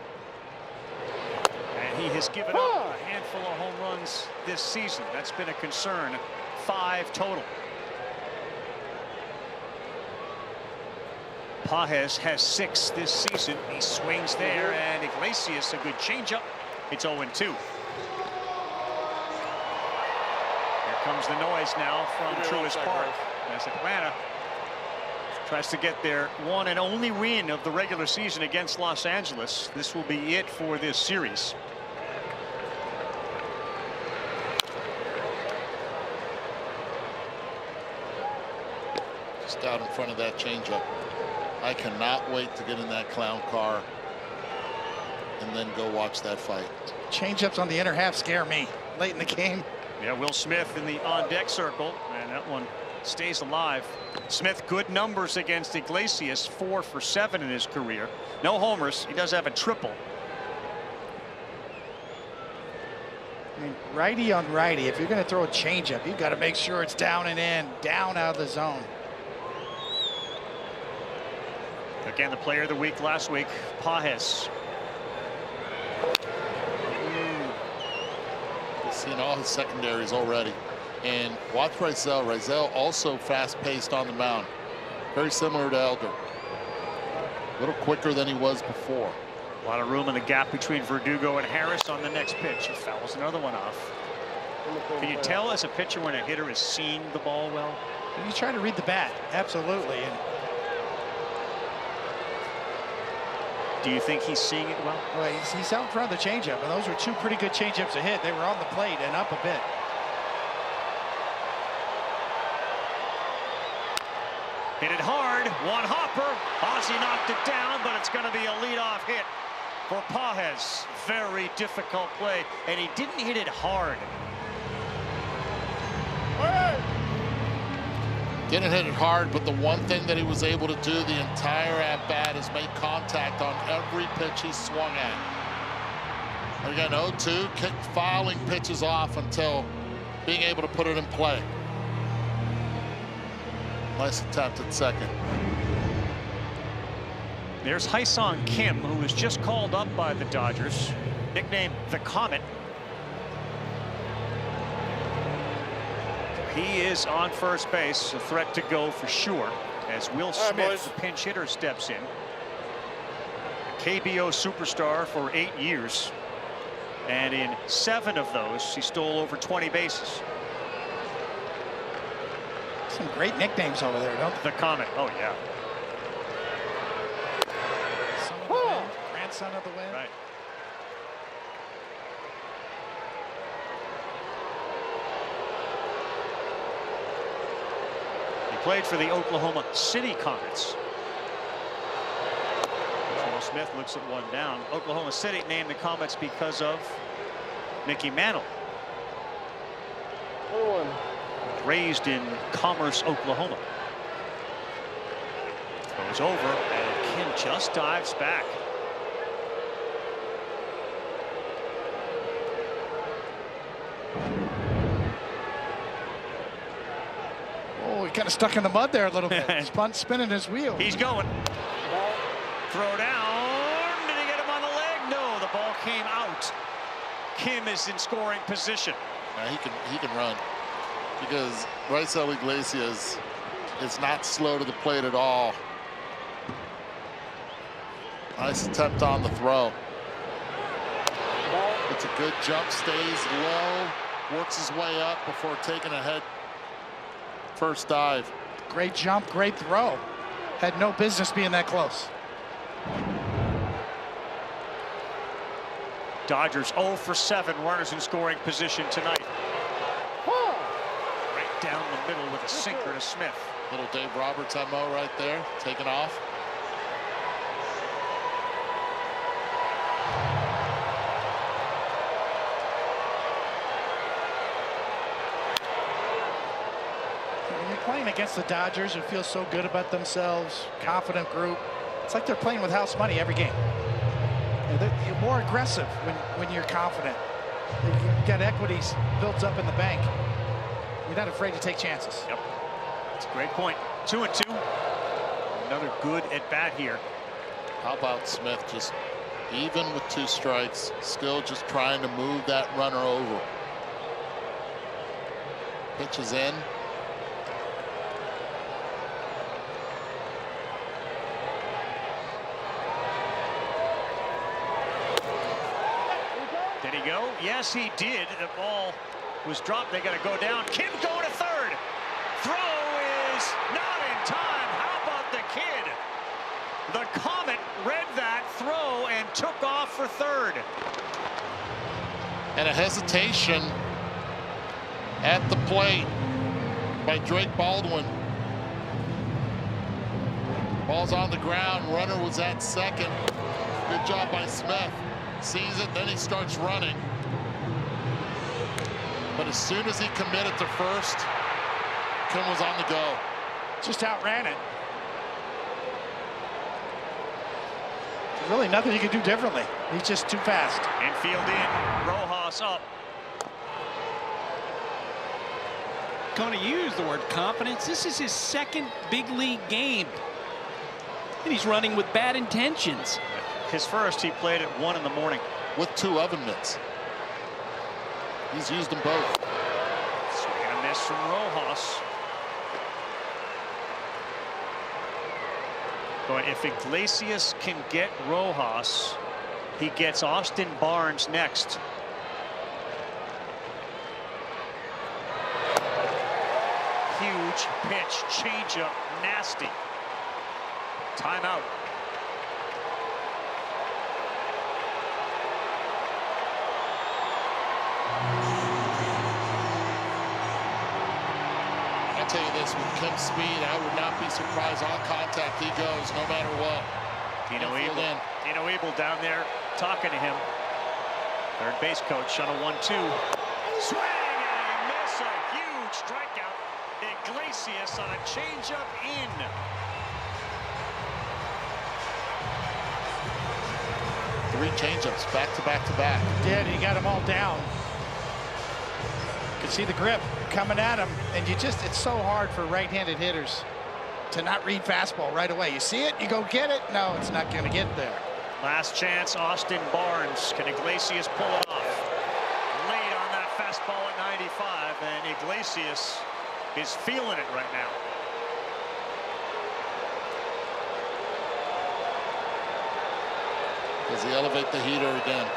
A: And he has given up a handful of home runs this season. That's been a concern. 5 total. Pages has 6 this season. He swings there, and Iglesias a good changeup. It's 0-2. Here comes the noise now from Truist Park as Atlanta tries to get their 1 and only win of the regular season against Los Angeles. This will be it for this series.
B: Just out in front of that changeup. I cannot wait to get in that clown car and then go watch that fight.
C: Changeups on the inner half scare me late in the game.
A: Yeah, Will Smith in the on-deck circle, and that one stays alive. Smith, good numbers against Iglesias, 4 for 7 in his career. No homers. He does have a triple.
C: I mean, righty on righty, if you're going to throw a changeup, you've got to make sure it's down and in, down out of the zone.
A: Again, the player of the week last week, Pages.
B: He's seen all his secondaries already. And watch Raisel. Raisel also fast-paced on the mound. Very similar to Elder. A little quicker than he was before.
A: A lot of room in the gap between Verdugo and Harris on the next pitch. He fouls another one off. Can you tell as a pitcher when a hitter is seeing the ball well?
C: And you try to read the bat, absolutely. And
A: Do you think he's seeing it well?
C: Well, he's out in front of the changeup, and those were two pretty good changeups to hit. They were on the plate and up a bit.
A: Hit it hard. One hopper. Ozzie knocked it down, but it's going to be a leadoff hit for Pages. Very difficult play, and he didn't hit it hard.
B: Didn't hit it hard, but the one thing that he was able to do the entire at-bat is make contact on every pitch he swung at. Again, 0-2, fouling pitches off until being able to put it in play. Nice attempt at second.
A: There's Hyesung Kim, who was just called up by the Dodgers, nicknamed the Comet. He is on first base, a threat to go for sure, as Will Smith, the pinch hitter, steps in. KBO superstar for 8 years, and in 7 of those, he stole over 20 bases.
C: Some great nicknames over there, don't they?
A: The Comet, oh yeah.
C: Son of the wind, grandson of the wind.
A: Right. Played for the Oklahoma City Comets. Will Smith looks at one down. Oklahoma City named the Comets because of Mickey Mantle. Raised in Commerce, Oklahoma. Goes over, and Kim just dives back.
C: Oh, he kind of stuck in the mud there a little bit. Spinning his wheel.
A: He's going. Throw down. Did he get him on the leg? No, the ball came out. Kim is in scoring position.
B: He can run, because Raisel Iglesias is not slow to the plate at all. Nice attempt on the throw. It's a good jump, stays low, works his way up before taking a head first dive.
C: Great jump, great throw. Had no business being that close.
A: Dodgers 0 for 7 runners in scoring position tonight. Right down the middle with a sinker to Smith.
B: Little Dave Roberts MO right there, taking off.
C: When you're playing against the Dodgers, who feel so good about themselves, confident group, it's like they're playing with house money every game. You're more aggressive when you're confident. You've got equities built up in the bank. You're not afraid to take chances.
A: Yep. That's a great point. 2-2. Another good at bat here.
B: How about Smith, just even with 2 strikes, still just trying to move that runner over. Pitches in.
A: Did he go? Yes, he did. The ball was dropped. They got to go down. Kim going to third. Throw is not in time. How about the kid? The Comet read that throw and took off for third.
B: And a hesitation at the plate by Drake Baldwin. Ball's on the ground. Runner was at second. Good job by Smith. Sees it, then he starts running. But as soon as he committed to first, Kim was on the go.
C: Just outran it. There's really nothing you can do differently. He's just too fast.
A: Infield in, Rojas up.
D: Going to use the word confidence. This is his second big league game. And he's running with bad intentions.
A: His first, he played at 1 in the morning.
B: With 2 oven mitts. He's used them both.
A: Swing and a miss from Rojas. But if Iglesias can get Rojas, he gets Austin Barnes next. Huge pitch, changeup, nasty. Timeout.
B: tell you this, with Kim's speed, I would not be surprised on contact. He goes no matter what.
A: Dino Ebel down there talking to him. Third base coach on a 1-2. Swing and a miss. A huge strikeout. Iglesias on a changeup in.
B: Three changeups back to back to back.
C: Did he got them all down? You can see the grip coming at him, and it's so hard for right-handed hitters to not read fastball right away. You see it, you go get it. No, it's not going to get there.
A: Last chance, Austin Barnes. Can Iglesias pull it off? Late on that fastball at 95, and Iglesias is feeling it right now.
B: Does he elevate the heater again?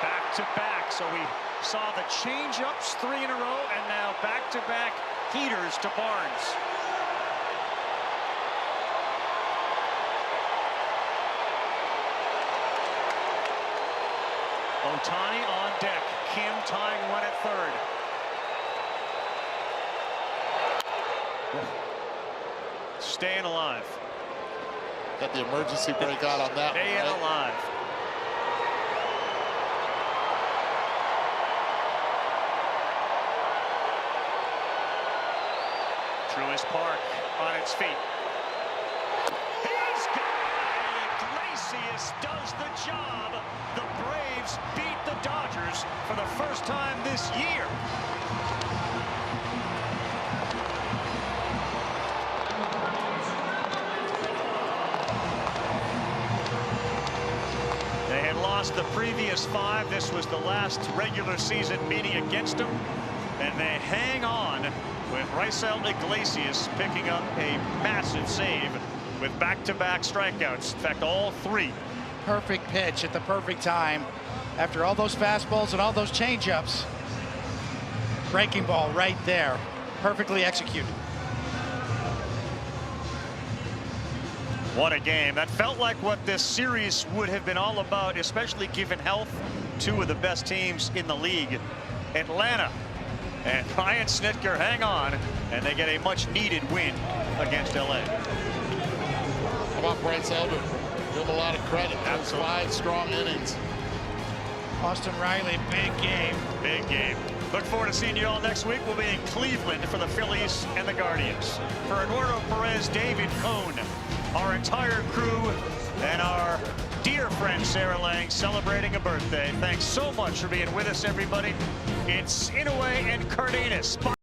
A: Back to back. So we saw the change-ups 3 in a row, and now back-to-back heaters to Barnes. Ohtani on deck. Kim tying one at third. Staying alive.
B: Got the emergency break out on that one.
A: Staying alive. Truist Park on its feet. He's got it. Iglesias does the job. The Braves beat the Dodgers for the first time this year. They had lost the previous 5. This was the last regular season meeting against them, and they hang on with Raisel Iglesias picking up a massive save with back-to-back strikeouts. In fact, all 3.
C: Perfect pitch at the perfect time. After all those fastballs and all those changeups, breaking ball right there, perfectly executed.
A: What a game. That felt like what this series would have been all about, especially given health. 2 of the best teams in the league. Atlanta and Ryan Snitker hang on, and they get a much-needed win against LA.
B: How about Bryce Elder? Give him a lot of credit. Those 5 strong innings.
C: Austin Riley, big game.
A: Big game. Look forward to seeing you all next week. We'll be in Cleveland for the Phillies and the Guardians. For Eduardo Perez, David Cohn, our entire crew, and our dear friend Sarah Lang celebrating a birthday. Thanks so much for being with us, everybody. It's Inouye and Cardenas.